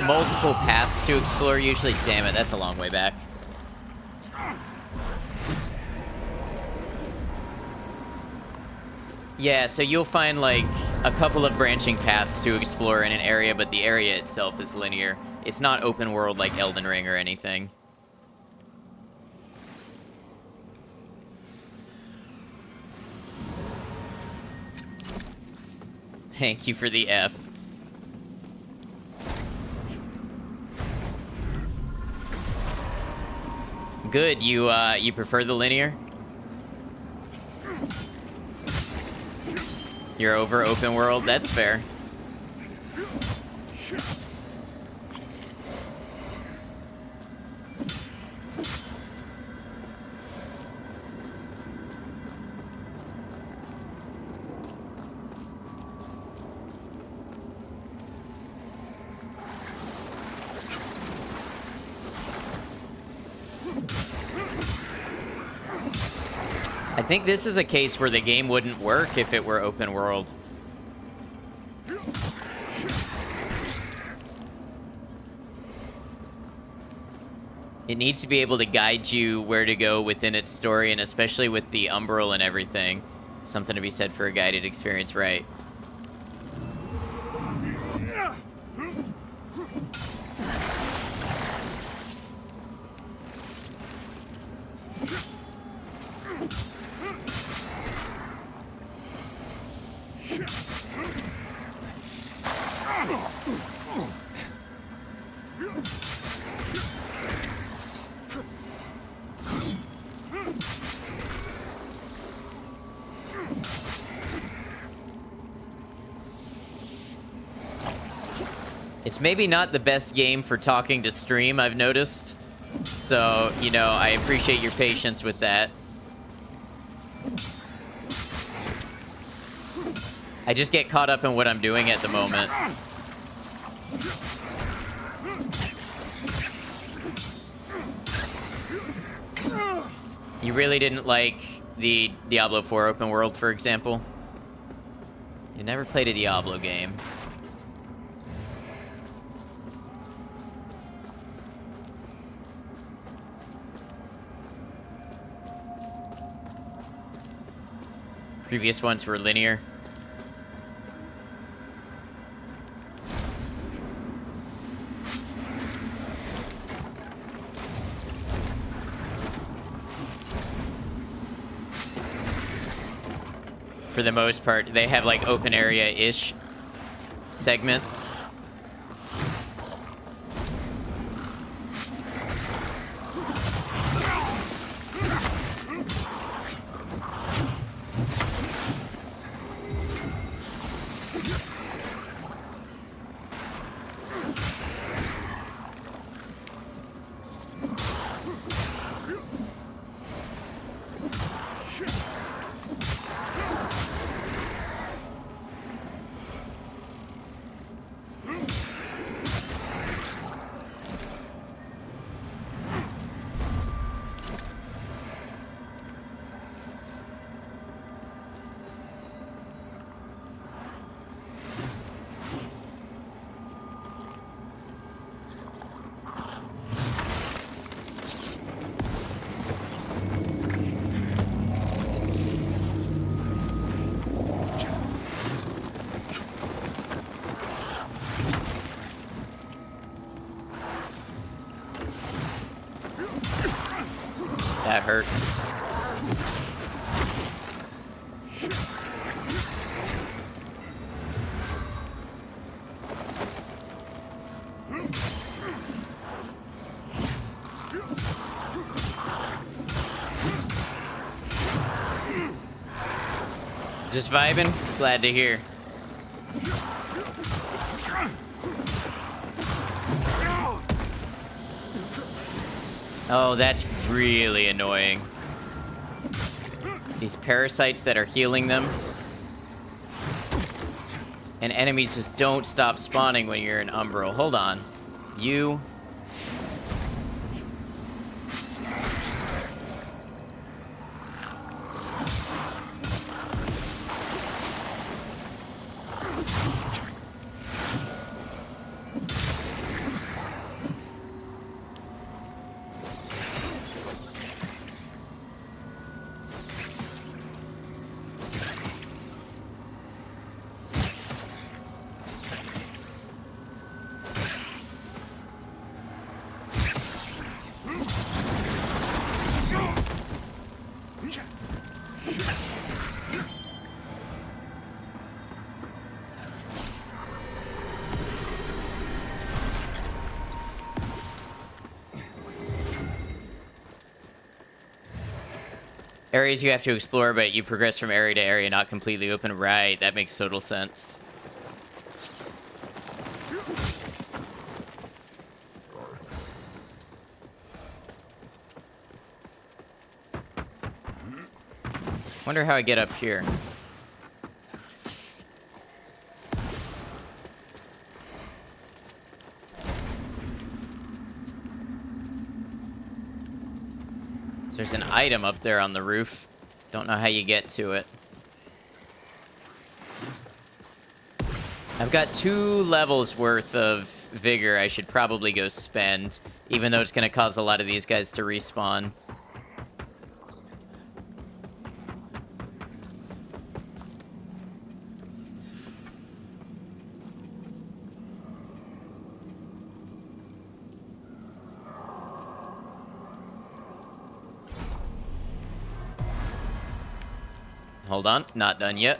multiple paths to explore usually. Damn it, that's a long way back. Yeah, so you'll find, like, a couple of branching paths to explore in an area, but the area itself is linear. It's not open world like Elden Ring or anything. Thank you for the F. Good, you prefer the linear? You're over open world? That's fair. I think this is a case where the game wouldn't work if it were open world. It needs to be able to guide you where to go within its story, and especially with the umbral and everything. Something to be said for a guided experience, right? It's maybe not the best game for talking to stream, I've noticed. So, you know, I appreciate your patience with that. I just get caught up in what I'm doing at the moment. You really didn't like the Diablo 4 open world, for example? You never played a Diablo game. Previous ones were linear. For the most part, they have like open area-ish segments. That hurt. Just vibing? Glad to hear. Oh, that's really annoying. These parasites that are healing them. And enemies just don't stop spawning when you're in Umbral. Hold on. You... Areas you have to explore, but you progress from area to area, not completely open. Right, that makes total sense. Wonder how I get up here. There's an item up there on the roof. Don't know how you get to it. I've got 2 levels worth of vigor I should probably go spend, even though it's going to cause a lot of these guys to respawn. Hold on, not done yet.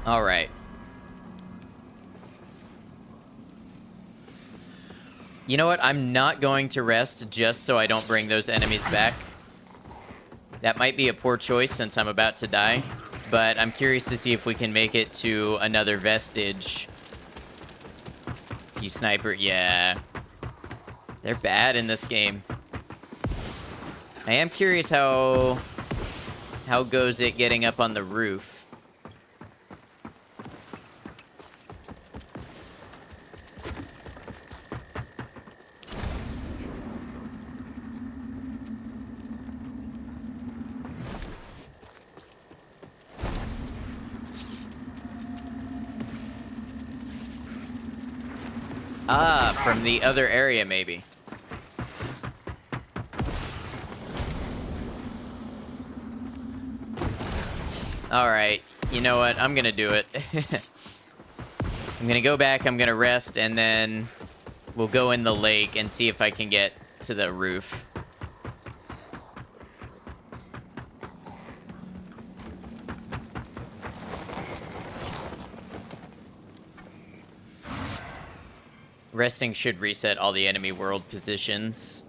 All right. You know what? I'm not going to rest just so I don't bring those enemies back. That might be a poor choice since I'm about to die, but I'm curious to see if we can make it to another vestige. You sniper, yeah. They're bad in this game. I am curious how goes it getting up on the roof. Ah, from the other area, maybe. Alright, you know what? I'm gonna do it. I'm gonna go back, I'm gonna rest, and then we'll go in the lake and see if I can get to the roof. Resting should reset all the enemy world positions.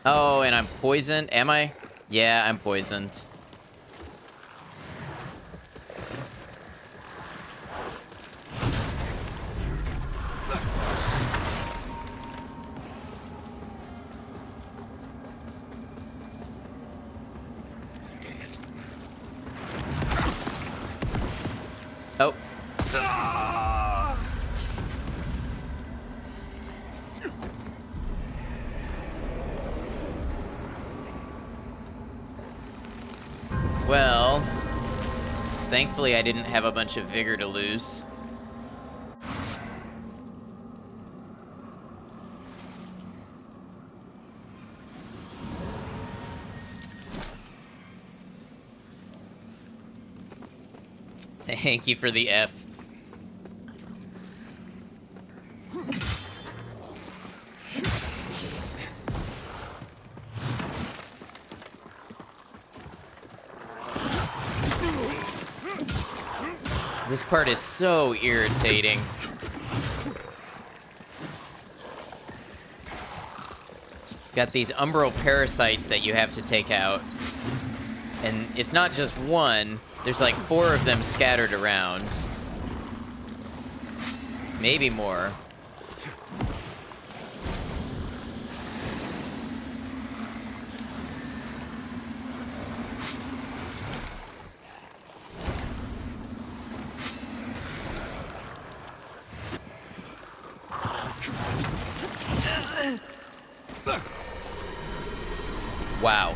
Oh, and I'm poisoned. Am I? Yeah, I'm poisoned. Oh. Well, thankfully I didn't have a bunch of vigor to lose. Thank you for the F. This part is so irritating. Got these umbral parasites that you have to take out. And it's not just one, there's like 4 of them scattered around. Maybe more. Wow.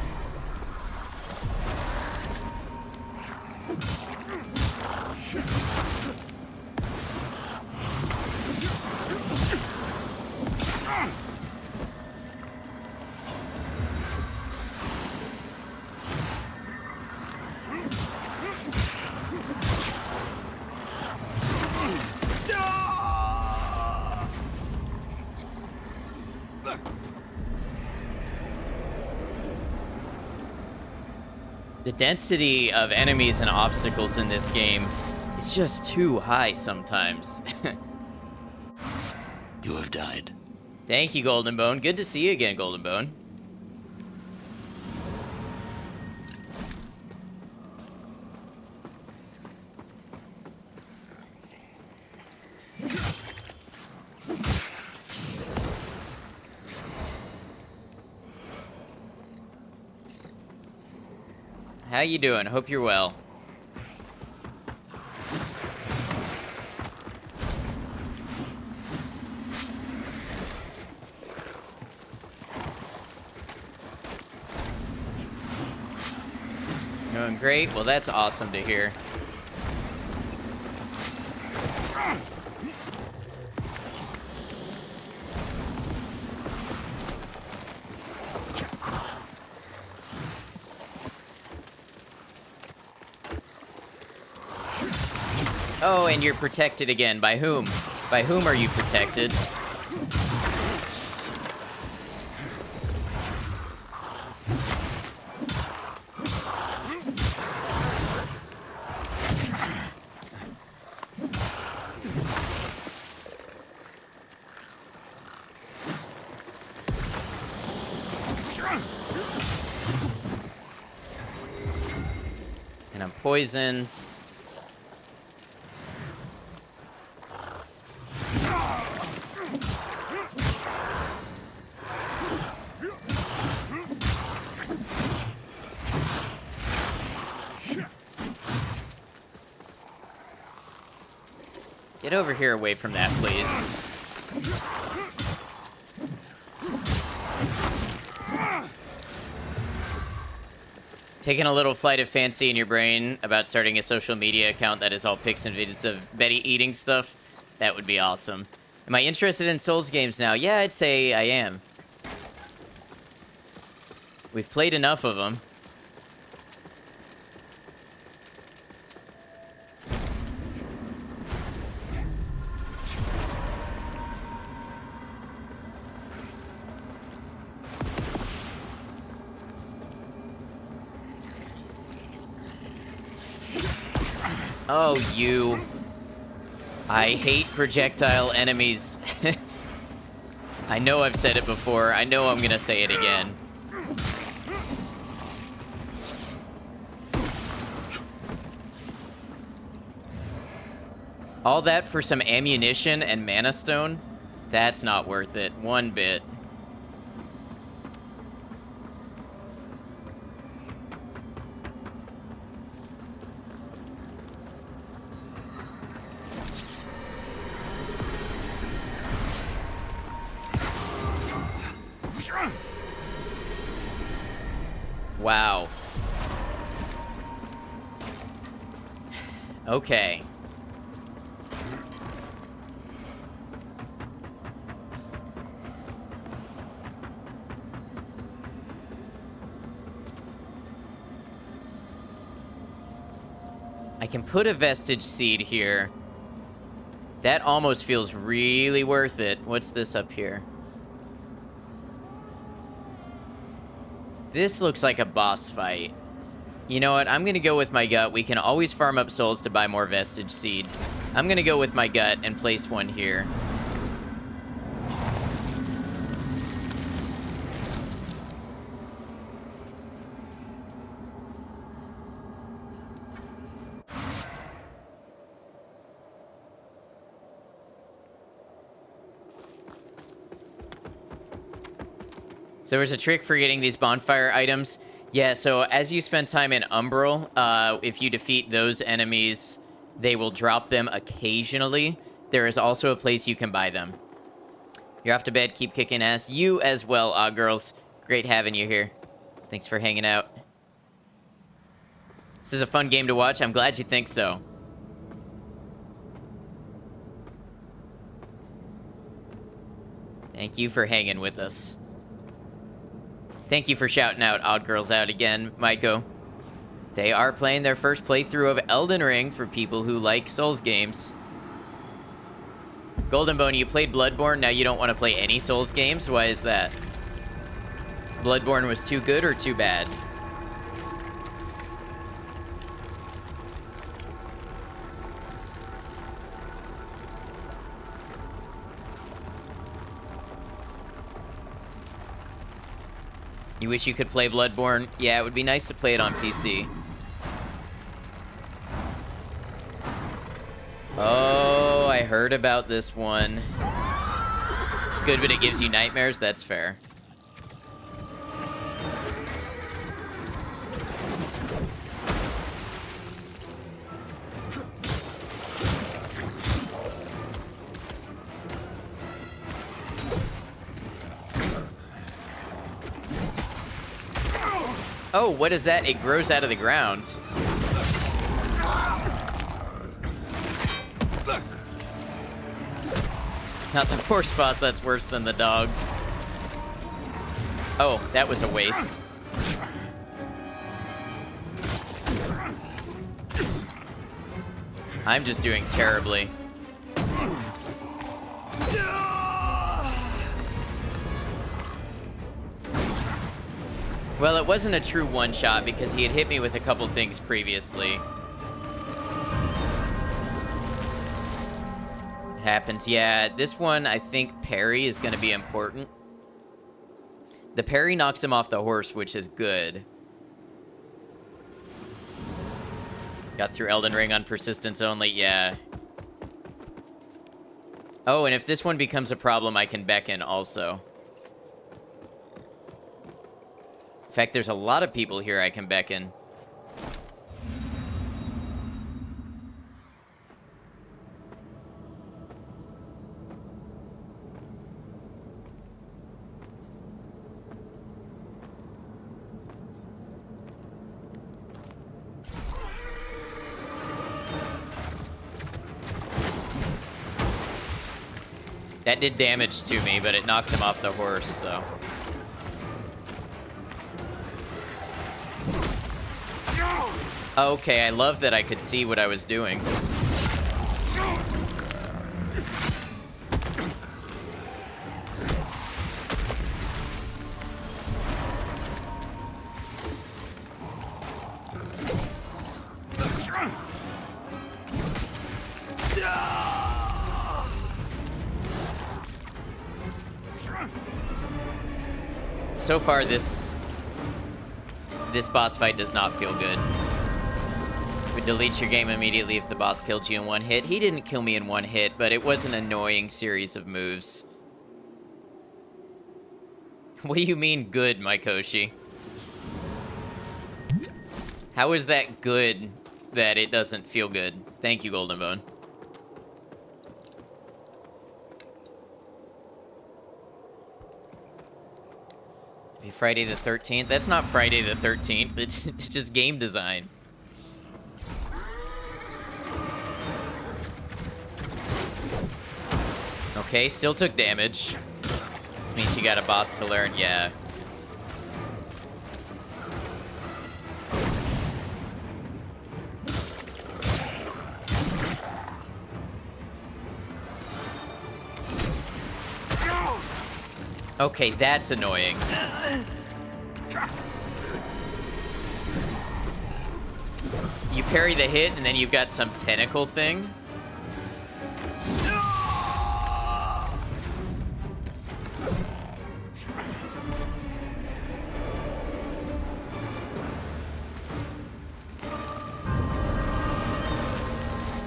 The density of enemies and obstacles in this game is just too high sometimes. You have died. Thank you, Golden Bone. Good to see you again, Golden Bone. How you doing? Hope you're well. Doing great? Well, that's awesome to hear. Oh, and you're protected again. By whom? By whom are you protected? And I'm poisoned. Get over here away from that, please. Taking a little flight of fancy in your brain about starting a social media account that is all pics and videos of Betty eating stuff? That would be awesome. Am I interested in Souls games now? Yeah, I'd say I am. We've played enough of them. Oh, you. I hate projectile enemies. I know I've said it before. I know I'm gonna say it again. All that for some ammunition and mana stone? That's not worth it, one bit. Wow. Okay. I can put a Vestige Seed here. That almost feels really worth it. What's this up here? This looks like a boss fight. You know what? I'm going to go with my gut. We can always farm up souls to buy more Vestige Seeds. I'm going to go with my gut and place one here. So there's a trick for getting these bonfire items. Yeah, so as you spend time in Umbral, if you defeat those enemies, they will drop them occasionally. There is also a place you can buy them. You're off to bed. Keep kicking ass. You as well, Girls. Great having you here. Thanks for hanging out. This is a fun game to watch. I'm glad you think so. Thank you for hanging with us. Thank you for shouting out Odd Girls out again, Maiko. They are playing their first playthrough of Elden Ring for people who like Souls games. Golden Bone, you played Bloodborne, now you don't want to play any Souls games? Why is that? Bloodborne was too good or too bad? You wish you could play Bloodborne? Yeah, it would be nice to play it on PC. Oh, I heard about this one. It's good, but it gives you nightmares? That's fair. Oh, what is that? It grows out of the ground. Not the horse boss, that's worse than the dogs. Oh, that was a waste. I'm just doing terribly. Well, it wasn't a true one-shot because he had hit me with a couple things previously. It happens, yeah. This one, I think parry is going to be important. The parry knocks him off the horse, which is good. Got through Elden Ring on persistence only, yeah. Oh, and if this one becomes a problem, I can beckon also. In fact, there's a lot of people here I can beckon. That did damage to me, but it knocked him off the horse, so... Okay, I love that I could see what I was doing. So far, this boss fight does not feel good. Would delete your game immediately if the boss killed you in one hit. He didn't kill me in one hit, but it was an annoying series of moves. What do you mean good, Maikoshi? How is that good that it doesn't feel good? Thank you, Golden Bone. Happy Friday the 13th? That's not Friday the 13th. It's just game design. Okay, still took damage. This means you got a boss to learn, yeah. Okay, that's annoying. You parry the hit, and then you've got some tentacle thing.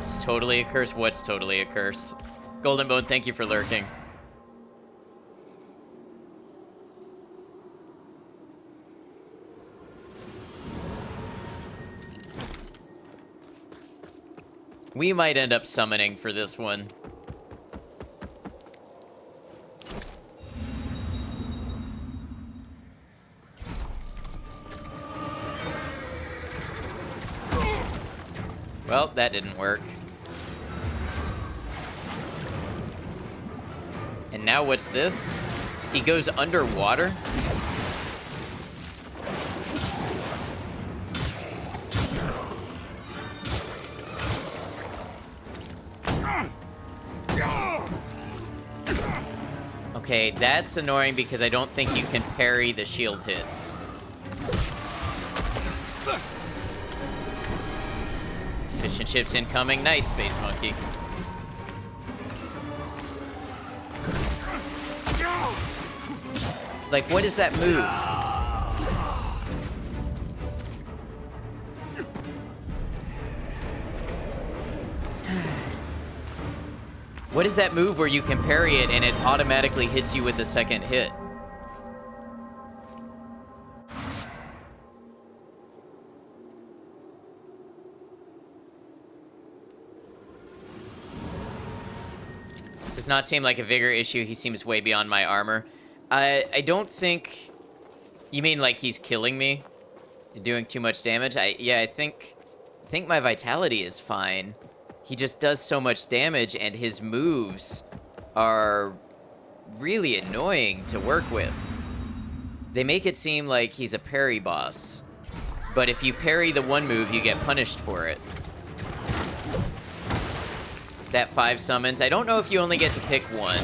It's totally a curse. What's totally a curse? Golden Bone, thank you for lurking. We might end up summoning for this one. Well, that didn't work. And now what's this? He goes underwater? Okay, that's annoying because I don't think you can parry the shield hits. Fish and chips incoming. Nice, Space Monkey. Like, what is that move? What is that move where you can parry it and it automatically hits you with the second hit? This does not seem like a vigor issue. He seems way beyond my armor. I don't think... You mean like he's killing me? Doing too much damage? Yeah, I think my vitality is fine. He just does so much damage, and his moves are really annoying to work with. They make it seem like he's a parry boss, but if you parry the one move, you get punished for it. Is that 5 summons? I don't know if you only get to pick one.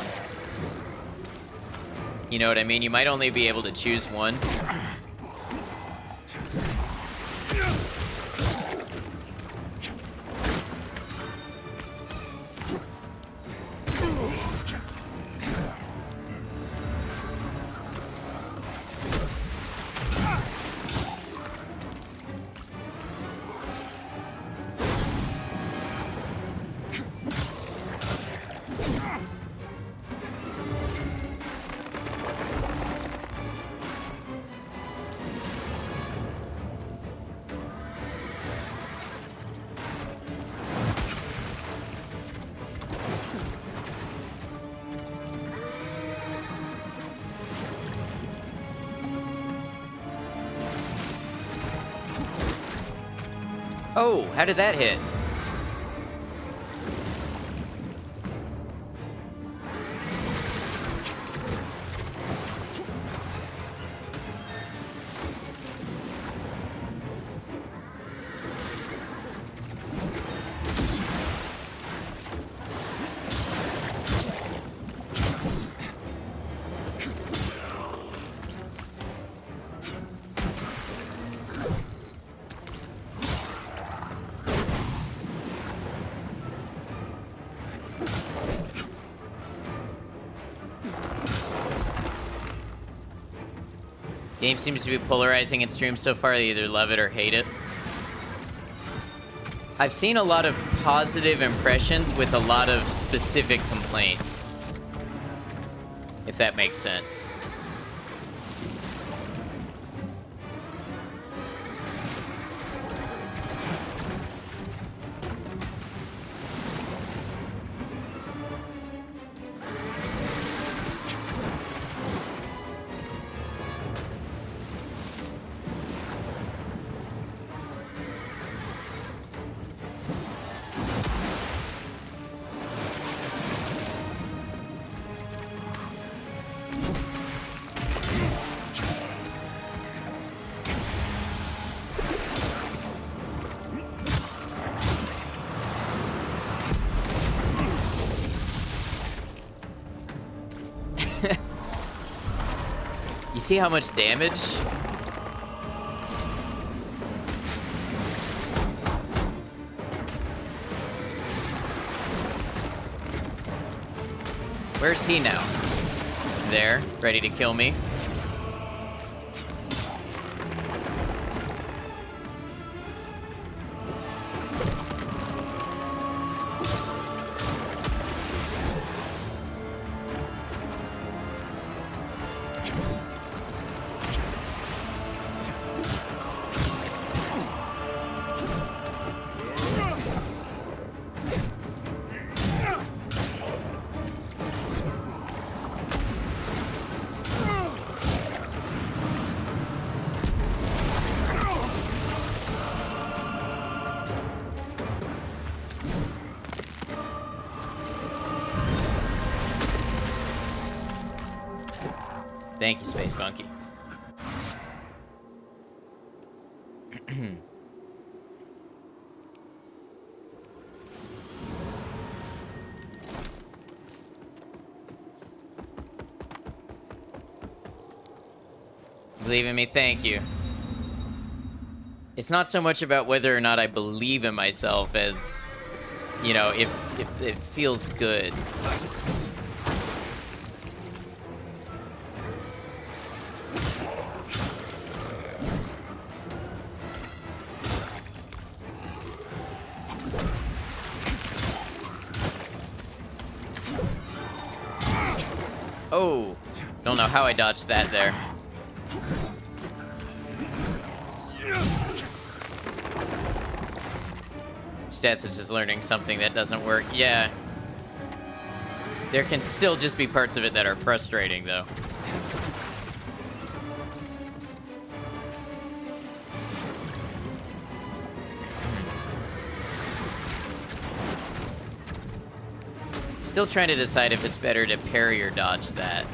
You know what I mean? You might only be able to choose one. Oh, how did that hit? Game seems to be polarizing in streams so far. They either love it or hate it. I've seen a lot of positive impressions with a lot of specific complaints. If that makes sense. see how much damage? Where's he now? There, ready to kill me. Thank you, Space Monkey. Believe in me, thank you. It's not so much about whether or not I believe in myself as, you know, if it feels good. Oh, don't know how I dodged that there. Death is just learning something that doesn't work. Yeah. There can still just be parts of it that are frustrating, though. Still trying to decide if it's better to parry or dodge that.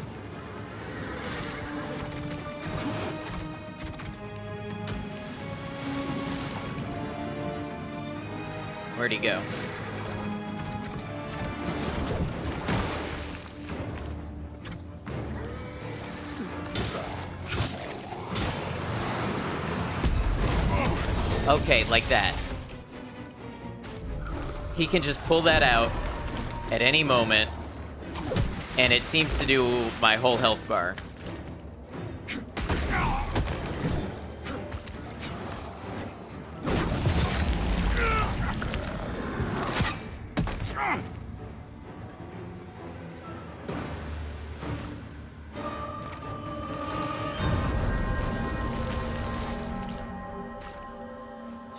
Where'd he go? Okay, like that. He can just pull that out at any moment, and it seems to do my whole health bar.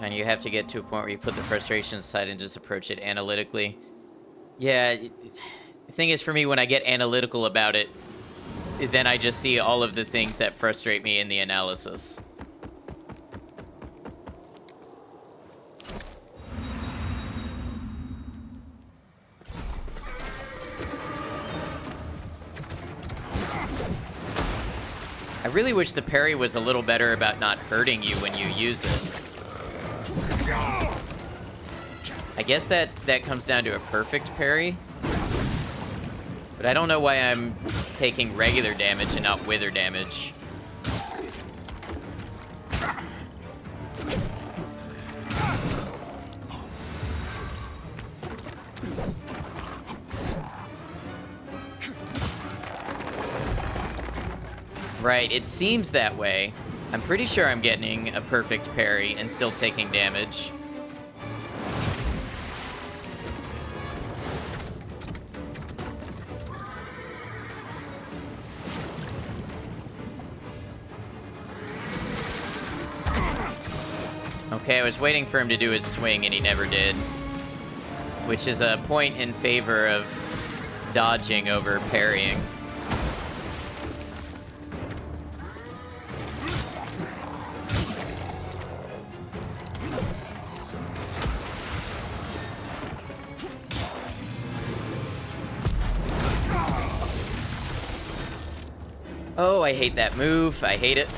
And you have to get to a point where you put the frustration aside and just approach it analytically. Yeah, the thing is, for me, when I get analytical about it, then I just see all of the things that frustrate me in the analysis. I really wish the parry was a little better about not hurting you when you use it. I guess that comes down to a perfect parry. But I don't know why I'm taking regular damage and not wither damage. Right, it seems that way. I'm pretty sure I'm getting a perfect parry and still taking damage. Okay, I was waiting for him to do his swing and he never did. Which is a point in favor of dodging over parrying. Oh, I hate that move. I hate it.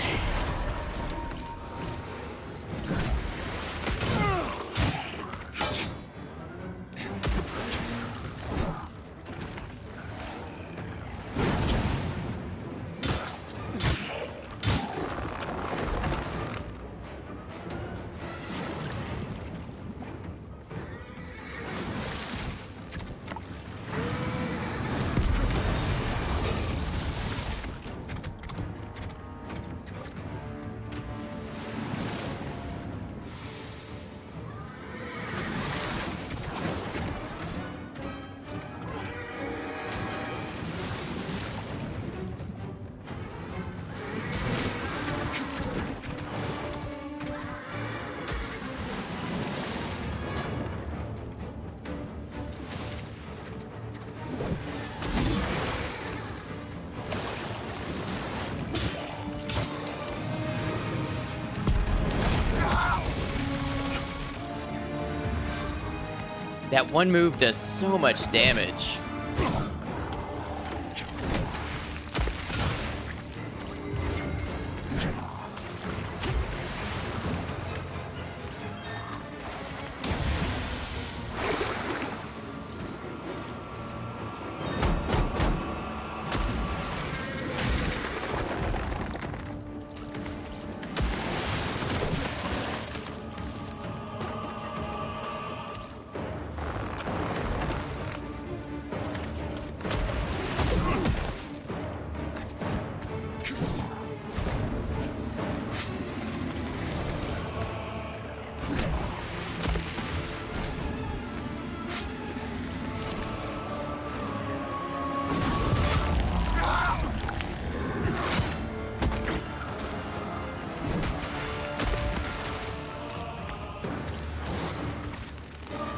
That one move does so much damage.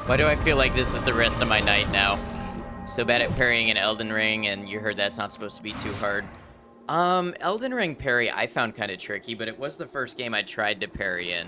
Why do I feel like this is the rest of my night now? So bad at parrying in Elden Ring, and you heard that's not supposed to be too hard. Elden Ring parry I found kind of tricky, but it was the first game I tried to parry in.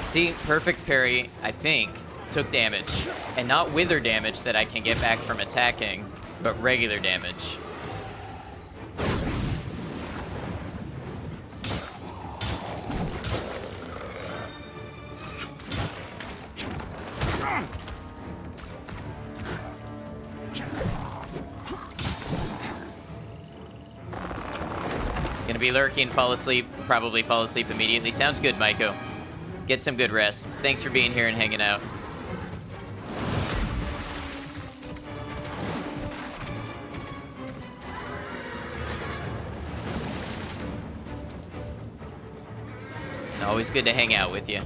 See, perfect parry, I think, took damage. And not wither damage that I can get back from attacking, but regular damage. Gonna be lurking, fall asleep, probably fall asleep immediately. Sounds good, Maiko. Get some good rest. Thanks for being here and hanging out. Always good to hang out with you.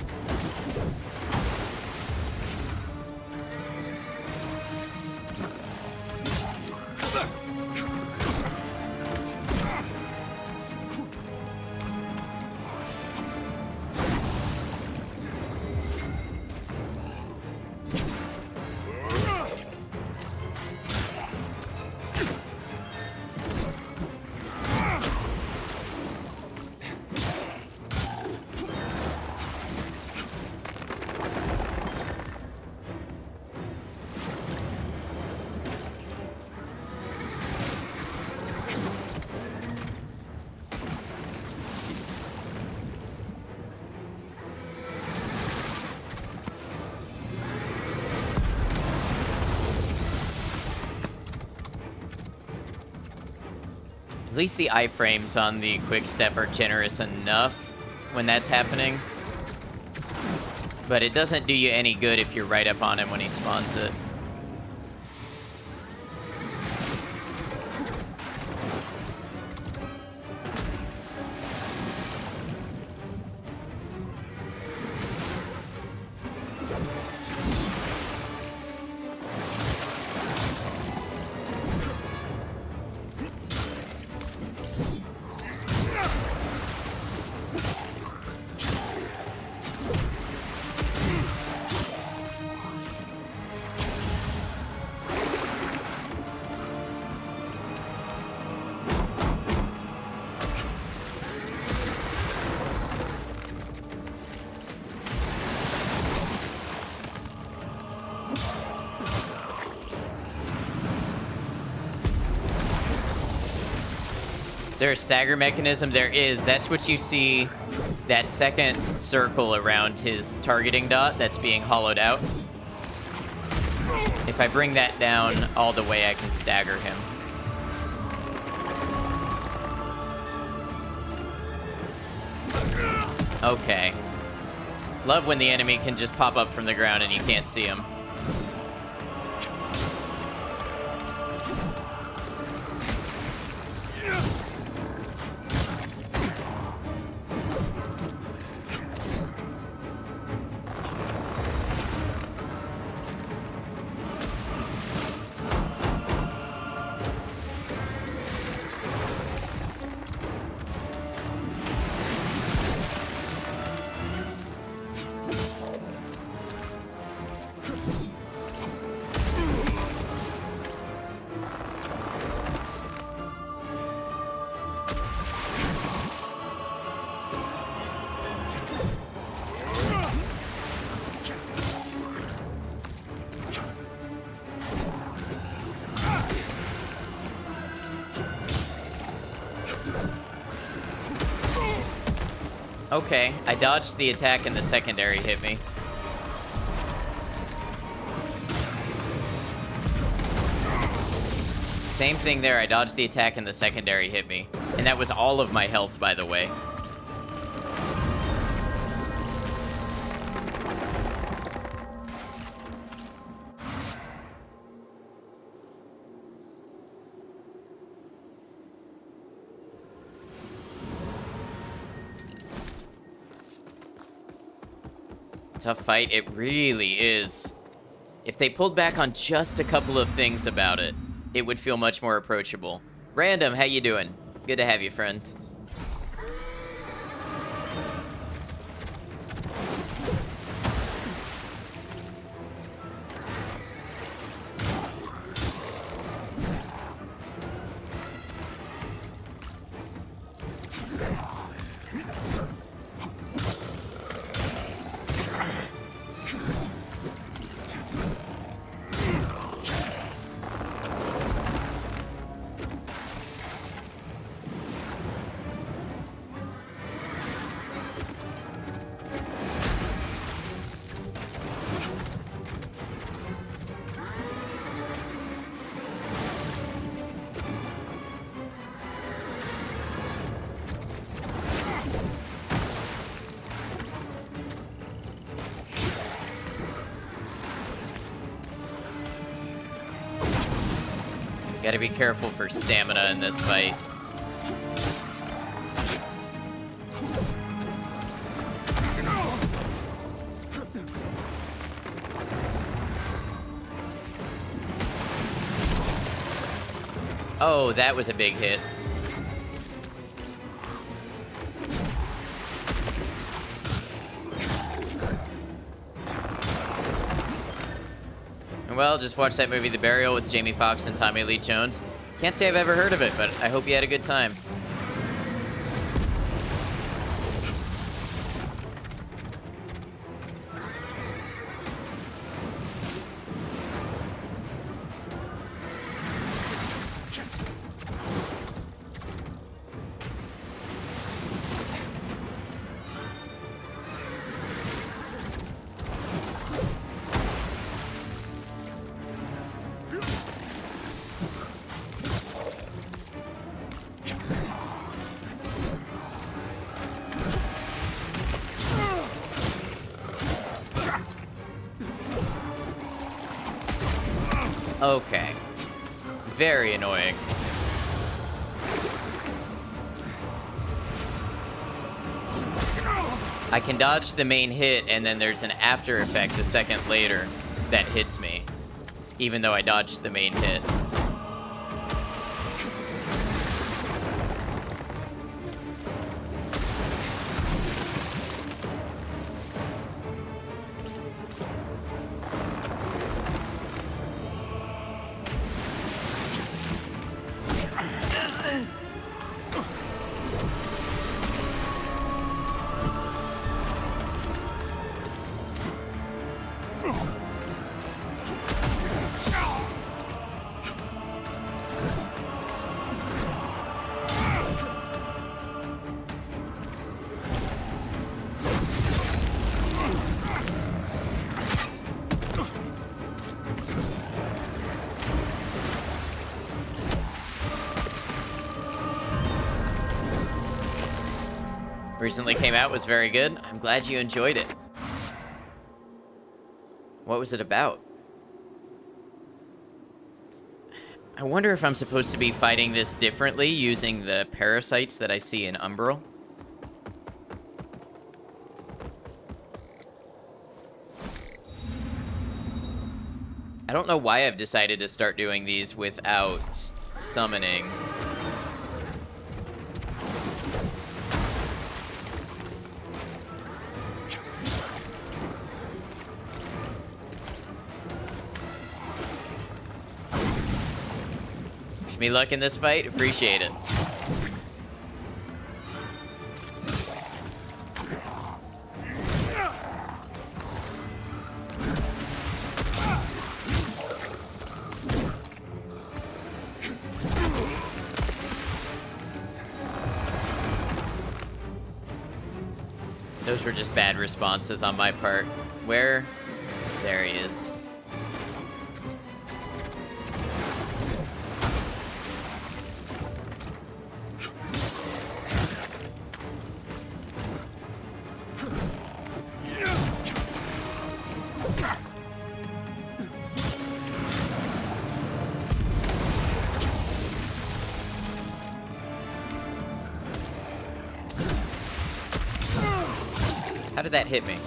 At least the iframes on the quick step are generous enough when that's happening. But it doesn't do you any good if you're right up on him when he spawns it. Is there a stagger mechanism? There is. That's what you see, that second circle around his targeting dot that's being hollowed out. If I bring that down all the way, I can stagger him. Okay. Love when the enemy can just pop up from the ground and you can't see him. Okay, I dodged the attack and the secondary hit me. Same thing there, I dodged the attack and the secondary hit me. And that was all of my health, by the way. Tough fight, it really is. If they pulled back on just a couple of things about it, it would feel much more approachable. Random, how you doing? Good to have you, friend. Gotta be careful for stamina in this fight. Oh, that was a big hit. Well, just watch that movie, The Burial, with Jamie Foxx and Tommy Lee Jones. Can't say I've ever heard of it, but I hope you had a good time. Okay. Very annoying. I can dodge the main hit, and then there's an after effect a second later that hits me, even though I dodged the main hit. Recently came out, was very good. I'm glad you enjoyed it. What was it about? I wonder if I'm supposed to be fighting this differently using the parasites that I see in Umbral. I don't know why I've decided to start doing these without summoning. Wish me luck in this fight. Appreciate it. Those were just bad responses on my part. Where? There he is. How did that hit me?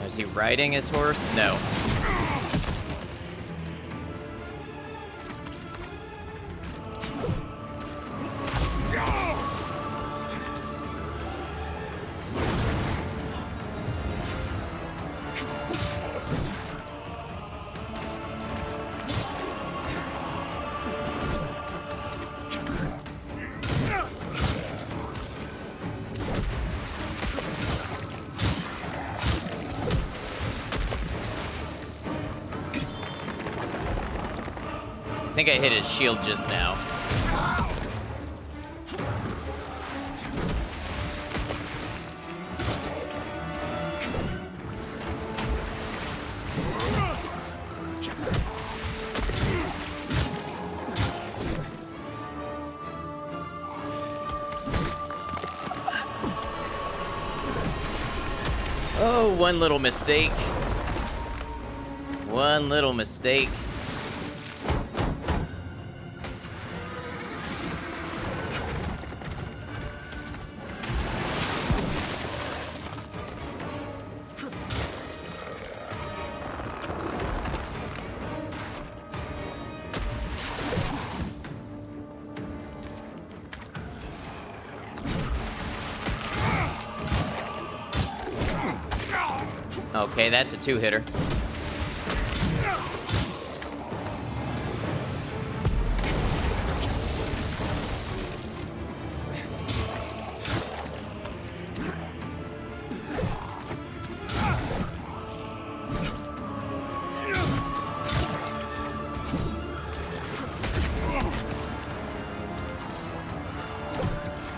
Is he riding his horse? No. I think I hit his shield just now. Oh, one little mistake. One little mistake. Okay, that's a two-hitter.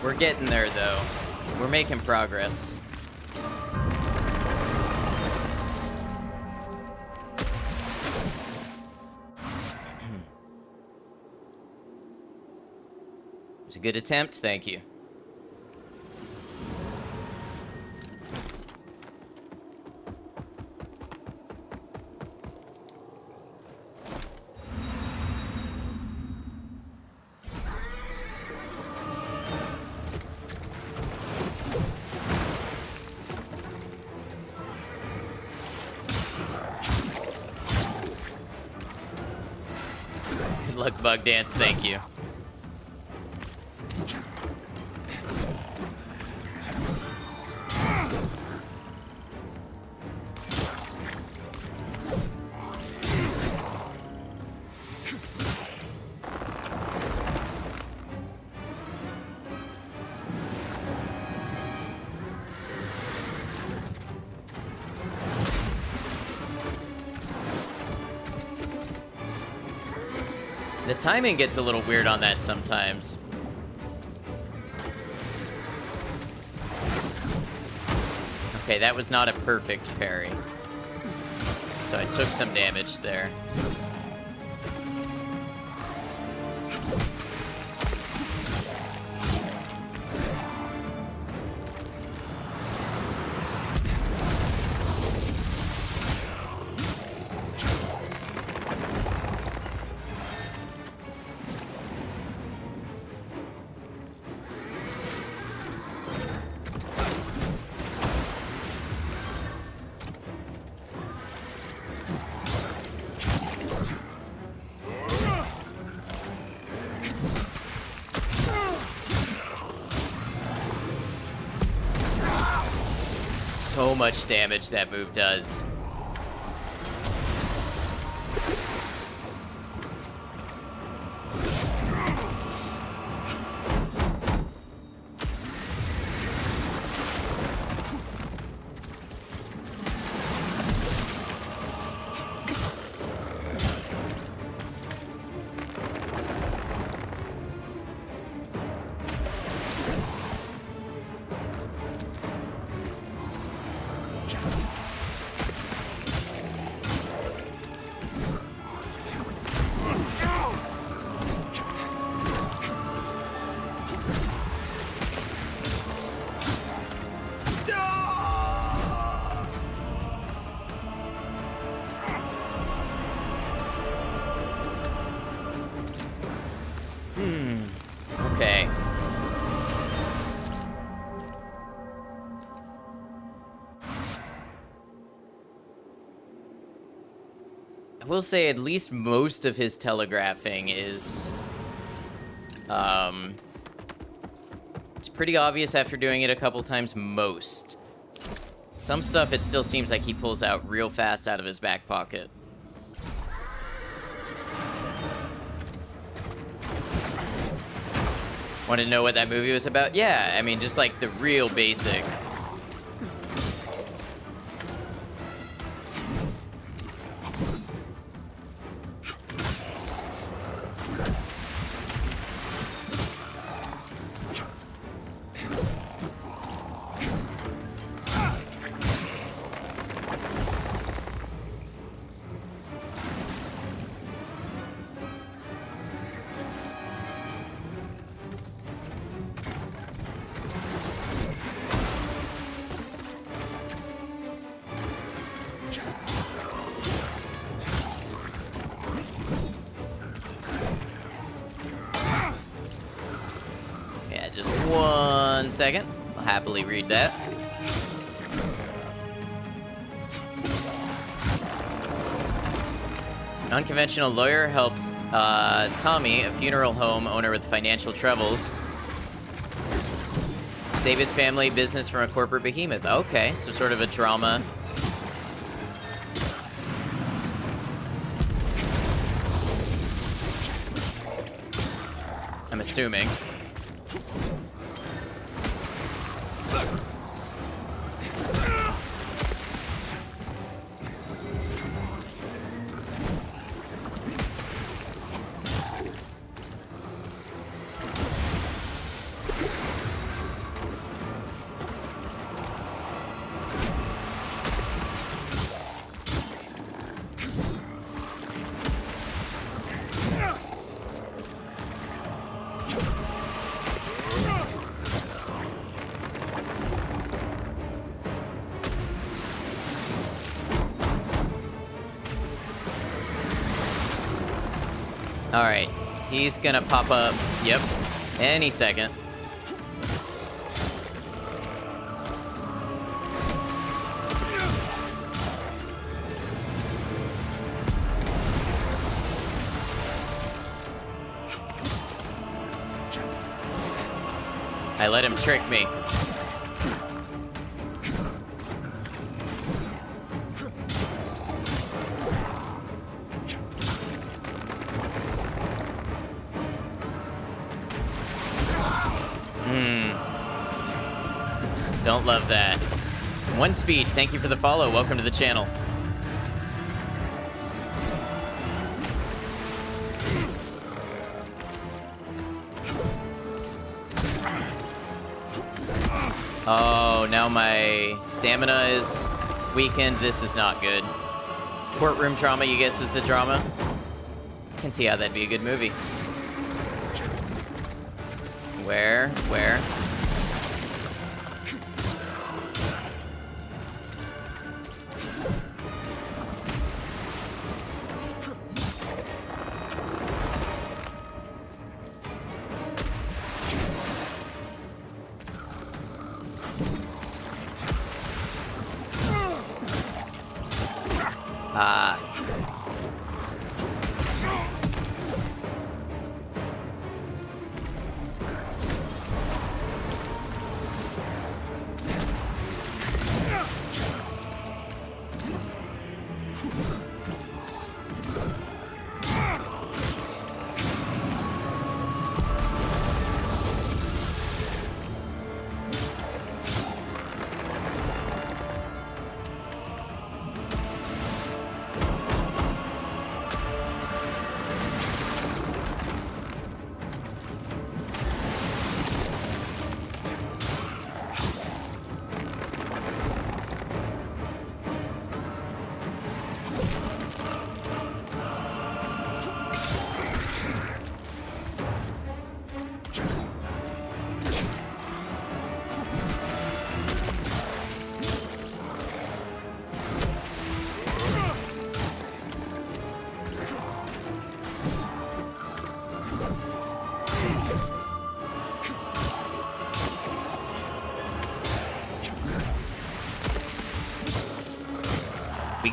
We're getting there, though. We're making progress. It was a good attempt, thank you. Good luck, Bug Dance, thank you. The timing gets a little weird on that sometimes. Okay, that was not a perfect parry. So I took some damage there. so much damage that move does. Okay. I will say at least most of his telegraphing is, it's pretty obvious after doing it a couple times, most. Some stuff it still seems like he pulls out real fast out of his back pocket. Want to know what that movie was about? Yeah, I mean, just like the real basic. Just 1 second. I'll happily read that. An unconventional lawyer helps Tommy, a funeral home owner with financial troubles, save his family business from a corporate behemoth. Okay, so sort of a drama. I'm assuming. Alright, he's gonna pop up, yep, any second. I let him trick me. Don't love that. One Speed, thank you for the follow. Welcome to the channel. Oh, now my stamina is weakened. This is not good. Courtroom trauma, you guess, is the drama? I can see how that'd be a good movie. Where?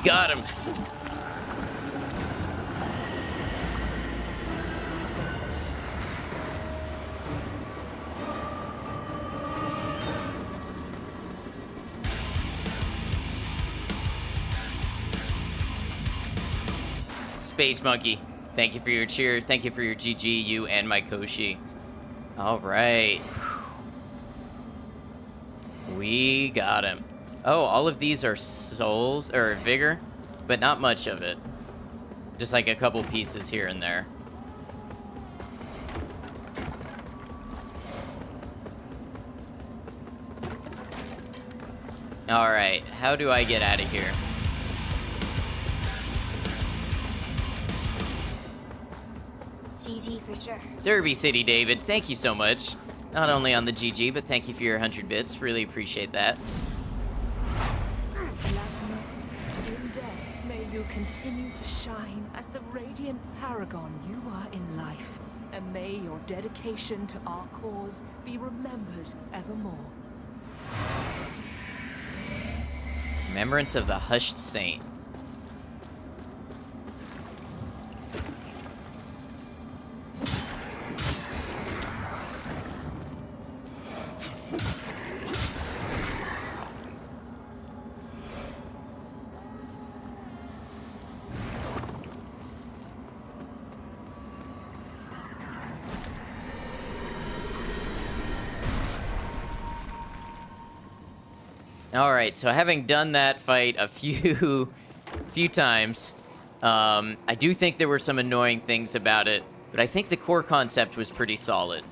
got him. Space Monkey, thank you for your cheer. Thank you for your GG, you and my Koshi. All right. We got him. Oh, all of these are souls, or vigor, but not much of it. Just like a couple pieces here and there. All right, how do I get out of here? GG for sure. Derby City David, thank you so much. Not only on the GG, but thank you for your 100 bits. Really appreciate that. In death, may you continue to shine as the radiant paragon you are in life. And may your dedication to our cause be remembered evermore. Remembrance of the Hushed Saint. All right, so having done that fight a few times, I do think there were some annoying things about it, but I think the core concept was pretty solid.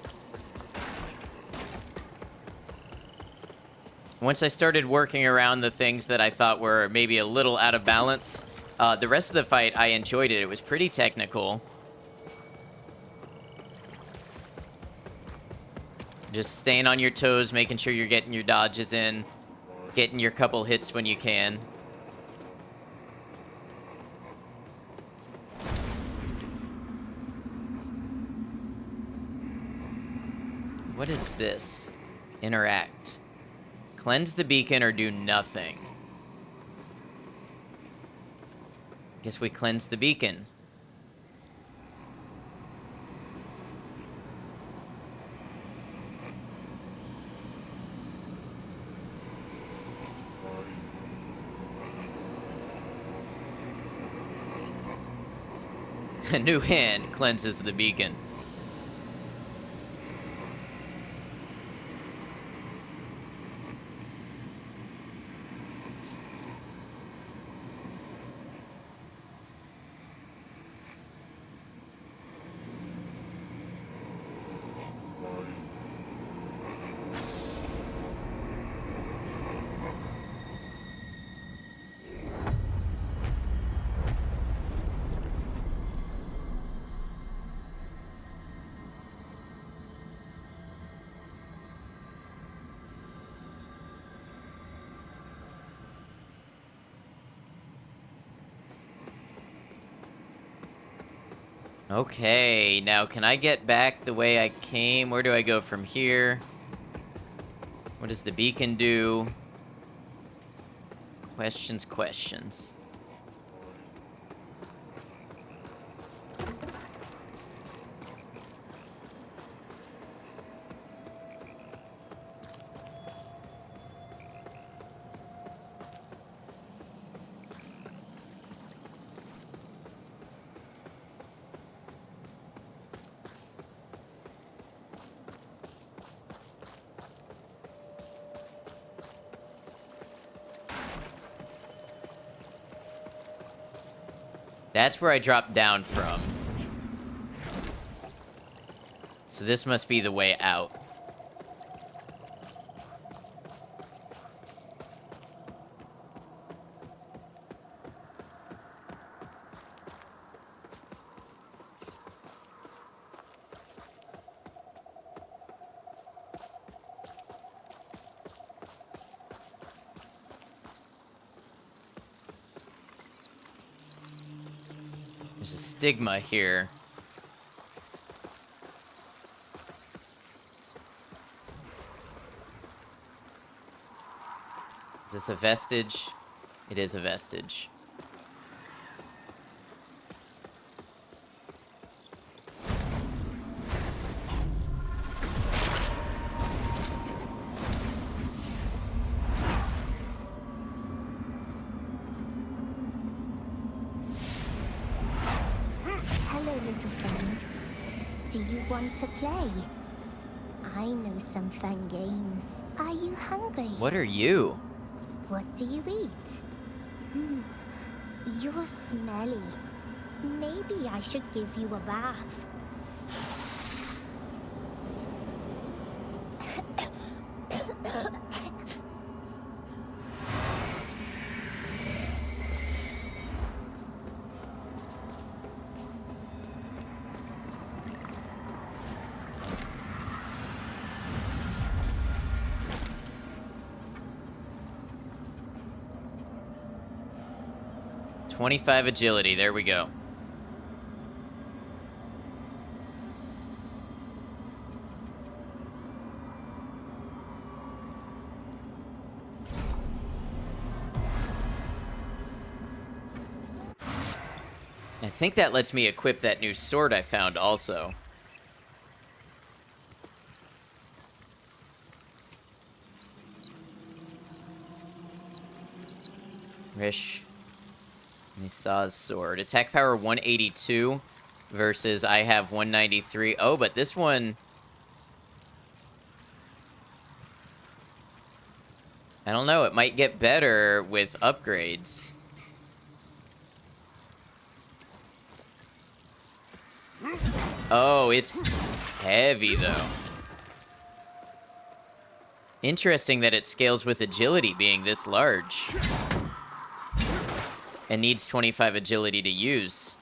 Once I started working around the things that I thought were maybe a little out of balance, the rest of the fight, I enjoyed it. It was pretty technical. Just staying on your toes, making sure you're getting your dodges in. Getting your couple hits when you can. What is this? Interact. Cleanse the beacon or do nothing. Guess we cleanse the beacon. A new hand cleanses the beacon. Okay, now can I get back the way I came? Where do I go from here? What does the beacon do? Questions, questions. That's where I dropped down from. So this must be the way out. There's a stigma here. Is this a vestige? It is a vestige. want to play? I know some fun games. Are you hungry? What are you? What do you eat? You're smelly. Maybe I should give you a bath. "25 agility." There we go. I think that lets me equip that new sword I found also. Rish Misa's sword. Attack power 182 versus I have 193. Oh, but this one... I don't know. It might get better with upgrades. Oh, it's heavy, though. Interesting that it scales with agility being this large. And needs 25 agility to use.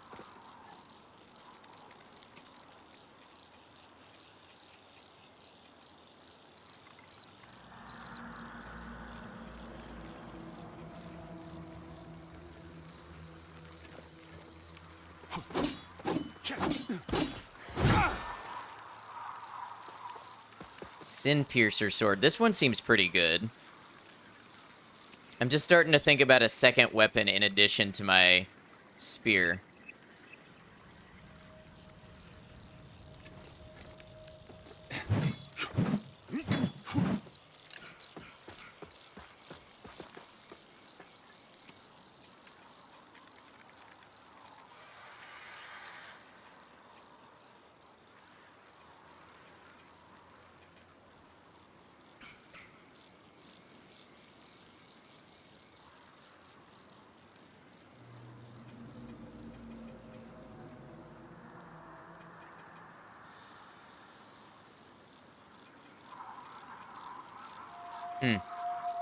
Sin Piercer sword. This one seems pretty good. I'm just starting to think about a second weapon in addition to my spear.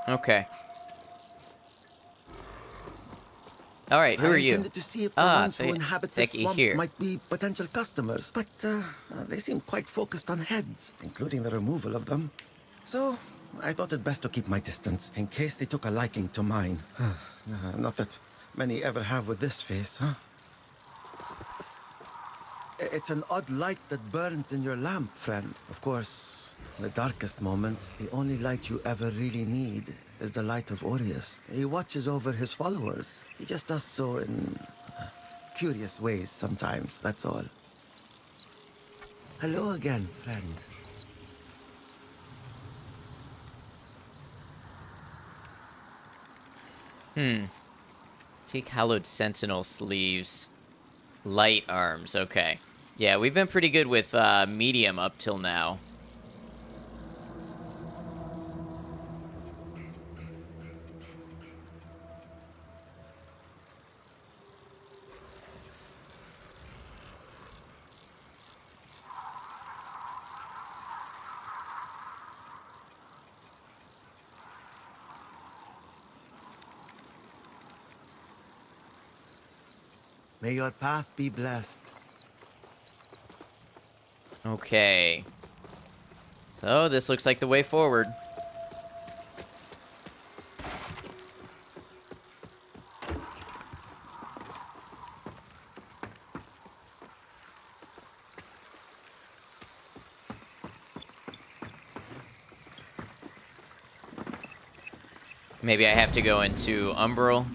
Okay. All right, who are you? intended to see if the ones who inhabit this Becky swamp here. might be potential customers, but they seem quite focused on heads, including the removal of them. So, I thought it best to keep my distance, in case they took a liking to mine. Not that many ever have with this face, huh? It's an odd light that burns in your lamp, friend. Of course, in the darkest moments, the only light you ever really need is the light of Aureus. He watches over his followers. He just does so in curious ways sometimes, that's all. Hello again, friend. Take hallowed sentinel sleeves. Light arms, okay. Yeah, we've been pretty good with medium up till now. May your path be blessed. Okay. So, this looks like the way forward. Maybe I have to go into Umbral.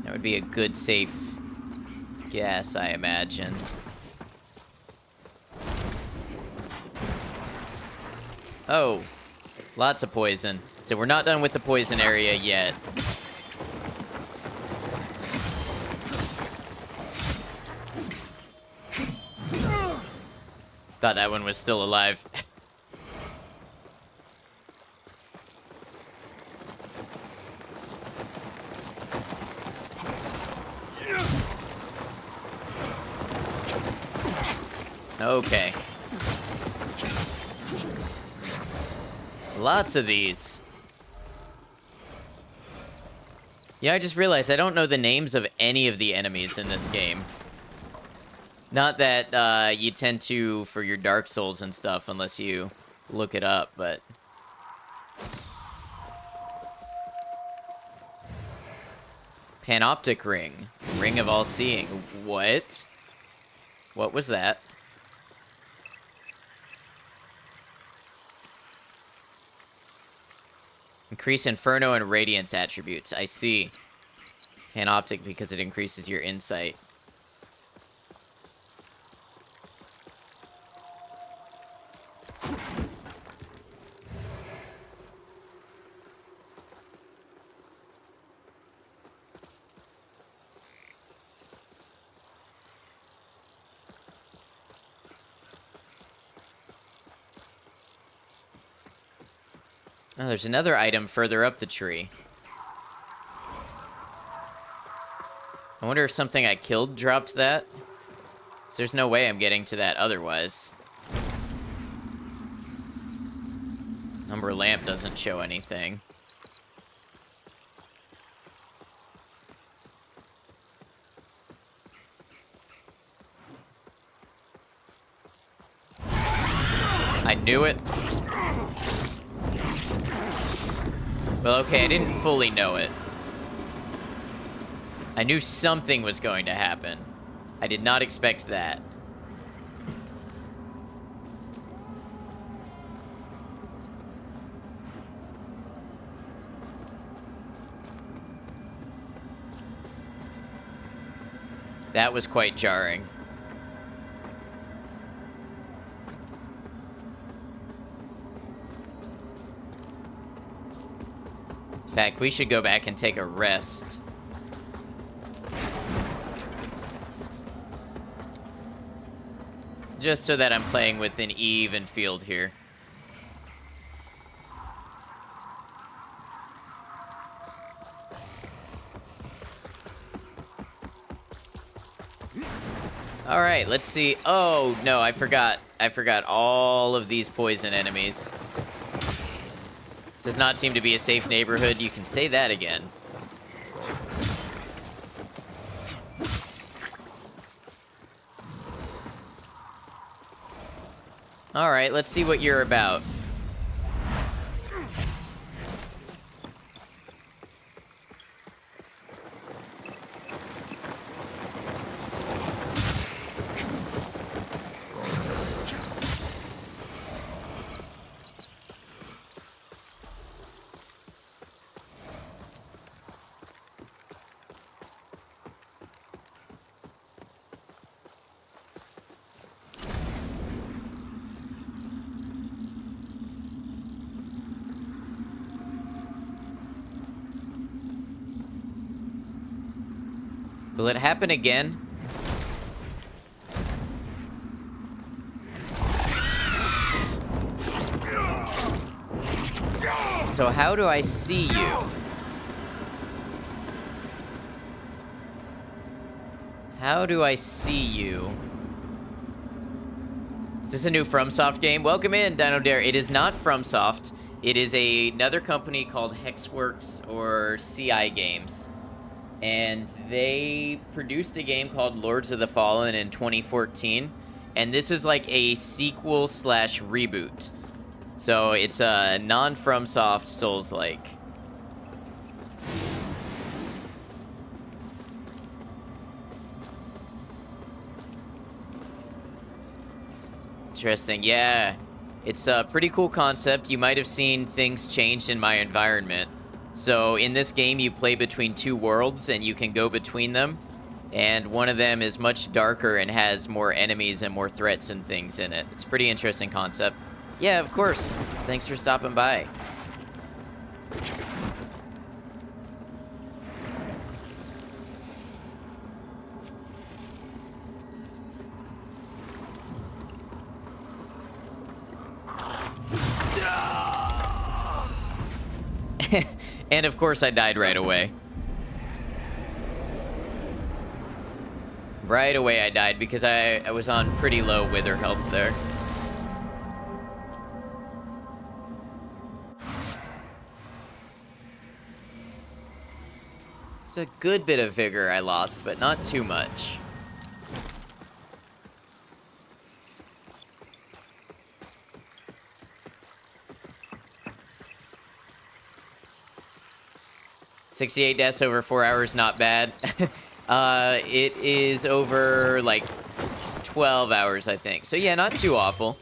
That would be a good, safe guess, I imagine. Oh, lots of poison. So we're not done with the poison area yet. Thought that one was still alive. Okay. Lots of these. Yeah, I just realized I don't know the names of any of the enemies in this game. Not that you tend to for your Dark Souls and stuff unless you look it up, but... Panoptic Ring. Ring of All Seeing. What? What was that? Increase Inferno and Radiance attributes. I see. Panoptic because it increases your insight. Oh, there's another item further up the tree. I wonder if something I killed dropped that? 'Cause there's no way I'm getting to that otherwise. Umber Lamp doesn't show anything. I knew it. Well, okay, I didn't fully know it. I knew something was going to happen. I did not expect that. That was quite jarring. In fact, we should go back and take a rest. Just so that I'm playing with an even field here. All right, let's see. Oh, no, I forgot. I forgot all of these poison enemies. This does not seem to be a safe neighborhood. You can say that again. All right, let's see what you're about. Will it happen again? So how do I see you? How do I see you? Is this a new FromSoft game? Welcome in, Dino Dare. It is not FromSoft. It is another company called Hexworks or CI Games. And they produced a game called Lords of the Fallen in 2014. And this is like a sequel slash reboot. So it's a non-FromSoft Souls-like. Interesting, yeah. It's a pretty cool concept. You might have seen things changed in my environment. So in this game, you play between two worlds, and you can go between them. And one of them is much darker and has more enemies and more threats and things in it. It's a pretty interesting concept. Yeah, of course. Thanks for stopping by. And of course I died right away. Right away I died because I was on pretty low wither health there. It's a good bit of vigor I lost, but not too much. $68 deaths over 4 hours, not bad. It is over, like, 12 hours, I think. So, yeah, not too awful.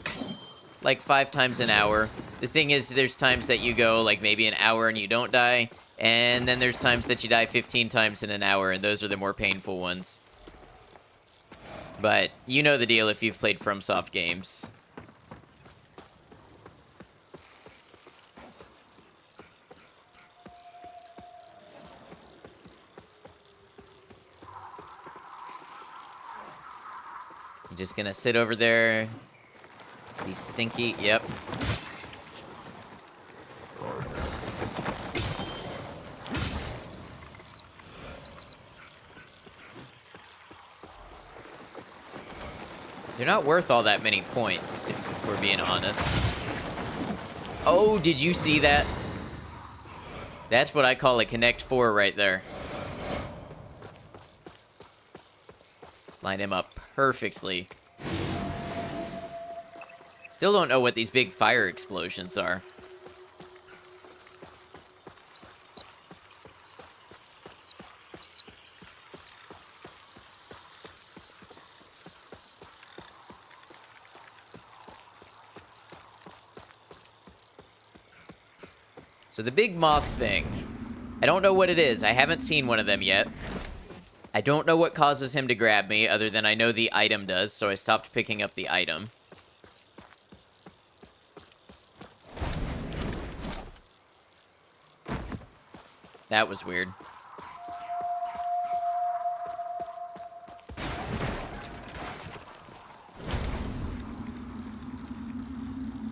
Like, 5 times an hour. The thing is, there's times that you go, like, maybe an hour and you don't die. And then there's times that you die 15 times in an hour, and those are the more painful ones. But you know the deal if you've played FromSoft games. You're just gonna sit over there. Be stinky. Yep. They're not worth all that many points, if we're being honest. Oh, did you see that? That's what I call a Connect 4 right there. Line him up perfectly. Still don't know what these big fire explosions are. So the big moth thing, I don't know what it is. I haven't seen one of them yet. I don't know what causes him to grab me, other than I know the item does, so I stopped picking up the item. That was weird.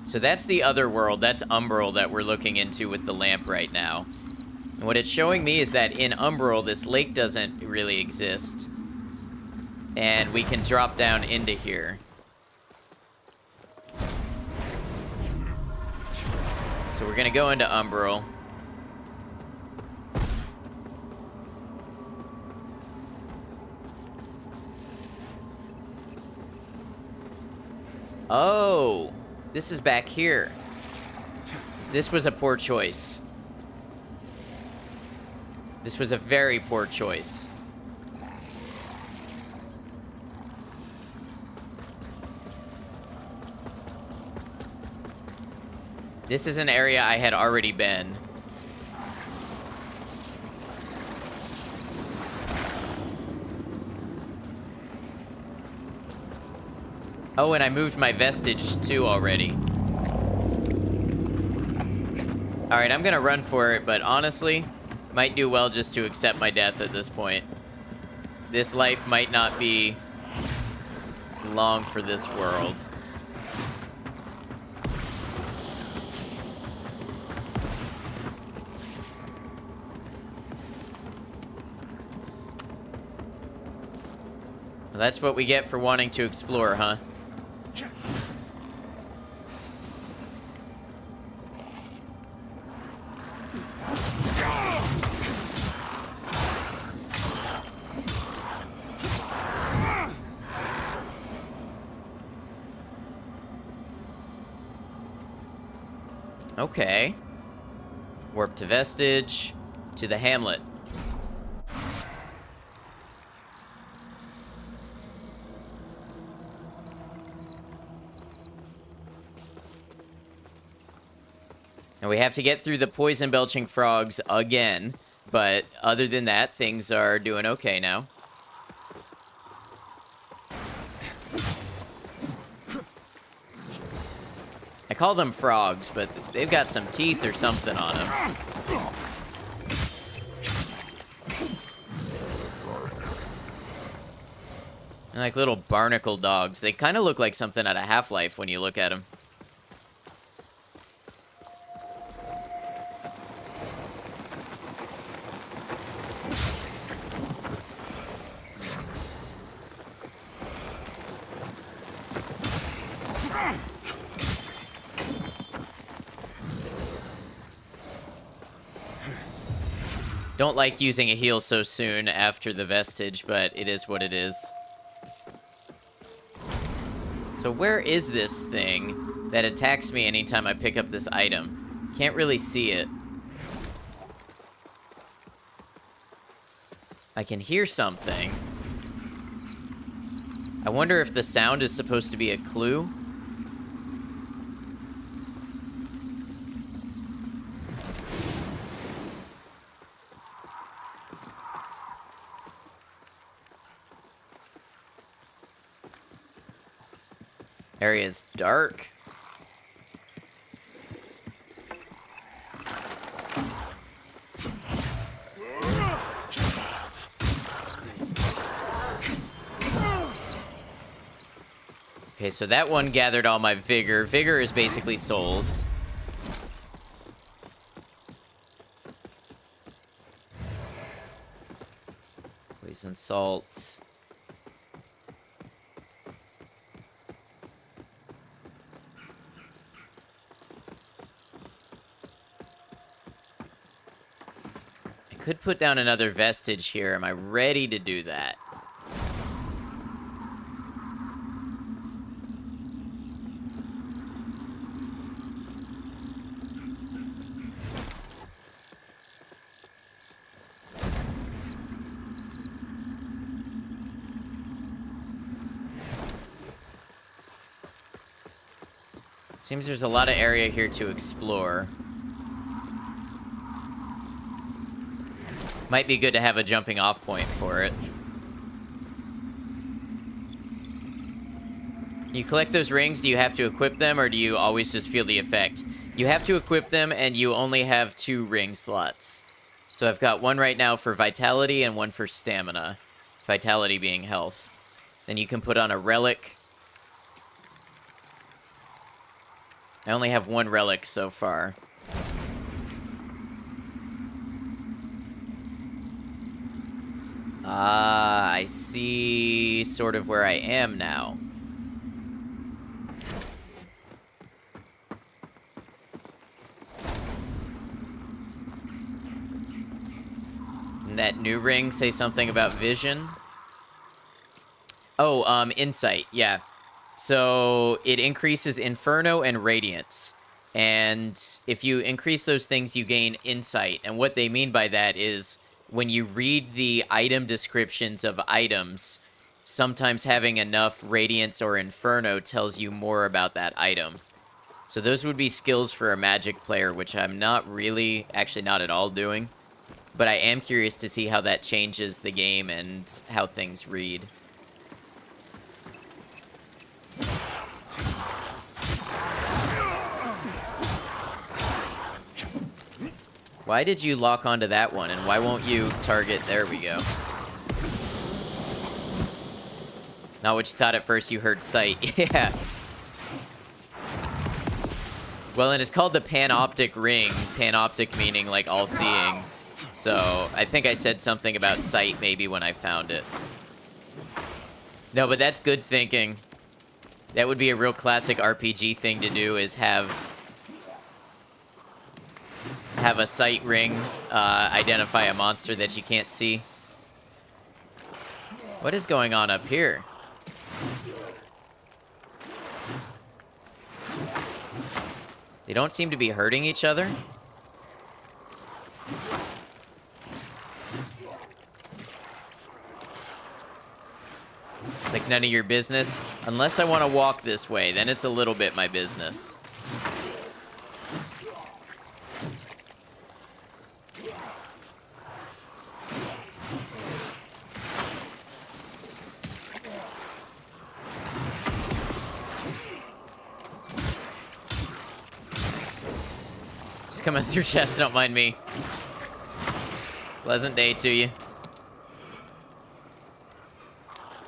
So that's the other world. That's Umbral that we're looking into with the lamp right now. And what it's showing me is that in Umbral, this lake doesn't really exist. And we can drop down into here. So we're gonna go into Umbral. Oh, this is back here. This was a poor choice. This was a very poor choice. This is an area I had already been. Oh, and I moved my vestige too already. Alright, I'm gonna run for it, but honestly, might do well just to accept my death at this point. This life might not be long for this world. Well, that's what we get for wanting to explore, huh? Okay. Warp to Vestige, to the hamlet. And we have to get through the poison belching frogs again, but other than that, things are doing okay now. I call them frogs, but they've got some teeth or something on them. They're like little barnacle dogs. They kind of look like something out of Half-Life when you look at them. Don't like using a heal so soon after the vestige, but it is what it is. So where is this thing that attacks me anytime I pick up this item? Can't really see it. I can hear something. I wonder if the sound is supposed to be a clue. Area's dark. Okay, so that one gathered all my vigor. Vigor is basically souls. Poison salts. I could put down another vestige here. Am I ready to do that? Seems there's a lot of area here to explore. Might be good to have a jumping off point for it. You collect those rings, do you have to equip them, or do you always just feel the effect? You have to equip them, and you only have 2 ring slots. So I've got one right now for vitality and one for stamina. Vitality being health. Then you can put on a relic. I only have 1 relic so far. Ah, I see sort of where I am now. And that new ring say something about vision? Oh, insight, yeah. So it increases Inferno and Radiance. And if you increase those things, you gain insight. And what they mean by that is when you read the item descriptions of items, sometimes having enough Radiance or Inferno tells you more about that item. So those would be skills for a magic player, which I'm not really, actually not at all doing. But I am curious to see how that changes the game and how things read. Why did you lock onto that one, and why won't you target? There we go. Not what you thought at first. You heard sight. Yeah. Well, and it's called the panoptic ring. Panoptic meaning like all-seeing. So I think I said something about sight maybe when I found it. No, but that's good thinking. That would be a real classic RPG thing to do, is have a sight ring identify a monster that you can't see. What is going on up here? They don't seem to be hurting each other. It's like none of your business. Unless I want to walk this way, then it's a little bit my business. Just coming through chest, don't mind me. Pleasant day to you.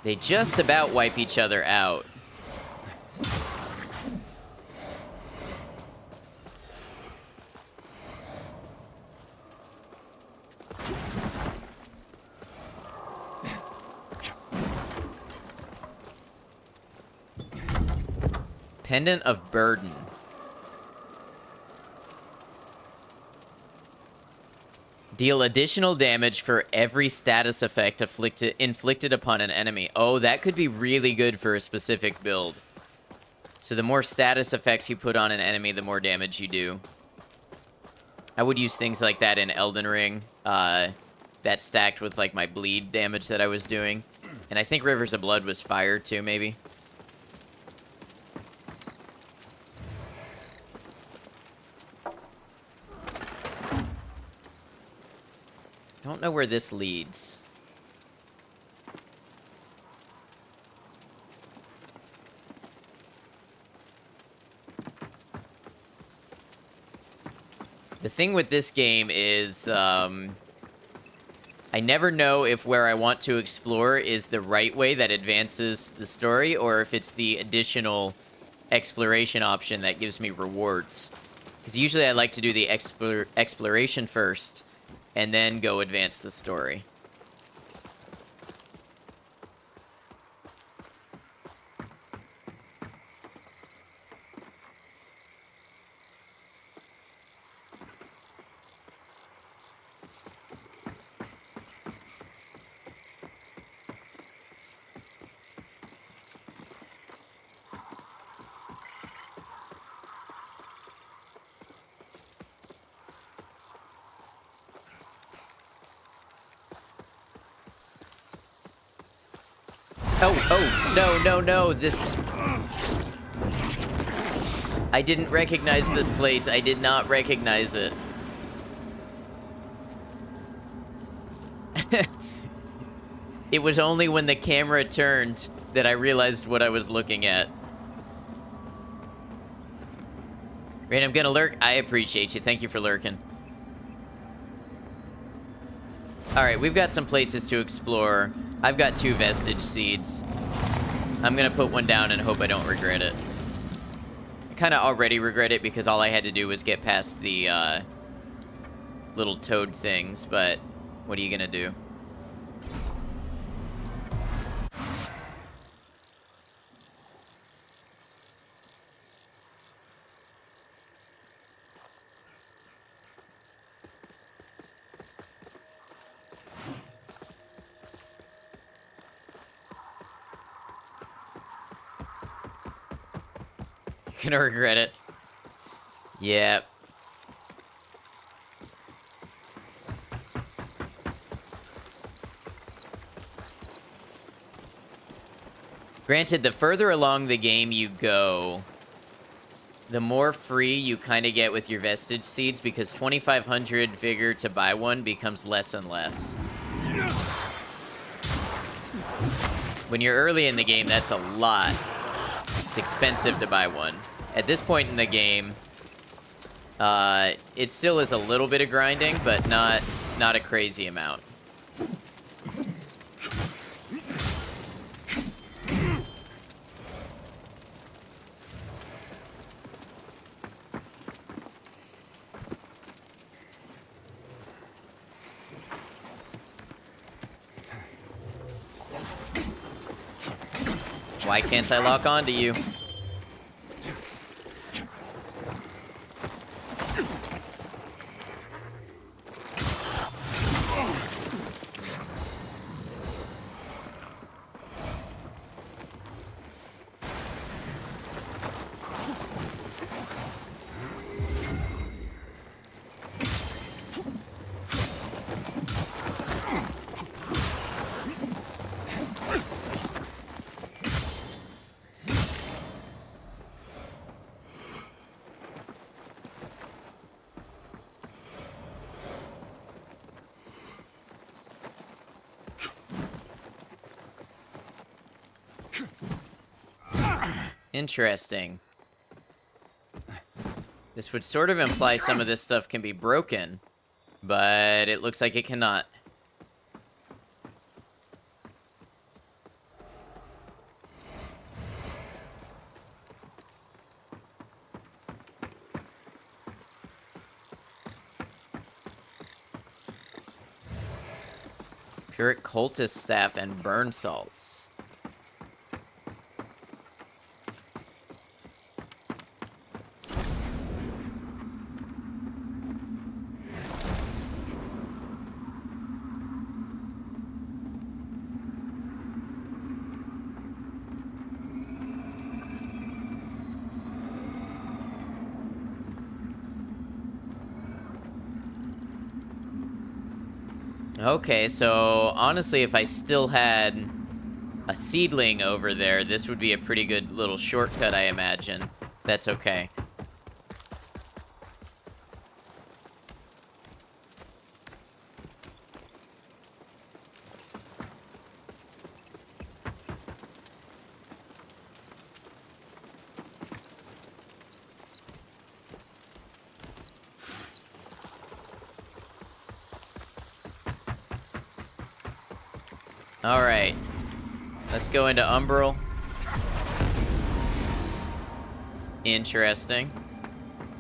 They just about wipe each other out. Pendant of Burden. Deal additional damage for every status effect inflicted upon an enemy. Oh, that could be really good for a specific build. So the more status effects you put on an enemy, the more damage you do. I would use things like that in Elden Ring. That stacked with like my bleed damage that I was doing. And I think Rivers of Blood was fire too, maybe. Don't know where this leads. The thing with this game is, I never know if where I want to explore is the right way that advances the story, or if it's the additional exploration option that gives me rewards. Because usually I like to do the exploration first, and then go advance the story. Oh, no, this... I didn't recognize this place. I did not recognize it. It was only when the camera turned that I realized what I was looking at. Rain, I'm gonna lurk. I appreciate you. Thank you for lurking. Alright, we've got some places to explore. I've got 2 vestige seeds. I'm gonna put one down and hope I don't regret it. I kinda already regret it because all I had to do was get past the, little toad things, but what are you gonna do? Gonna regret it. Yep. Granted, the further along the game you go, the more free you kind of get with your vestige seeds, because 2,500 vigor to buy one becomes less and less. When you're early in the game, that's a lot. It's expensive to buy one. At this point in the game, it still is a little bit of grinding, but not a crazy amount. Why can't I lock onto you? Interesting. This would sort of imply some of this stuff can be broken, but it looks like it cannot. Pyrrhic cultist staff and burn salts. Okay, so honestly, if I still had a seedling over there, this would be a pretty good little shortcut, I imagine. That's okay. Alright. Let's go into Umbral. Interesting.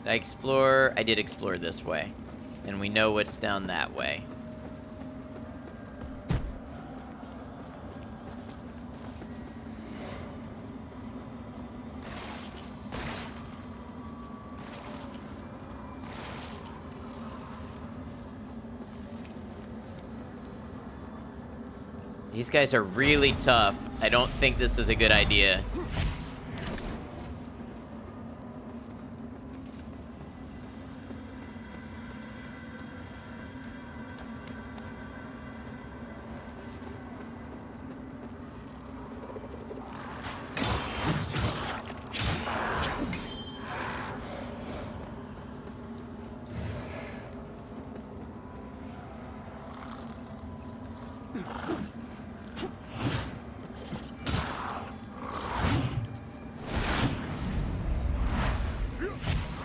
Did I explore? I did explore this way. And we know what's down that way. These guys are really tough. I don't think this is a good idea.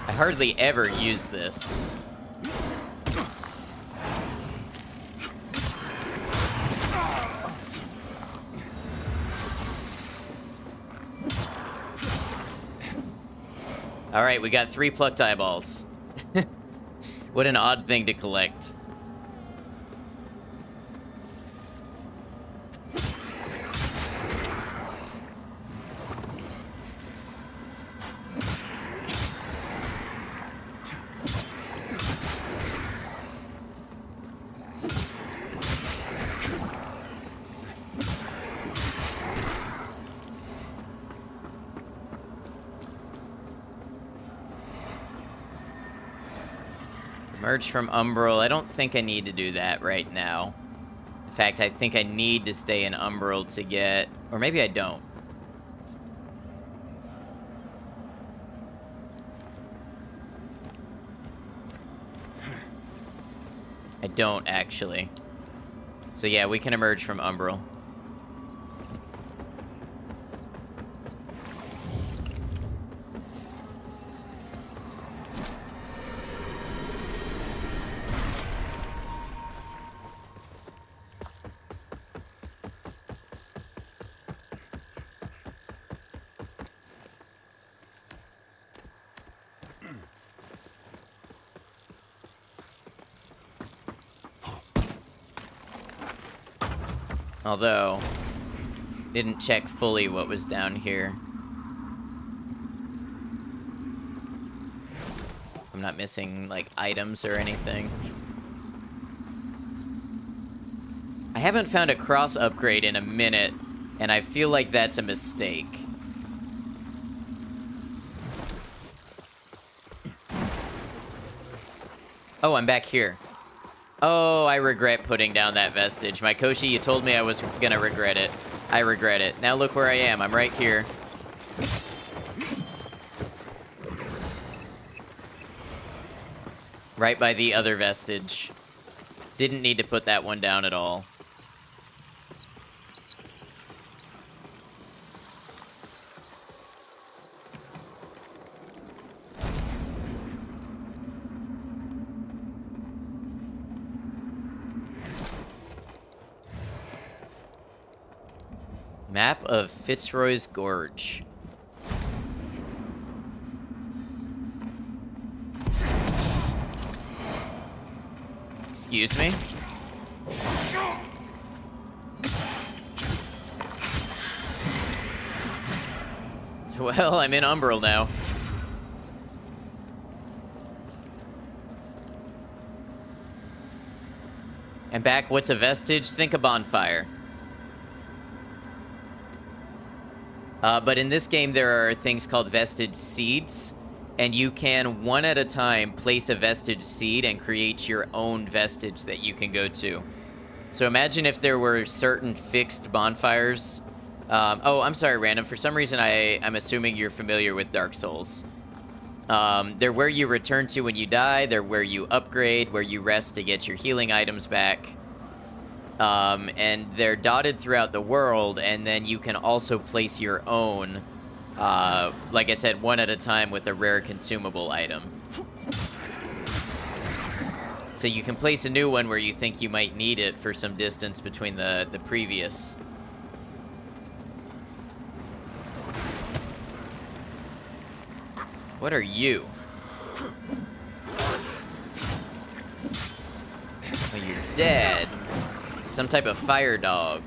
I hardly ever use this. Alright, we got 3 plucked eyeballs. What an odd thing to collect. Emerge from Umbral. I don't think I need to do that right now. In fact, I think I need to stay in Umbral to get... Or maybe I don't. I don't, actually. So yeah, we can emerge from Umbral. Although, didn't check fully what was down here. I'm not missing, like, items or anything. I haven't found a cross upgrade in a minute, and I feel like that's a mistake. Oh, I'm back here. Oh, I regret putting down that vestige. My Koshi, you told me I was gonna regret it. I regret it. Now look where I am. I'm right here. Right by the other vestige. Didn't need to put that one down at all. Map of Fitzroy's Gorge. Excuse me? Well, I'm in Umbral now. And back, what's a vestige? Think a bonfire. But in this game, there are things called vestige seeds, and you can, one at a time, place a vestige seed and create your own vestige that you can go to. So imagine if there were certain fixed bonfires. Oh, I'm sorry, Random. For some reason, I'm assuming you're familiar with Dark Souls. They're where you return to when you die. They're where you upgrade, where you rest to get your healing items back. And they're dotted throughout the world, and then you can also place your own, like I said, one at a time with a rare consumable item. So you can place a new one where you think you might need it for some distance between the previous. What are you? Oh, you're dead. Some type of fire dog.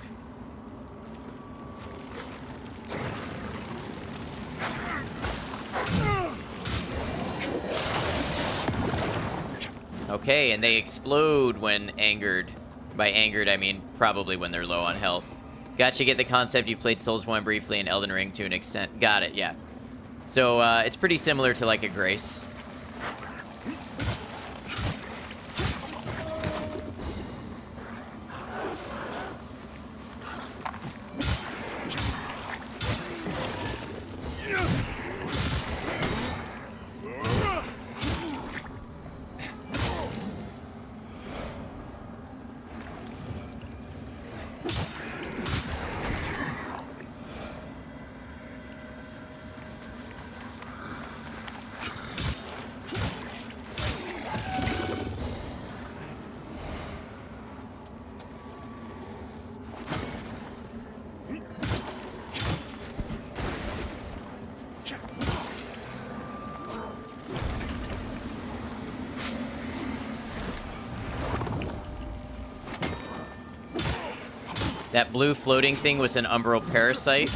Okay, and they explode when angered. By angered, I mean probably when they're low on health. Gotcha, get the concept. You played Souls 1 briefly and Elden Ring to an extent. Got it, yeah. So, it's pretty similar to, like, a Grace. That blue floating thing was an umbral parasite,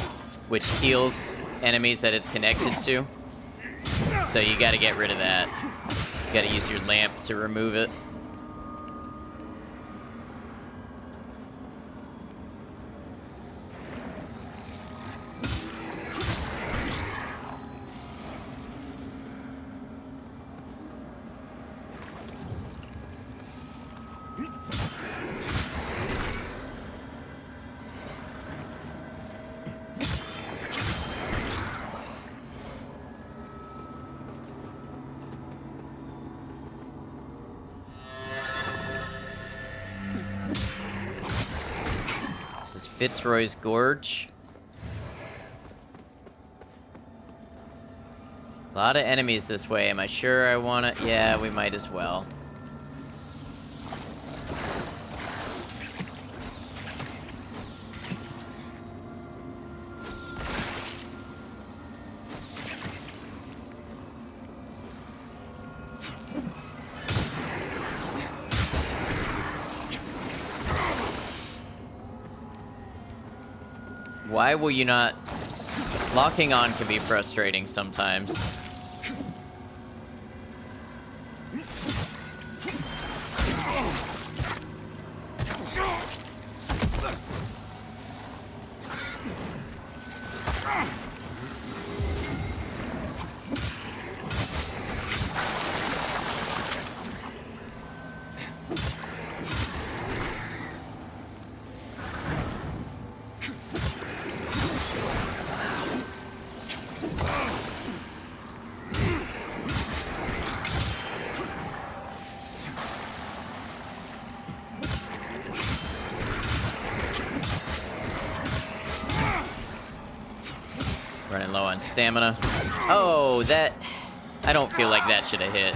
which heals enemies that it's connected to. So you gotta get rid of that. You gotta use your lamp to remove it. Fitzroy's Gorge. A lot of enemies this way. Am I sure I want to? Yeah, we might as well. Why will you not... Locking on can be frustrating sometimes. Running low on stamina. Oh, that... I don't feel like that should have hit.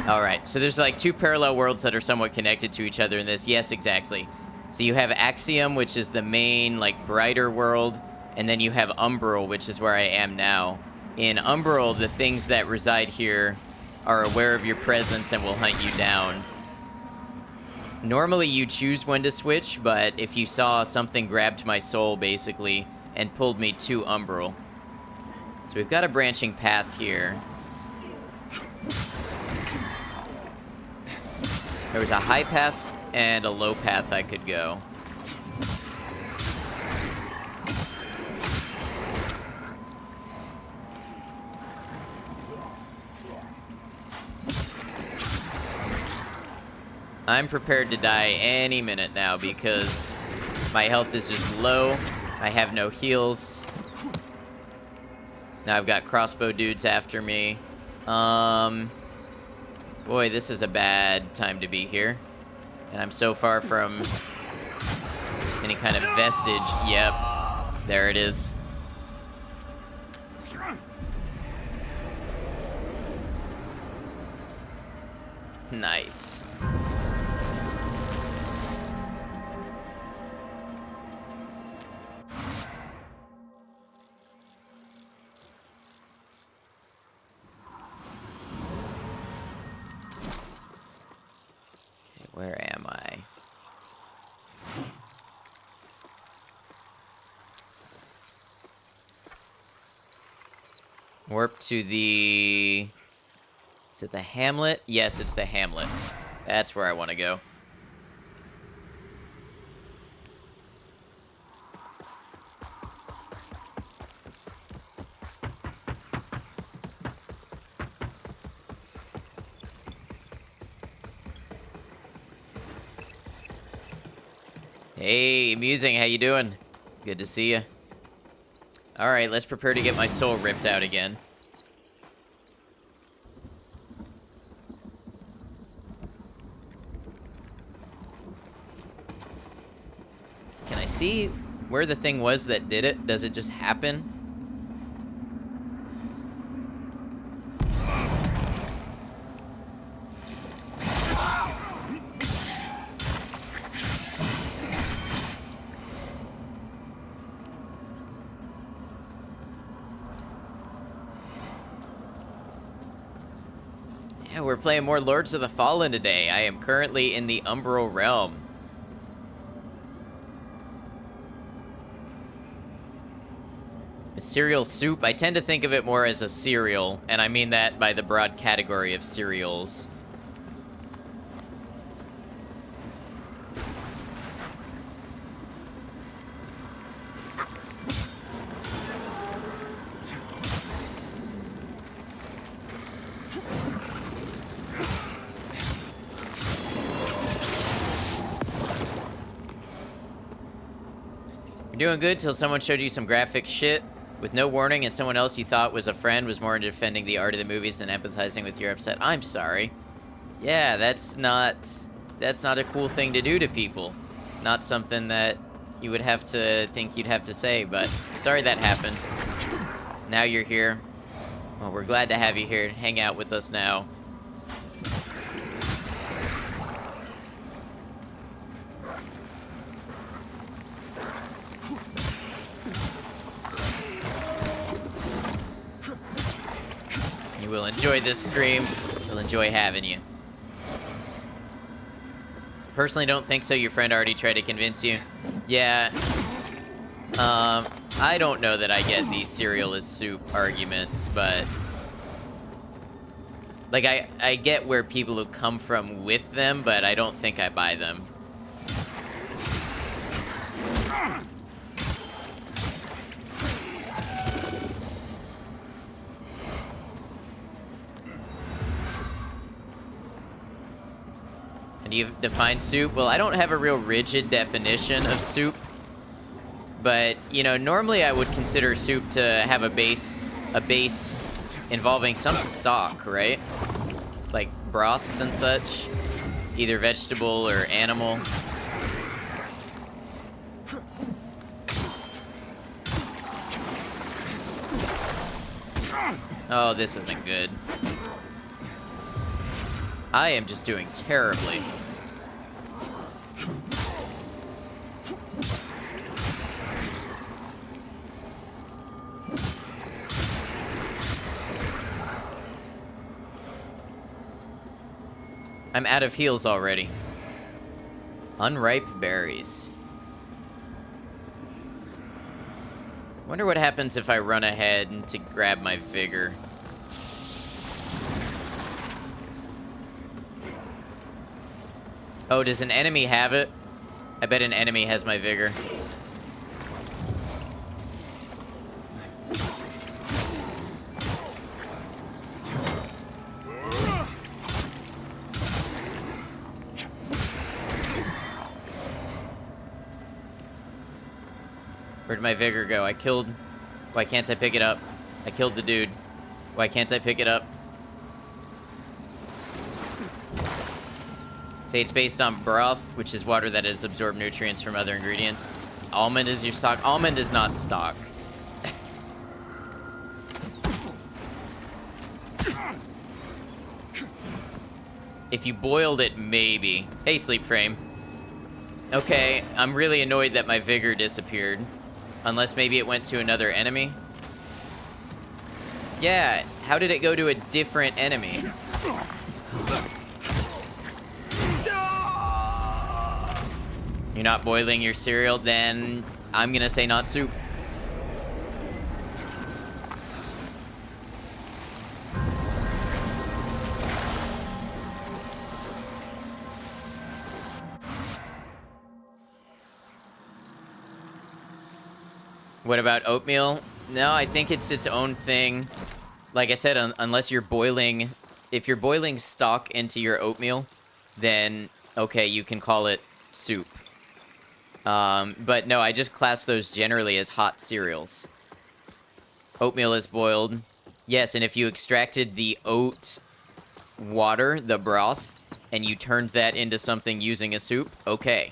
Alright, so there's like two parallel worlds that are somewhat connected to each other in this. Yes, exactly. So you have Axiom, which is the main, like, brighter world, and then you have Umbral, which is where I am now. In Umbral, the things that reside here are aware of your presence and will hunt you down. Normally you choose when to switch, but if you saw something grabbed my soul, basically, and pulled me to Umbral. So we've got a branching path here. There was a high path and a low path I could go. I'm prepared to die any minute now because my health is just low. I have no heals. Now I've got crossbow dudes after me. Boy, this is a bad time to be here. And I'm so far from any kind of vestige. Yep, there it is. Nice. Where am I? Warp to the... Is it the hamlet? Yes, it's the hamlet. That's where I want to go. Hey, Amusing, how you doing? Good to see you. Alright, let's prepare to get my soul ripped out again. Can I see where the thing was that did it? Does it just happen? Yeah, we're playing more Lords of the Fallen today. I am currently in the Umbral Realm. A cereal soup, I tend to think of it more as a cereal, and I mean that by the broad category of cereals. You're doing good till someone showed you some graphic shit with no warning, and someone else you thought was a friend was more into defending the art of the movies than empathizing with your upset. I'm sorry. Yeah, that's not a cool thing to do to people. Not something that you would have to think you'd have to say, but sorry that happened. Now you're here. Well, we're glad to have you here. Hang out with us now. You will enjoy this stream. We'll enjoy having you. Personally, don't think so. Your friend already tried to convince you. Yeah. I don't know that I get the cereal is soup arguments, but... Like, I get where people who come from with them, but I don't think I buy them. And you've defined soup? Well, I don't have a real rigid definition of soup. But, you know, normally I would consider soup to have a base involving some stock, right? Like broths and such. Either vegetable or animal. Oh, this isn't good. I am just doing terribly. I'm out of heals already. Unripe berries. Wonder what happens if I run ahead to grab my vigor. Oh, does an enemy have it? I bet an enemy has my vigor. Where'd my vigor go? I killed... Why can't I pick it up? I killed the dude. Why can't I pick it up? Say it's based on broth, which is water that has absorbed nutrients from other ingredients. Almond is your stock. Almond is not stock. If you boiled it, maybe. Hey, sleep frame. Okay, I'm really annoyed that my vigor disappeared. Unless maybe it went to another enemy. Yeah, how did it go to a different enemy? You're not boiling your cereal, then I'm gonna say not soup. What about oatmeal? No, I think it's its own thing. Like I said, unless you're boiling... If you're boiling stock into your oatmeal, then, okay, you can call it soup. But no, I just class those generally as hot cereals. Oatmeal is boiled. Yes, and if you extracted the oat water, the broth, and you turned that into something using a soup, okay.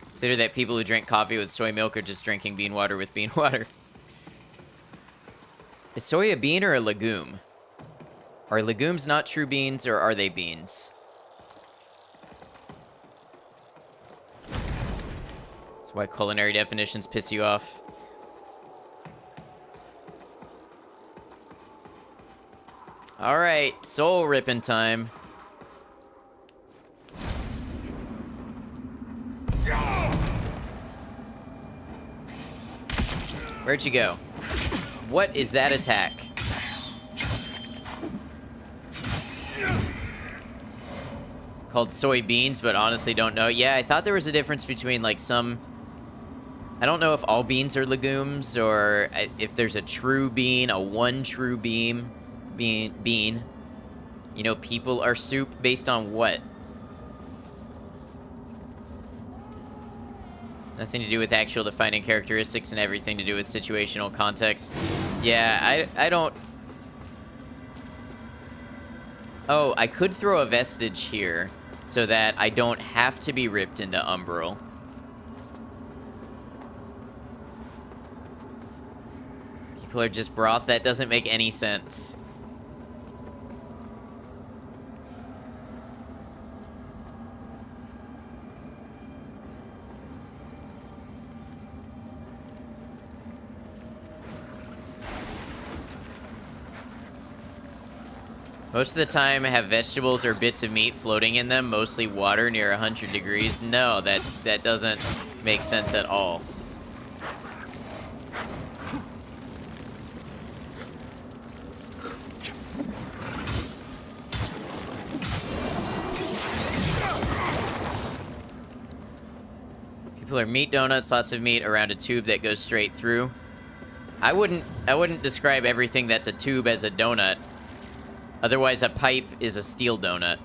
Consider that people who drink coffee with soy milk are just drinking bean water with bean water. Is soy a bean or a legume? Are legumes not true beans, or are they beans? That's why culinary definitions piss you off. Alright, soul ripping time. Where'd you go? What is that attack? Called soybeans, but honestly don't know. Yeah, I thought there was a difference between like some... I don't know if all beans are legumes or if there's a true bean, a one true bean. You know, people are soup based on what? Nothing to do with actual defining characteristics and everything to do with situational context. Yeah, I don't... Oh, I could throw a vestige here so that I don't have to be ripped into Umbral. People are just broth? That doesn't make any sense. Most of the time, have vegetables or bits of meat floating in them, mostly water near 100 degrees. No, that doesn't make sense at all. People are meat donuts, lots of meat around a tube that goes straight through. I wouldn't describe everything that's a tube as a donut. Otherwise, a pipe is a steel donut.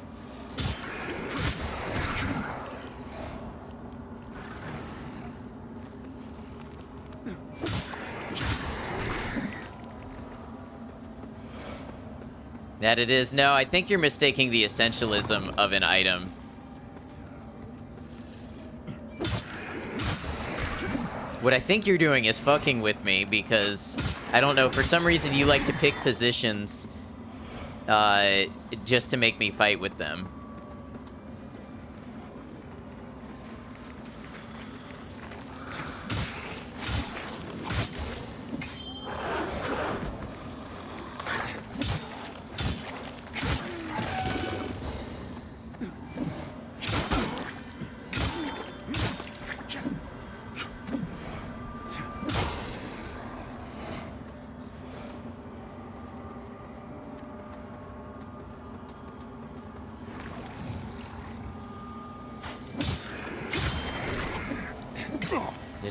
That it is? No, I think you're mistaking the essentialism of an item. What I think you're doing is fucking with me because, I don't know, for some reason you like to pick positions just to make me fight with them.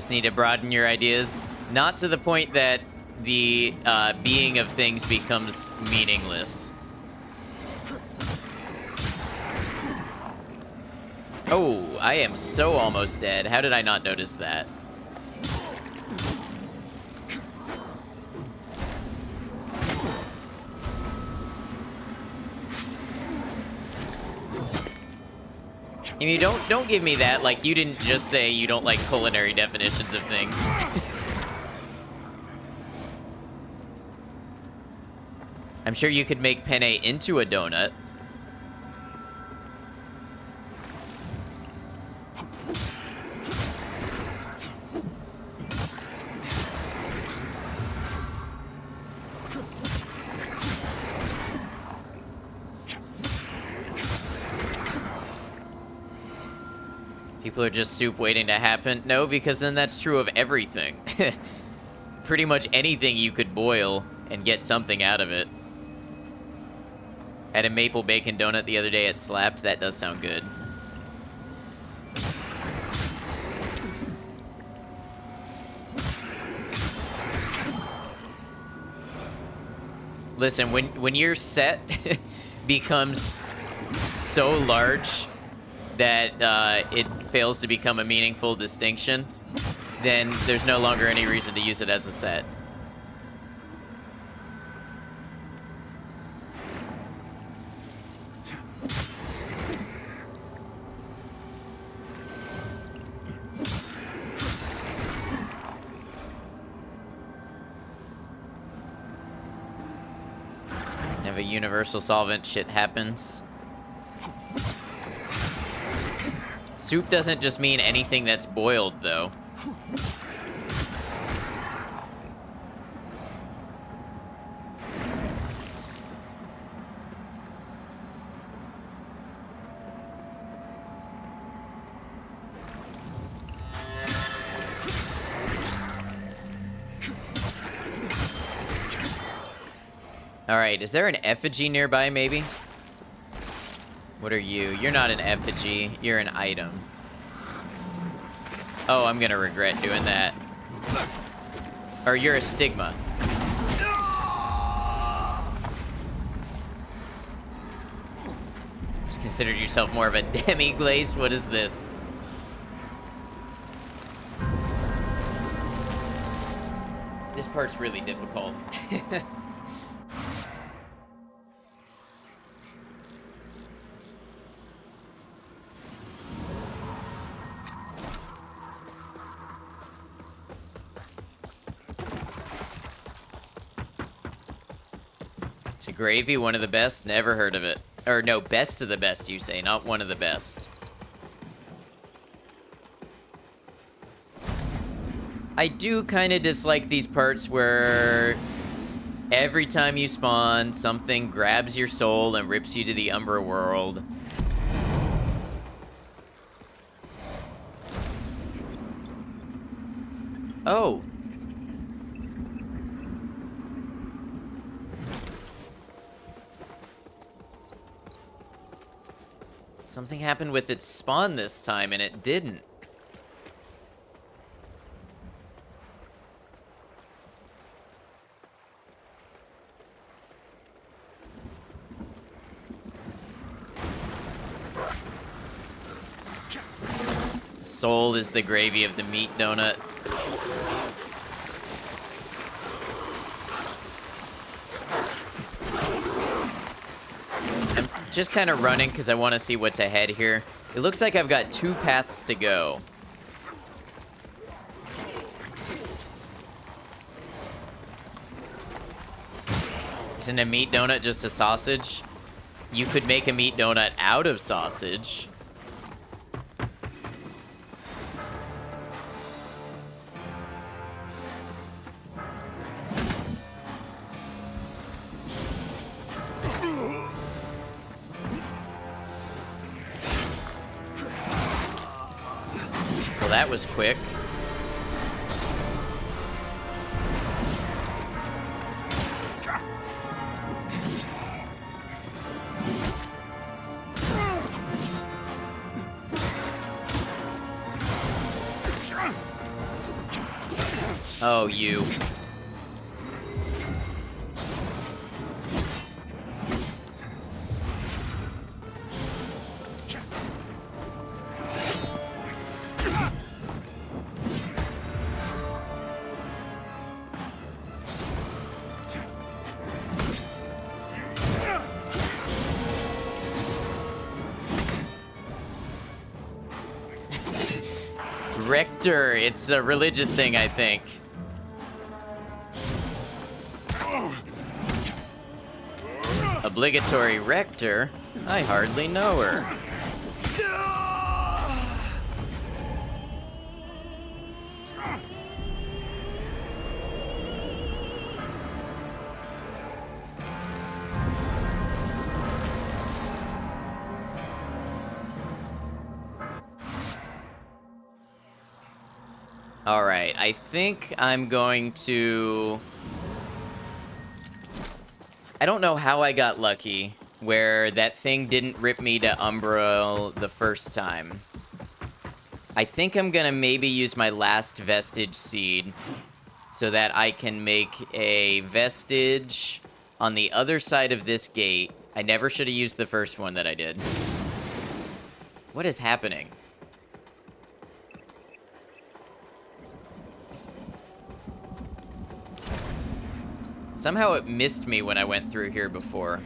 Just need to broaden your ideas. Not to the point that the being of things becomes meaningless. Oh, I am so almost dead. How did I not notice that? I mean, don't give me that. Like, you didn't just say you don't like culinary definitions of things. I'm sure you could make penne into a donut. People are just soup waiting to happen. No, because then that's true of everything. Pretty much anything you could boil and get something out of it. Had a maple bacon donut the other day, it slapped. That does sound good. Listen, when your set becomes so large that it fails to become a meaningful distinction, then there's no longer any reason to use it as a set. Have a universal solvent, shit happens. Soup doesn't just mean anything that's boiled, though. Alright, is there an effigy nearby, maybe? What are you? You're not an effigy. You're an item. Oh, I'm gonna regret doing that. Or you're a stigma. Just considered yourself more of a demi-glace? What is this? This part's really difficult. To gravy, one of the best? Never heard of it. Or no, best of the best, you say, not one of the best. I do kind of dislike these parts where every time you spawn, something grabs your soul and rips you to the Umbra world. Oh. Something happened with its spawn this time, and it didn't. The soul is the gravy of the meat donut. Just kind of running because I want to see what's ahead here. It looks like I've got 2 paths to go. Isn't a meat donut just a sausage? You could make a meat donut out of sausage. That was quick. Oh, you. Rector, it's a religious thing, I think. Obligatory rector? I hardly know her. Alright, I think I'm going to... I don't know how I got lucky, where that thing didn't rip me to Umbral the first time. I think I'm gonna maybe use my last vestige seed, so that I can make a vestige on the other side of this gate. I never should have used the first one that I did. What is happening? Somehow it missed me when I went through here before.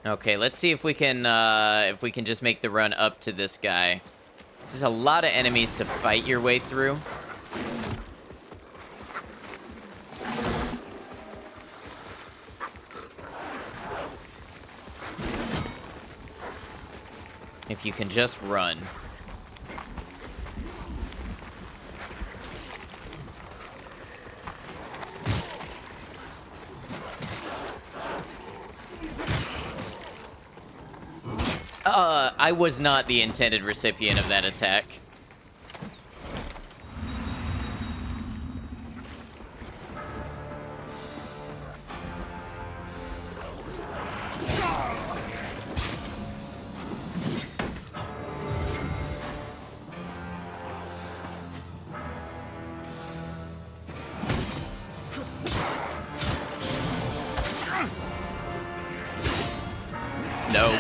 Okay, let's see if we can just make the run up to this guy. This is a lot of enemies to fight your way through. If you can just run. I was not the intended recipient of that attack. No.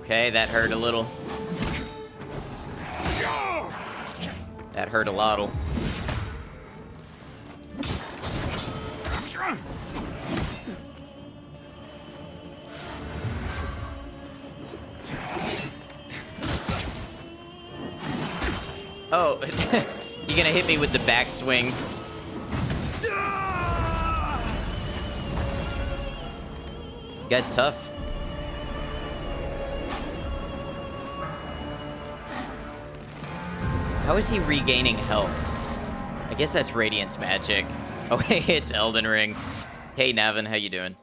Okay, that hurt a little. That hurt a lot. Oh, you gonna hit me with the backswing? You guys tough? How is he regaining health? I guess that's Radiance magic. Oh, hey, it's Elden Ring. Hey, Navin, how you doing?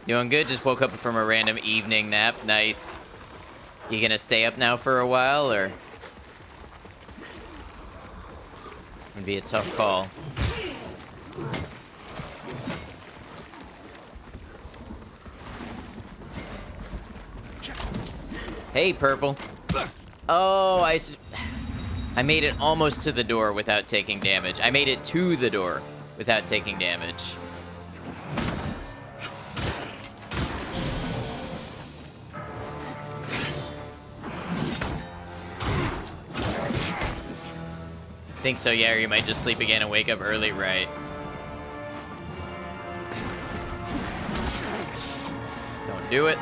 Doing good. Just woke up from a random evening nap. Nice. You gonna stay up now for a while, or? Gonna be a tough call. Hey, Purple. Oh, I made it almost to the door without taking damage. I made it to the door without taking damage. Think so, yeah, or you might just sleep again and wake up early, right? Don't do it.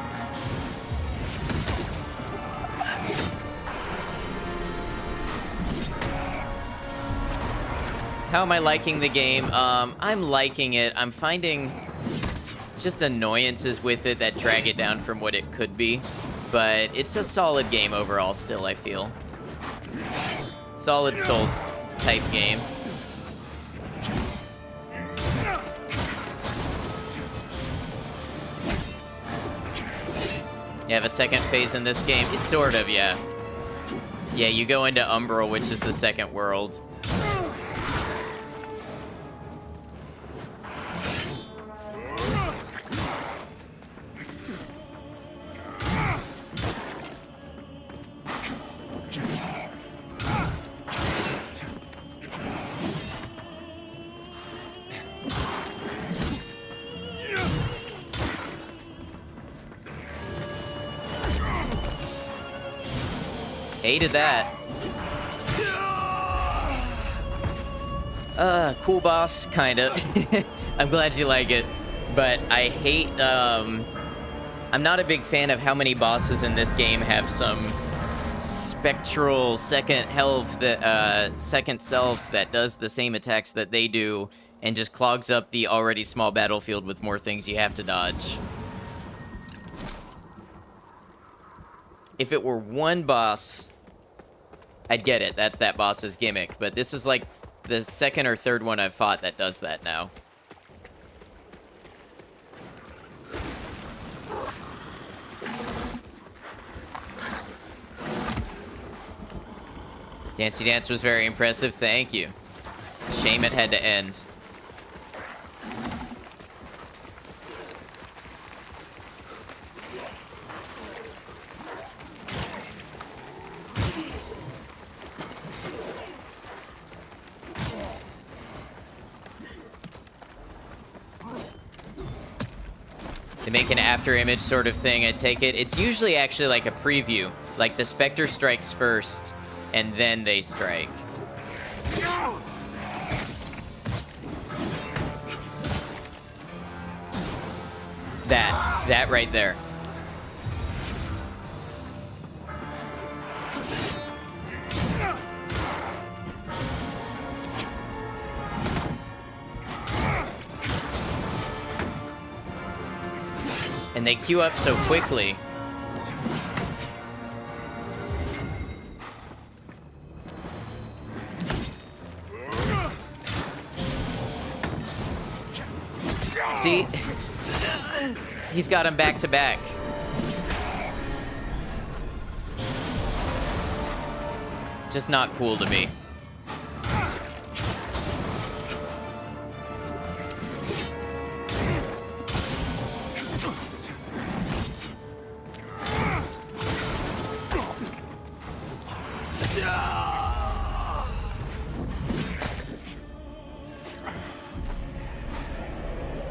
How am I liking the game? I'm liking it. I'm finding just annoyances with it that drag it down from what it could be. But it's a solid game overall still, I feel. Solid Souls type game. You have a second phase in this game? It's sort of, yeah. Yeah, you go into Umbral, which is the second world. Hated that. Cool boss, kind of. I'm glad you like it. But I hate, I'm not a big fan of how many bosses in this game have some spectral second health that, second self that does the same attacks that they do and just clogs up the already small battlefield with more things you have to dodge. If it were one boss, I'd get it. That's that boss's gimmick. But this is like the second or third one I've fought that does that now. Dancey Dance was very impressive. Thank you. Shame it had to end. They make an after image sort of thing, I take it. It's usually actually like a preview. Like the Spectre strikes first, and then they strike. That right there. And they queue up so quickly. See? He's got him back to back. Just not cool to me.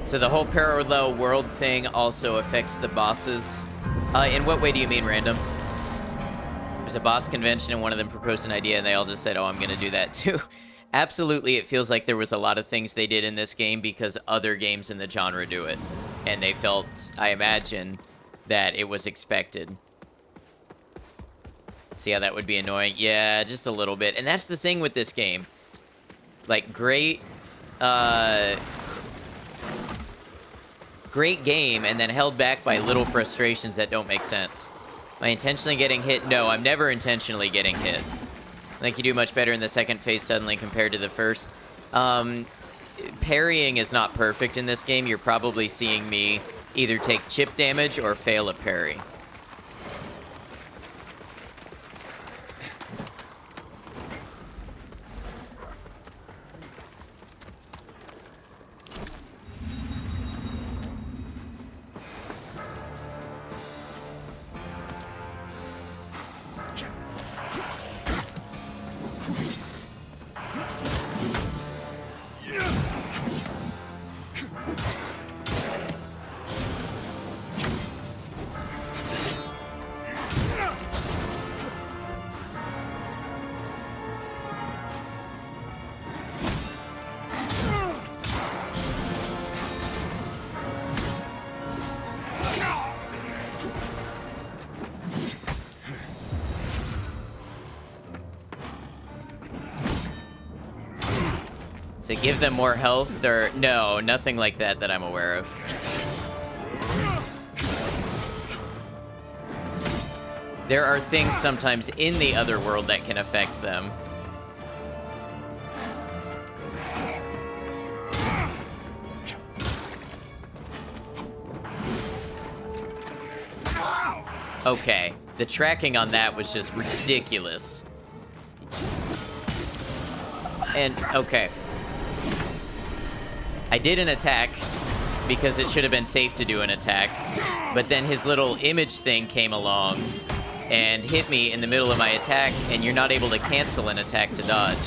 So the whole parallel world thing also affects the bosses. In what way do you mean, Random? There's a boss convention and one of them proposed an idea and they all just said, oh, I'm going to do that too. Absolutely, it feels like there was a lot of things they did in this game because other games in the genre do it. And they felt, I imagine, that it was expected. See how that would be annoying? Yeah, just a little bit. And that's the thing with this game. Like, great game, and then held back by little frustrations that don't make sense. Am I intentionally getting hit? No, I'm never intentionally getting hit. I think you do much better in the second phase suddenly compared to the first. Parrying is not perfect in this game. You're probably seeing me either take chip damage or fail a parry. To give them more health, or no, nothing like that that I'm aware of. There are things sometimes in the other world that can affect them. Okay, the tracking on that was just ridiculous. And, okay. I did an attack because it should have been safe to do an attack, but then his little image thing came along and hit me in the middle of my attack, and you're not able to cancel an attack to dodge.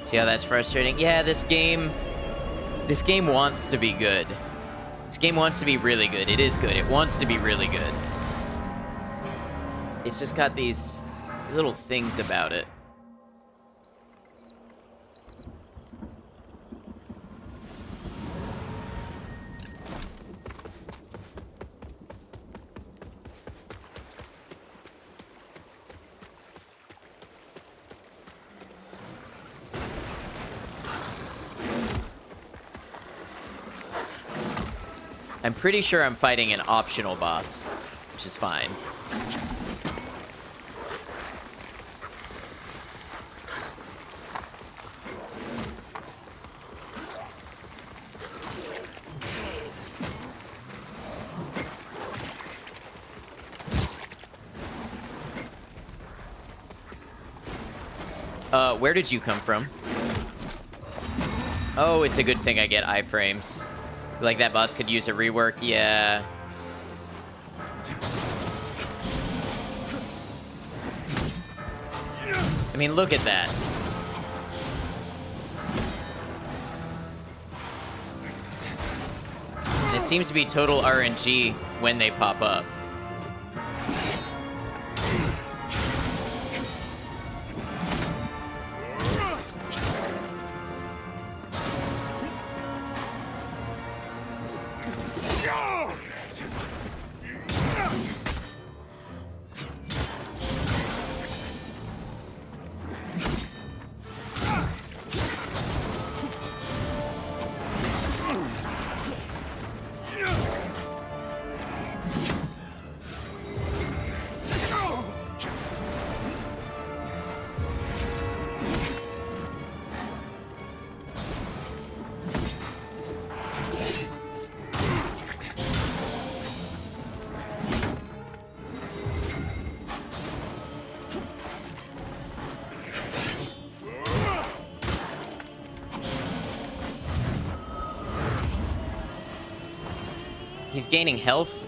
See how that's frustrating? Yeah, this game wants to be good. This game wants to be really good. It is good. It wants to be really good. It's just got these little things about it. I'm pretty sure I'm fighting an optional boss, which is fine. Where did you come from? Oh, it's a good thing I get iframes. Like that boss could use a rework, yeah. I mean, look at that. It seems to be total RNG when they pop up. He's gaining health.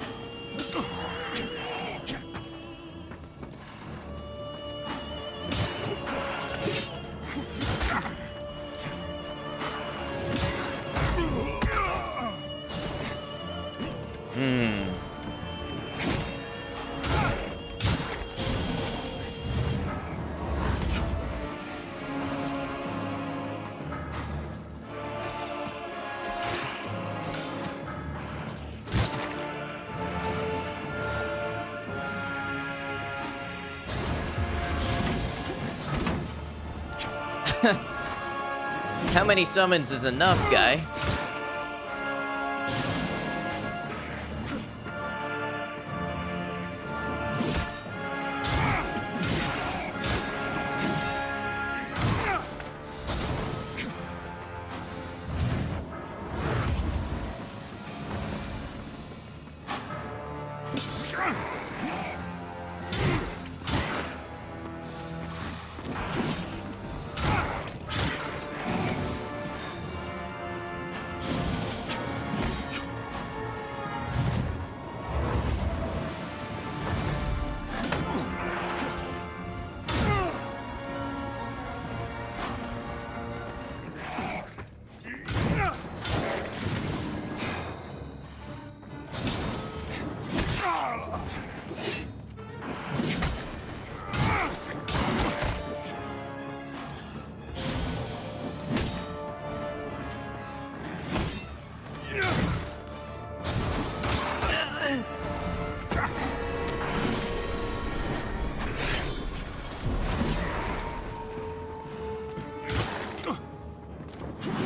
How many summons is enough, guy?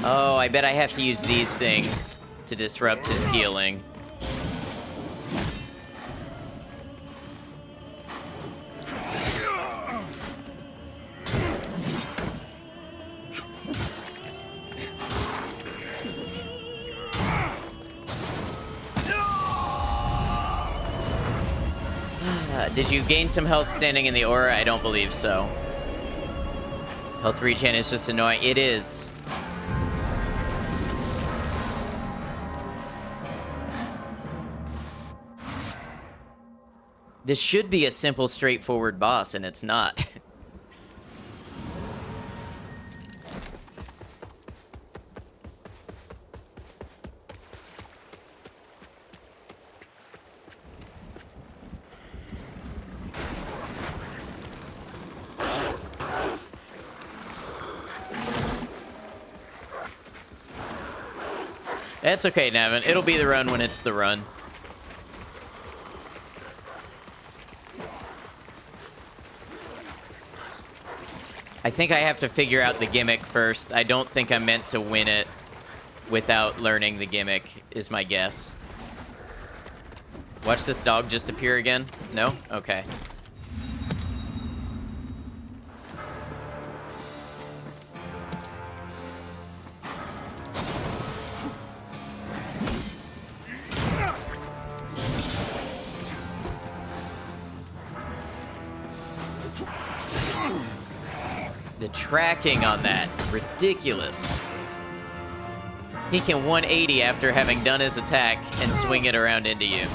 Oh, I bet I have to use these things to disrupt his healing. Did you gain some health standing in the aura? I don't believe so. Health regen is just annoying. It is. This should be a simple, straightforward boss, and it's not. That's okay, Navin. It'll be the run when it's the run. I think I have to figure out the gimmick first. I don't think I'm meant to win it without learning the gimmick, is my guess. Watch this dog just appear again? No? Okay. The tracking on that, ridiculous. He can 180 after having done his attack and swing it around into you.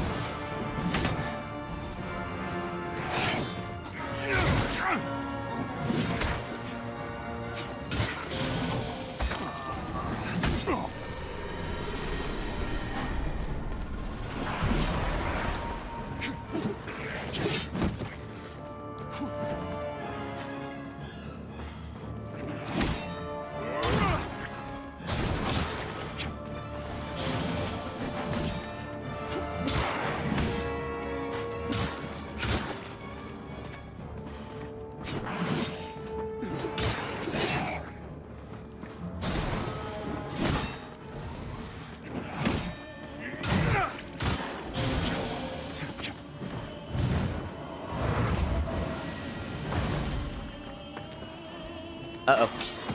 Uh-oh.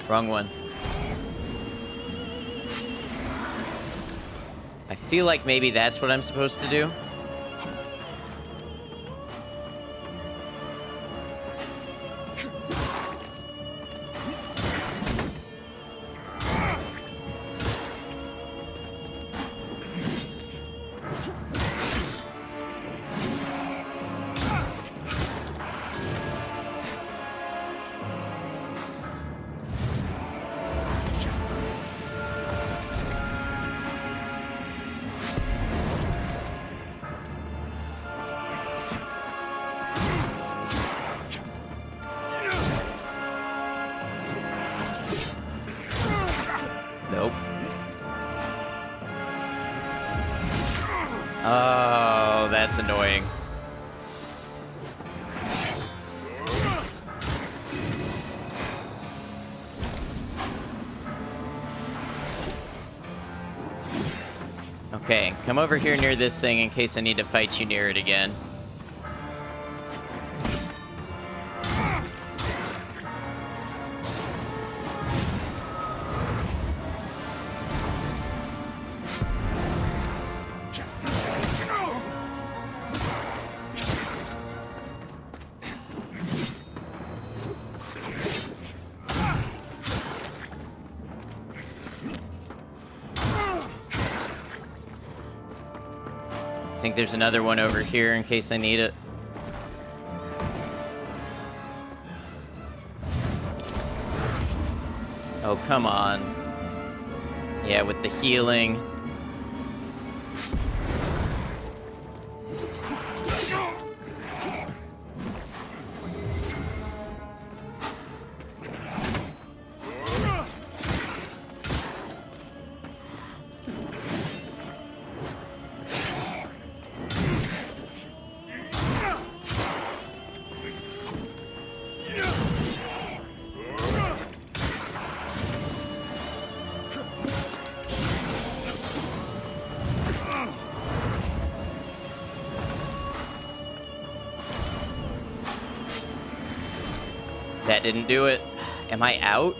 Wrong one. I feel like maybe that's what I'm supposed to do. Nope. Oh, that's annoying. Okay, come over here near this thing in case I need to fight you near it again. think there's another one over here in case I need it. Oh, come on. Yeah, with the healing. That didn't do it. Am I out?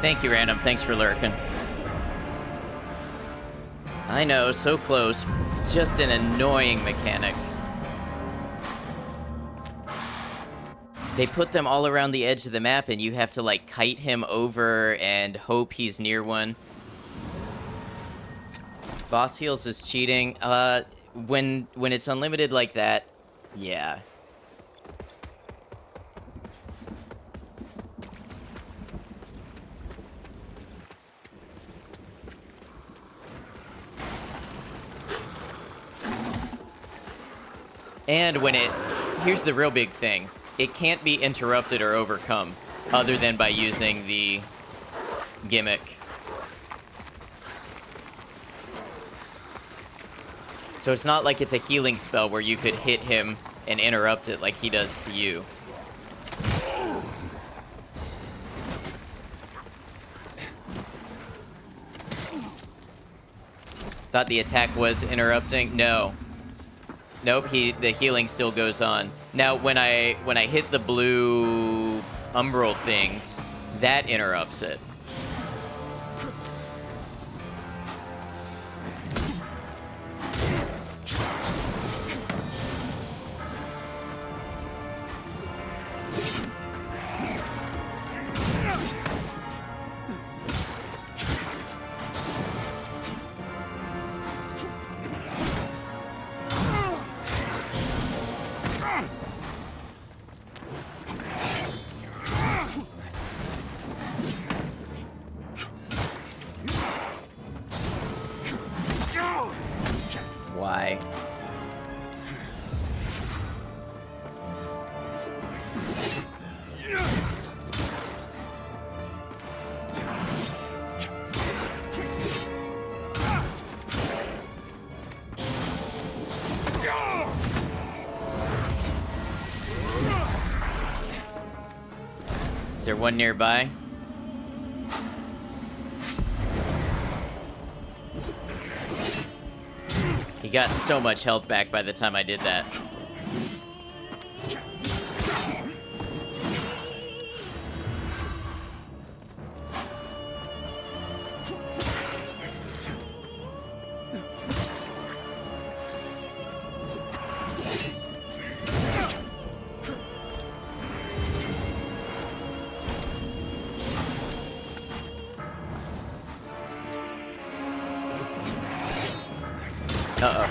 Thank you, Random. Thanks for lurking. I know, so close. Just an annoying mechanic. They put them all around the edge of the map, and you have to, like, kite him over and hope he's near one. Boss heals is cheating. When it's unlimited like that, yeah. And when it... Here's the real big thing. It can't be interrupted or overcome, other than by using the gimmick. So it's not like it's a healing spell where you could hit him and interrupt it like he does to you. Thought the attack was interrupting? No. Nope, the healing still goes on. Now, when I hit the blue umbral things, that interrupts it. Why? Is there one nearby? He got so much health back by the time I did that. Uh-oh.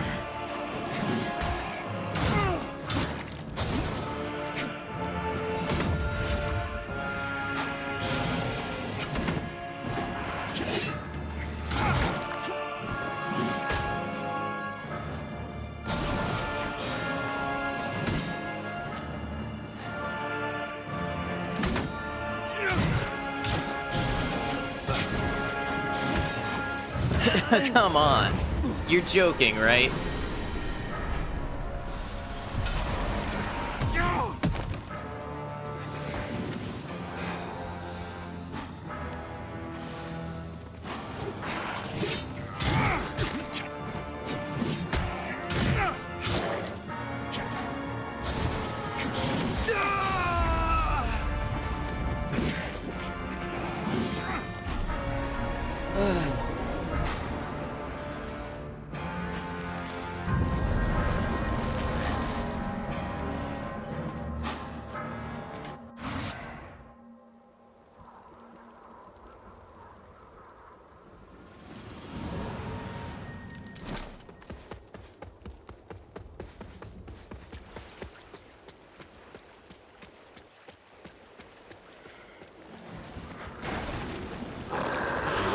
Come on. You're joking, right?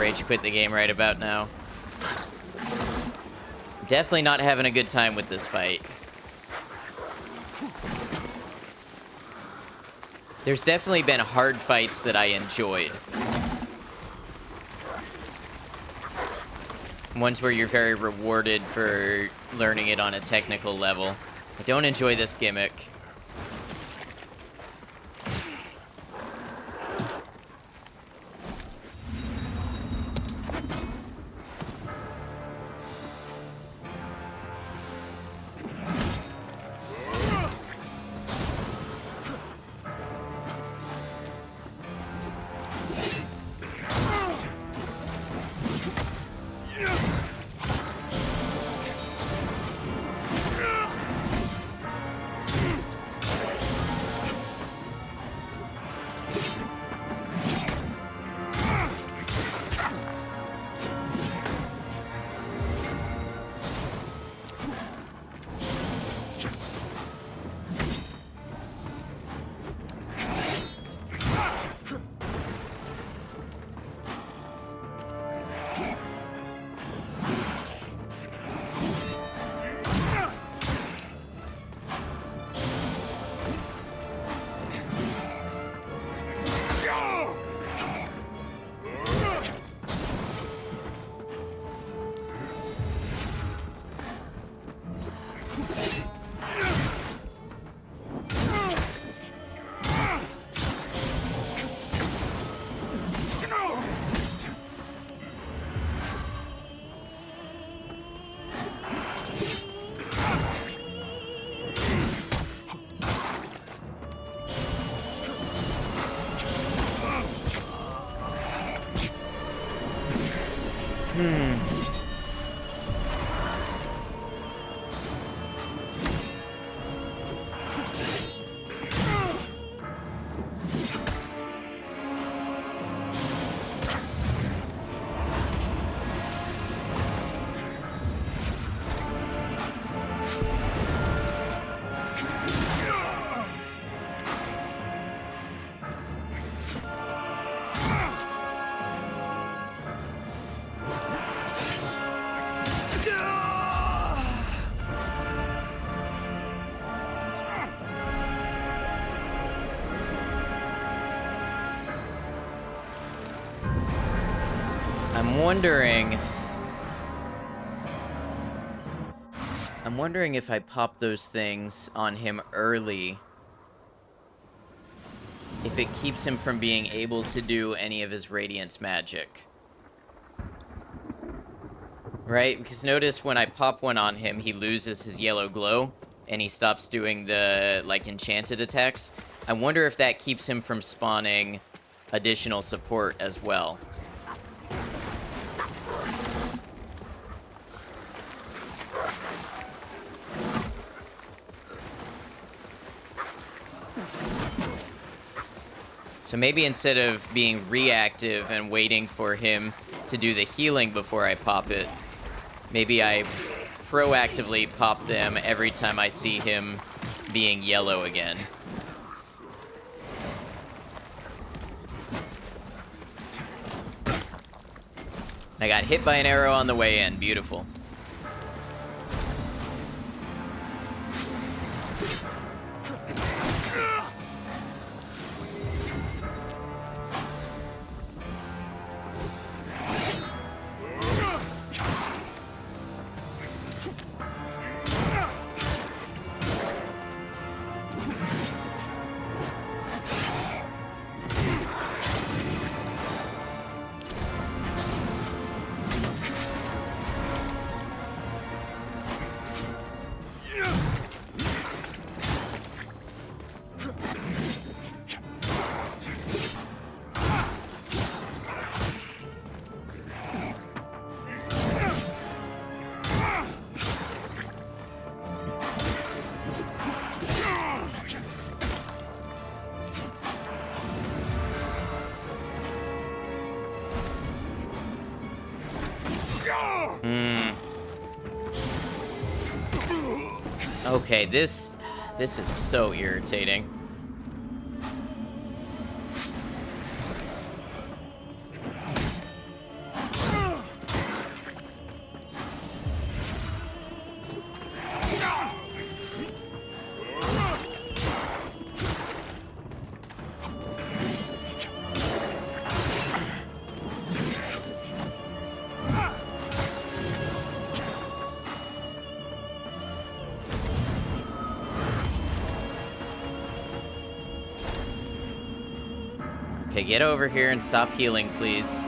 rage quit the game right about now. Definitely not having a good time with this fight. There's definitely been hard fights that I enjoyed. Ones where you're very rewarded for learning it on a technical level. I don't enjoy this gimmick. I'm wondering if I pop those things on him early, if it keeps him from being able to do any of his Radiance magic. Right? Because notice when I pop one on him, he loses his yellow glow, and he stops doing the, like, enchanted attacks. I wonder if that keeps him from spawning additional support as well. So maybe instead of being reactive and waiting for him to do the healing before I pop it, maybe I proactively pop them every time I see him being yellow again. I got hit by an arrow on the way in. Beautiful. Okay, this is so irritating. Okay, get over here and stop healing, please.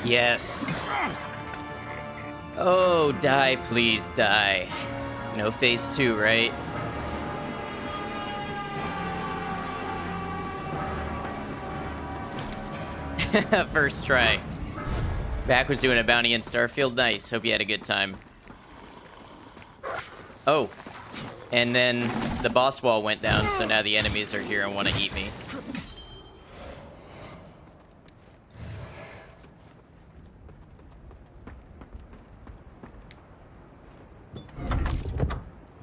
Yes. Oh, die, please, die. No phase 2, right? First try. Back was doing a bounty in Starfield. Nice. Hope you had a good time. Oh. And then the boss wall went down, so now the enemies are here and want to eat me.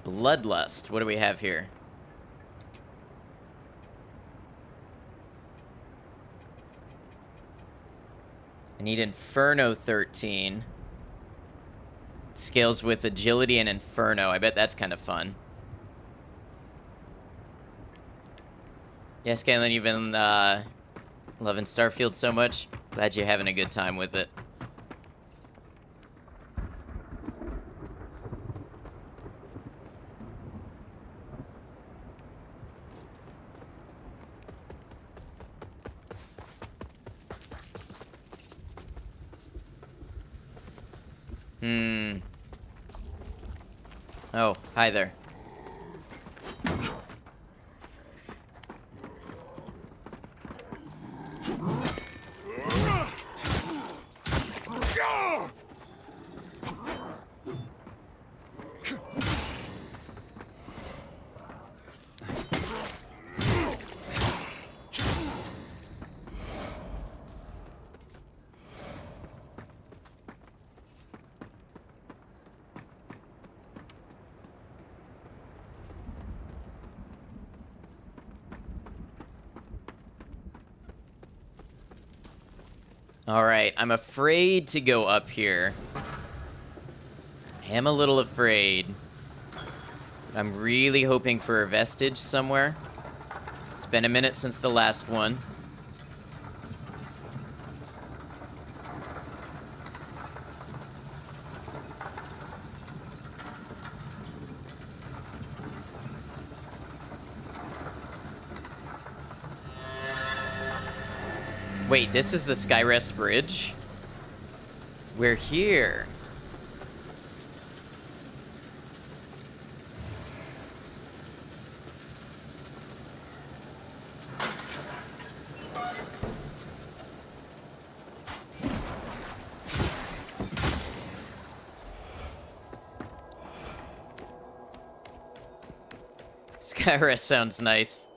Bloodlust. What do we have here? I need Inferno 13. Scales with Agility and Inferno. I bet that's kind of fun. Yeah, Scanlan, you've been loving Starfield so much. Glad you're having a good time with it. Oh, hi there. Alright, I'm afraid to go up here. I am a little afraid. I'm really hoping for a vestige somewhere. It's been a minute since the last one. Wait, this is the Skyrest Bridge? We're here. Skyrest sounds nice.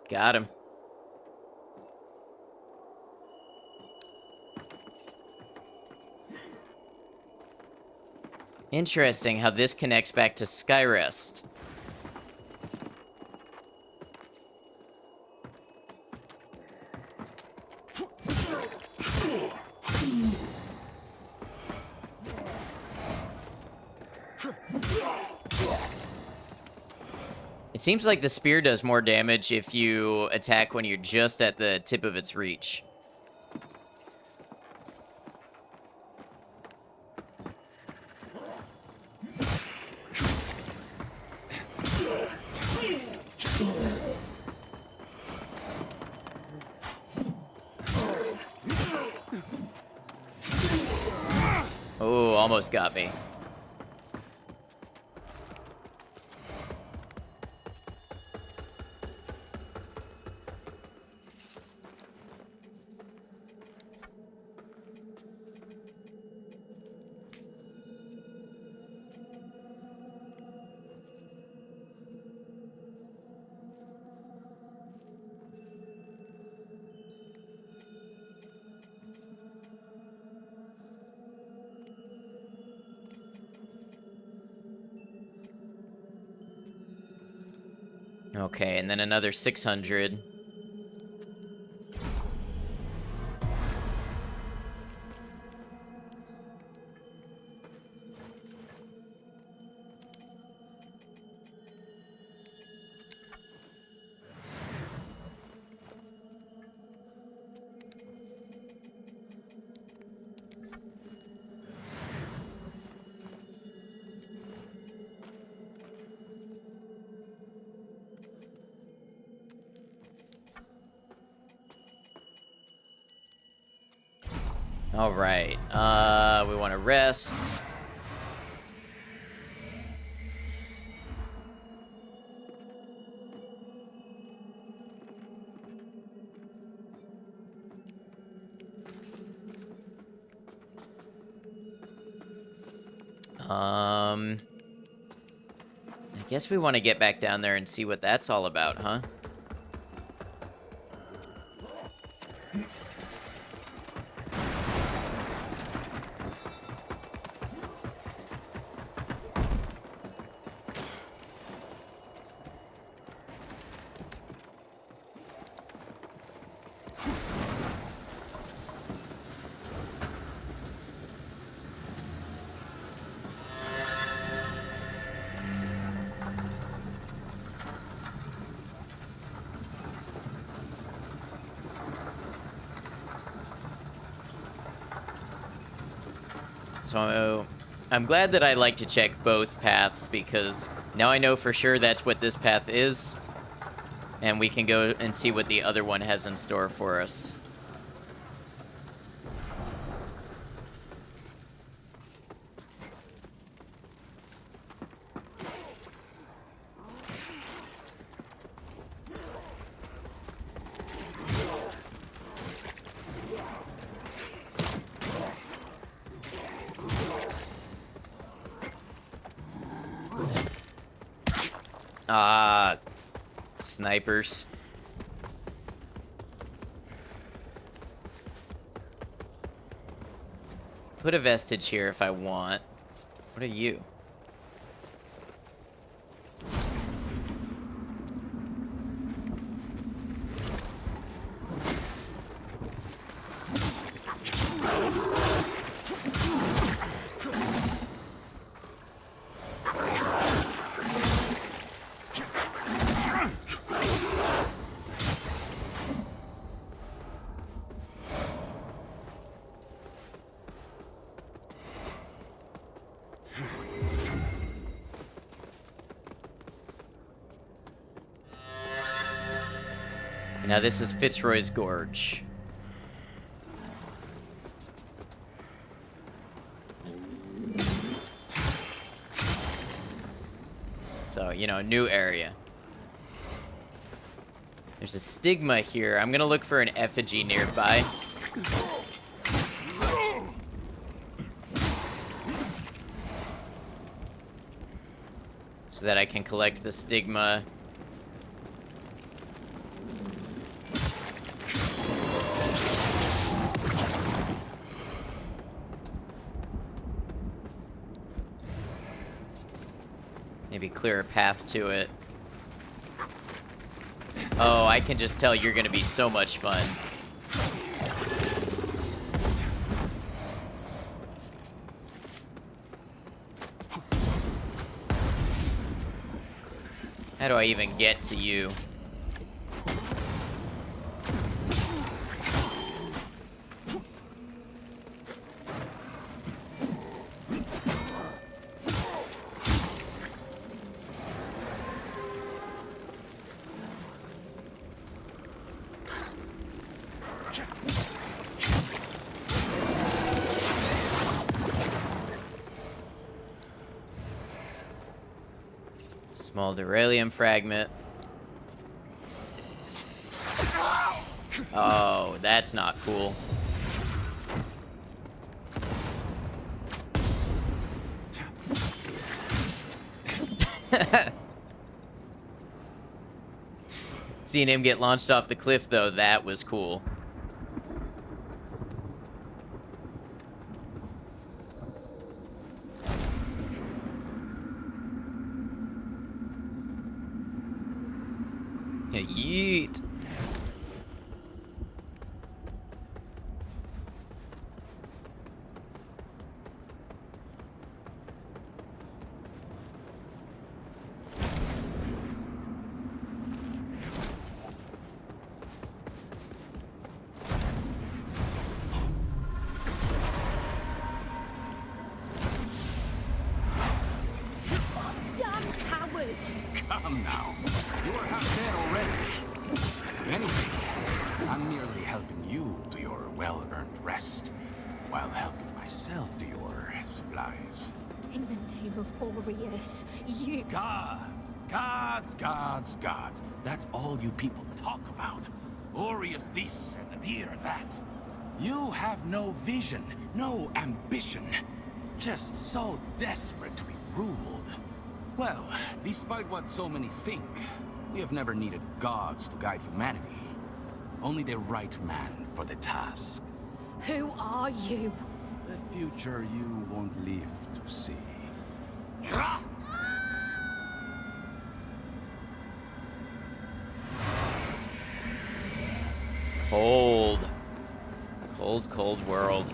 Got him. Interesting how this connects back to Skyrest. It seems like the spear does more damage if you attack when you're just at the tip of its reach. almost got me. Okay, and then another 600. All right. We want to rest. I guess we want to get back down there and see what that's all about, huh? So I'm glad that I like to check both paths, because now I know for sure that's what this path is, and we can go and see what the other one has in store for us. Ah, snipers. Put a vestige here if I want. What are you? Now this is Fitzroy's Gorge. So, you know, new area. There's a stigma here. I'm gonna look for an effigy nearby. So that I can collect the stigma. Maybe clear a path to it. Oh, I can just tell you're gonna be so much fun. How do I even get to you? Small beryllium fragment. Oh, that's not cool. Seeing him get launched off the cliff, though, that was cool. Yeet. Come now. You are half dead already. If anything, I'm merely helping you to your well-earned rest, while helping myself to your supplies. In the name of Aureus, you... Gods. That's all you people talk about. Aureus this and Adir that. You have no vision, no ambition. Just so desperate to be ruled. Well, despite what so many think, we have never needed gods to guide humanity. Only the right man for the task. Who are you? The future you won't live to see. Cold. Cold world.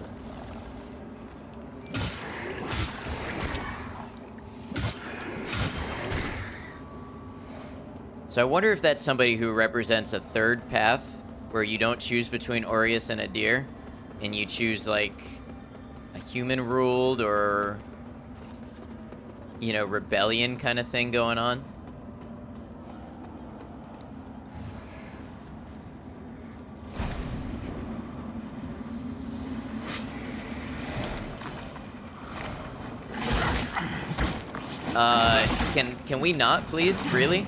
So I wonder if that's somebody who represents a third path, where you don't choose between Aureus and Adir, and you choose, like, a human-ruled or, you know, rebellion kind of thing going on. Can we not, please? Really?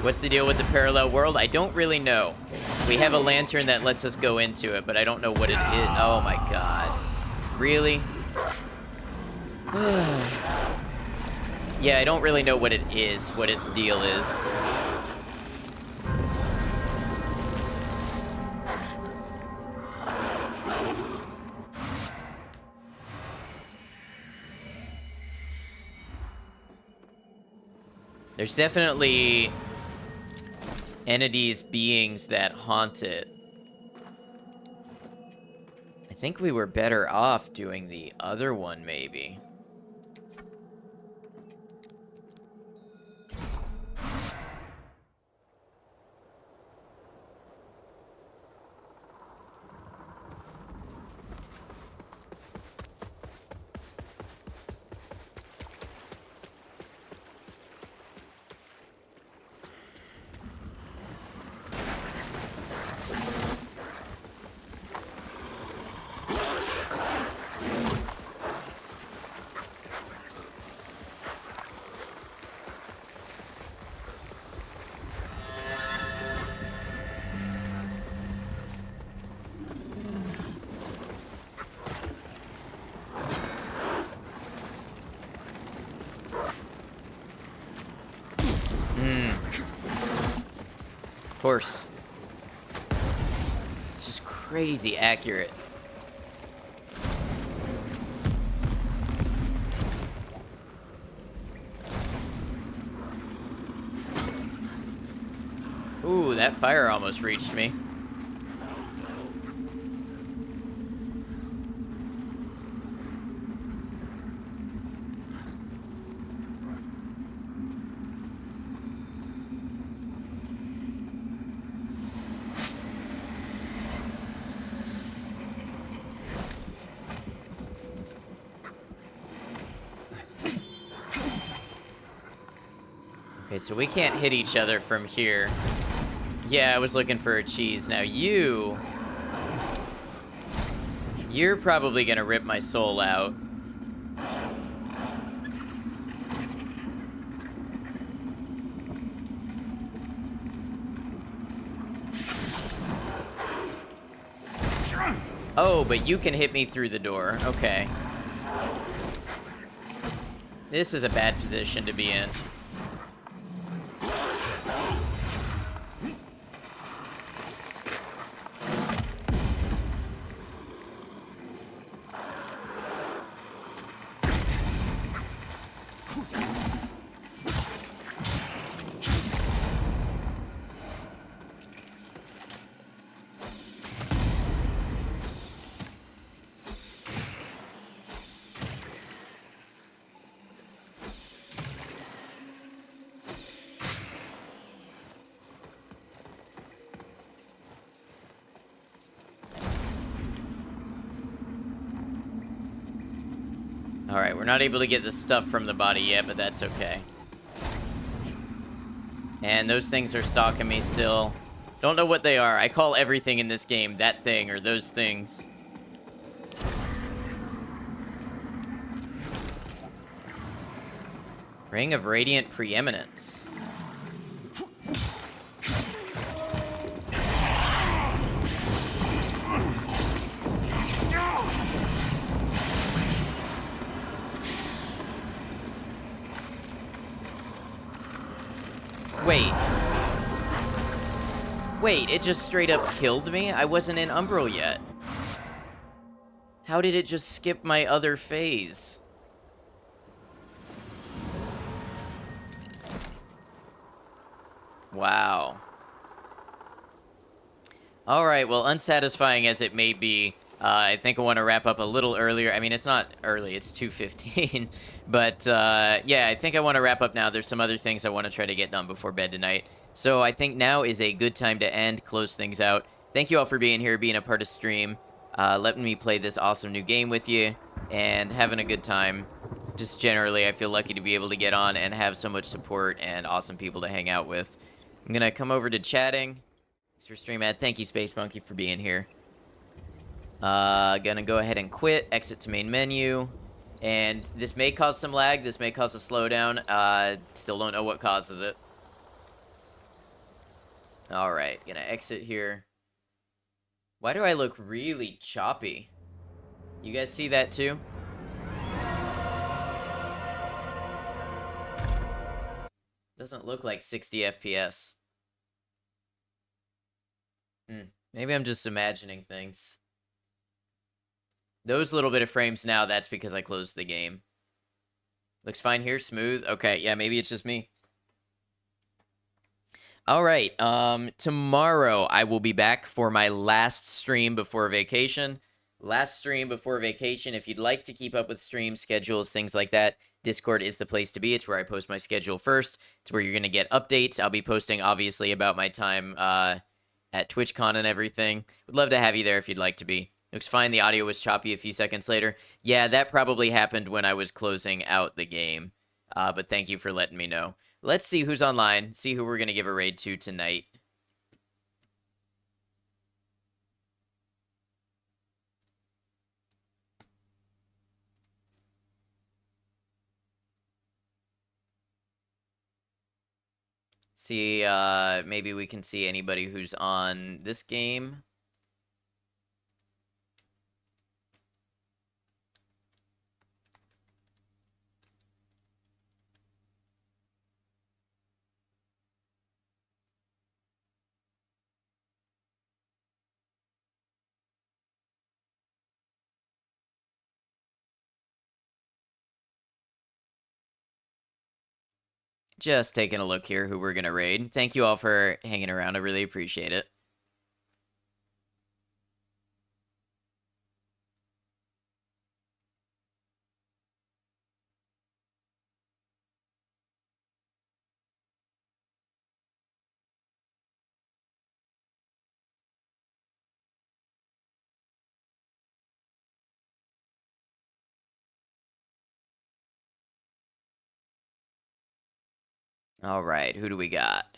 What's the deal with the parallel world? I don't really know. We have a lantern that lets us go into it, but I don't know what it is. Oh my god. Really? Yeah, I don't really know what it is, what its deal is. There's definitely entities, beings that haunt it. I think we were better off doing the other one, maybe. Of course. It's just crazy accurate. Ooh, that fire almost reached me. Okay, so we can't hit each other from here. Yeah, I was looking for a cheese. Now you're probably gonna rip my soul out. Oh, but you can hit me through the door. Okay. This is a bad position to be in. Alright, we're not able to get the stuff from the body yet, but that's okay. And those things are stalking me still. Don't know what they are. I call everything in this game that thing or those things. Ring of Radiant Preeminence. Wait. Wait, it just straight up killed me? I wasn't in Umbral yet. How did it just skip my other phase? Wow. Alright, well, unsatisfying as it may be, I think I want to wrap up a little earlier. I mean, it's not early, it's 2:15. But, yeah, I think I want to wrap up now. There's some other things I want to try to get done before bed tonight. So I think now is a good time to end, close things out. Thank you all for being here, being a part of stream, letting me play this awesome new game with you, and having a good time. Just generally, I feel lucky to be able to get on and have so much support and awesome people to hang out with. I'm going to come over to chatting. Thanks for stream ad. Thank you, Space Monkey, for being here. Gonna go ahead and quit, exit to main menu. And this may cause some lag, this may cause a slowdown. Still don't know what causes it. Alright, gonna exit here. Why do I look really choppy? You guys see that too? Doesn't look like 60 FPS. Maybe I'm just imagining things. Those little bit of frames now, that's because I closed the game. Looks fine here, smooth. Okay, yeah, maybe it's just me. All right, tomorrow I will be back for my last stream before vacation. Last stream before vacation. If you'd like to keep up with stream schedules, things like that, Discord is the place to be. It's where I post my schedule first. It's where you're going to get updates. I'll be posting, obviously, about my time at TwitchCon and everything. Would love to have you there if you'd like to be. Looks fine. The audio was choppy a few seconds later. Yeah, that probably happened when I was closing out the game. But thank you for letting me know. Let's see who's online, see who we're going to give a raid to tonight. See, maybe we can see anybody who's on this game. Just taking a look here who we're going to raid. Thank you all for hanging around. I really appreciate it. All right, who do we got?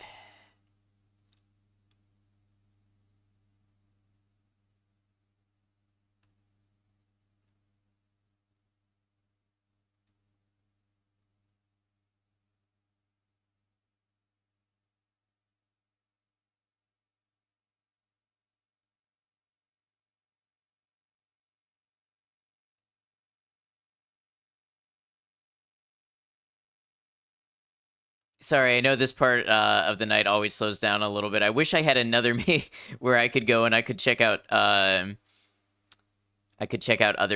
Sorry, I know this part of the night always slows down a little bit. I wish I had another me where I could go and I could check out other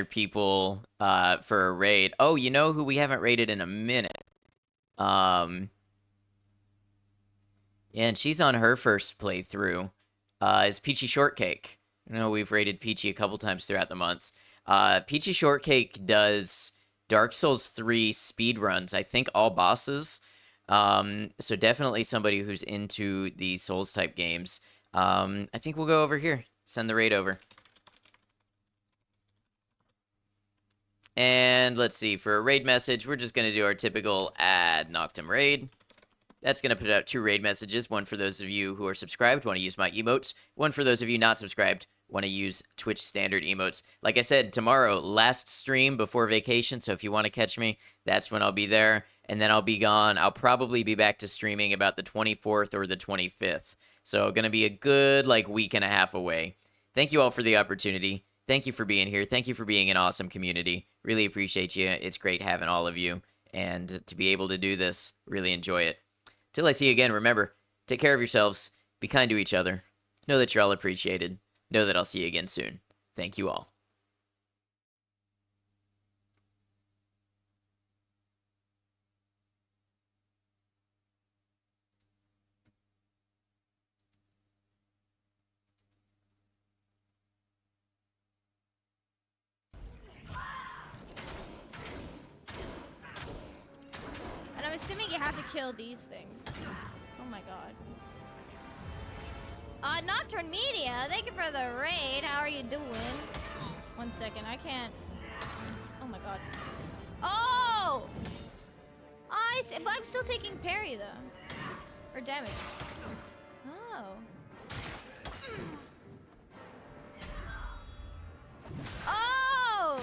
people for a raid. Oh, you know who we haven't raided in a minute? Um, and she's on her first playthrough. Is Peachy Shortcake. I know we've raided Peachy a couple times throughout the months. Peachy Shortcake does Dark Souls 3 speed runs. I think all bosses. So definitely somebody who's into the Souls type games. I think we'll go over here. Send the raid over. And let's see, for a raid message, we're just going to do our typical ad Noctum raid. That's going to put out 2 raid messages. One for those of you who are subscribed, want to use my emotes. One for those of you not subscribed, want to use Twitch standard emotes. Like I said, tomorrow, last stream before vacation, so if you want to catch me, that's when I'll be there. And then I'll be gone. I'll probably be back to streaming about the 24th or the 25th. So going to be a good, week and a half away. Thank you all for the opportunity. Thank you for being here. Thank you for being an awesome community. Really appreciate you. It's great having all of you. And to be able to do this, really enjoy it. Till I see you again, remember, take care of yourselves, be kind to each other, know that you're all appreciated, know that I'll see you again soon. Thank you all. And I'm assuming you have to kill these things. Oh my god. Nocturne Media, thank you for the raid. How are you doing? 1 second, I can't. Oh my god. Oh! I see, but I'm still taking parry though. Or damage. Oh. Oh!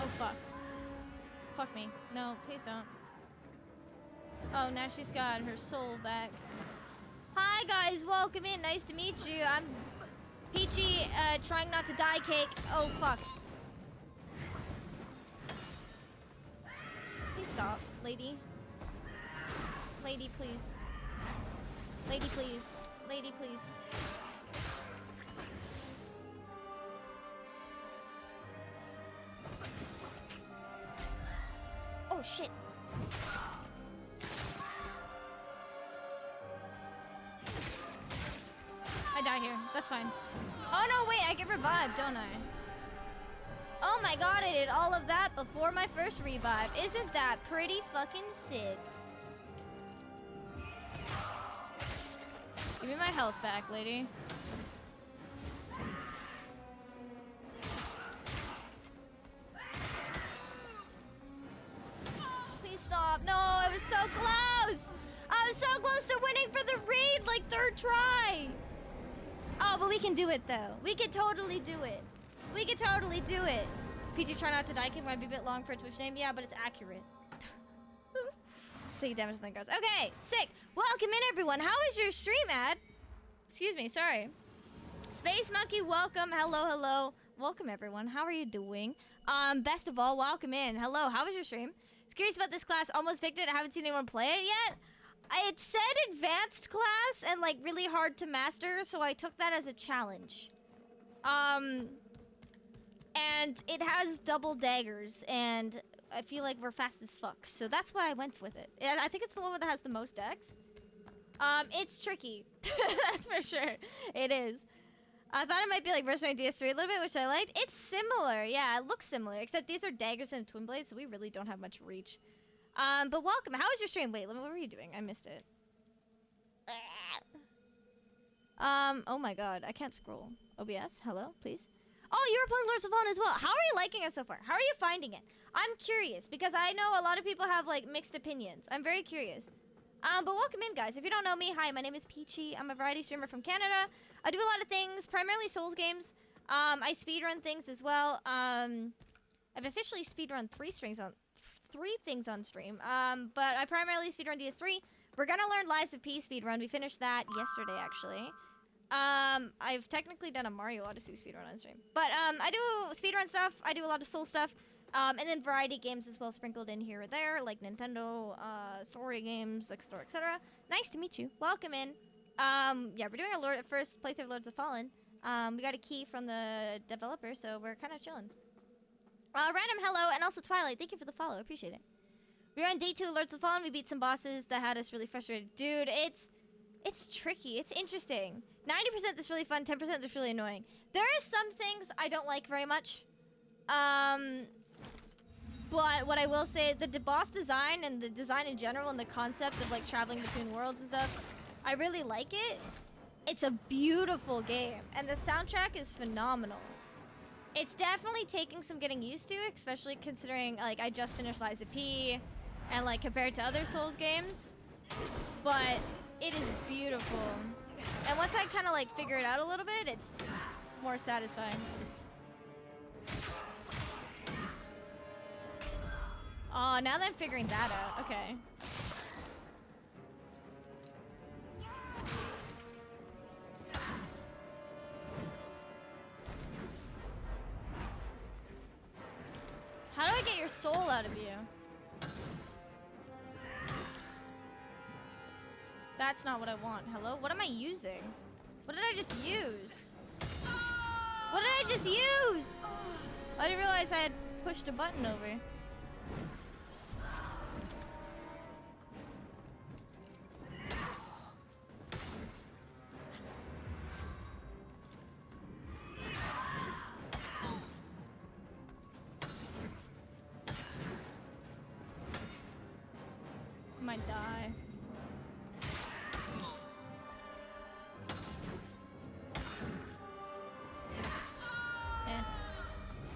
Oh fuck. Fuck me. No, please don't. Oh, now she's got her soul back. Hi guys, welcome in. Nice to meet you. I'm Peachy, trying not to die cake. Oh fuck. Please stop, lady. Lady, please. Lady, please. Lady, please. Oh shit. I die here. That's fine. Oh no, wait, I get revived, don't I? Oh my god, I did all of that before my first revive. Isn't that pretty fucking sick? Give me my health back, lady. Please stop. No, I was so close. I was so close to winning for the raid, like 3rd try. Oh, but we can do it though. We can totally do it. We can totally do it. PG, try not to die. Kick might be a bit long for a Twitch name. Yeah, but it's accurate. Take damage then goes. Okay, sick. Welcome in everyone. How is your stream, Ad? Excuse me, sorry. Space Monkey, welcome. Hello, hello. Welcome everyone. How are you doing? Best of all, welcome in. Hello, how was your stream? I was curious about this class. Almost picked it. I haven't seen anyone play it yet. It said advanced class and like really hard to master, so I took that as a challenge. And it has double daggers, and I feel like we're fast as fuck, so that's why I went with it. And I think it's the one that has the most decks. It's tricky. That's for sure. It is. I thought it might be like Mercenary DS3 a little bit, which I liked. It's similar. Yeah, it looks similar, except these are daggers and twin blades, so we really don't have much reach. But welcome. How was your stream? Wait, what were you doing? I missed it. Oh my god, I can't scroll. OBS, hello, please. Oh, you were playing Lords of Fallen as well. How are you liking it so far? How are you finding it? I'm curious, because I know a lot of people have, like, mixed opinions. I'm very curious. But welcome in, guys. If you don't know me, hi, my name is Peachy. I'm a variety streamer from Canada. I do a lot of things, primarily Souls games. I speedrun things as well. I've officially speedrun 3 things on stream. But I primarily speedrun DS3. We're gonna learn Lies of P speedrun. We finished that yesterday, actually. I've technically done a Mario Odyssey speedrun on stream. But, I do speedrun stuff, I do a lot of Soul stuff, and then variety games as well sprinkled in here or there, like Nintendo, story games, etc., etc. Nice to meet you. Welcome in. Yeah, we're doing our first playthrough of Lords of Fallen. We got a key from the developer, so we're kind of chilling. Random hello, and also Twilight, thank you for the follow, appreciate it. We're on day 2 of Lords of Fallen. We beat some bosses that had us really frustrated. Dude, it's tricky. It's interesting. 90% that's really fun, 10% that's really annoying. There are some things I don't like very much. But what I will say, the boss design and the design in general and the concept of like traveling between worlds and stuff, I really like it. It's a beautiful game, and the soundtrack is phenomenal. It's definitely taking some getting used to, especially considering like I just finished Lies of P, and like compared to other Souls games, but it is beautiful. And once I kind of like figure it out a little bit, it's more satisfying. Oh, now that I'm figuring that out, okay. How do I get your soul out of you? That's not what I want. Hello? What am I using? What did I just use? What did I just use? I didn't realize I had pushed a button over. I might die.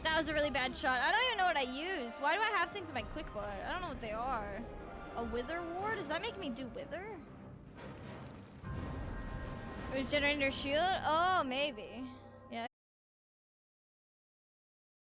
That was a really bad shot. I don't even know what I used. Why do I have things in my quick bar? I don't know what they are. A wither ward? Does that make me do wither? Regenerator shield? Oh, maybe.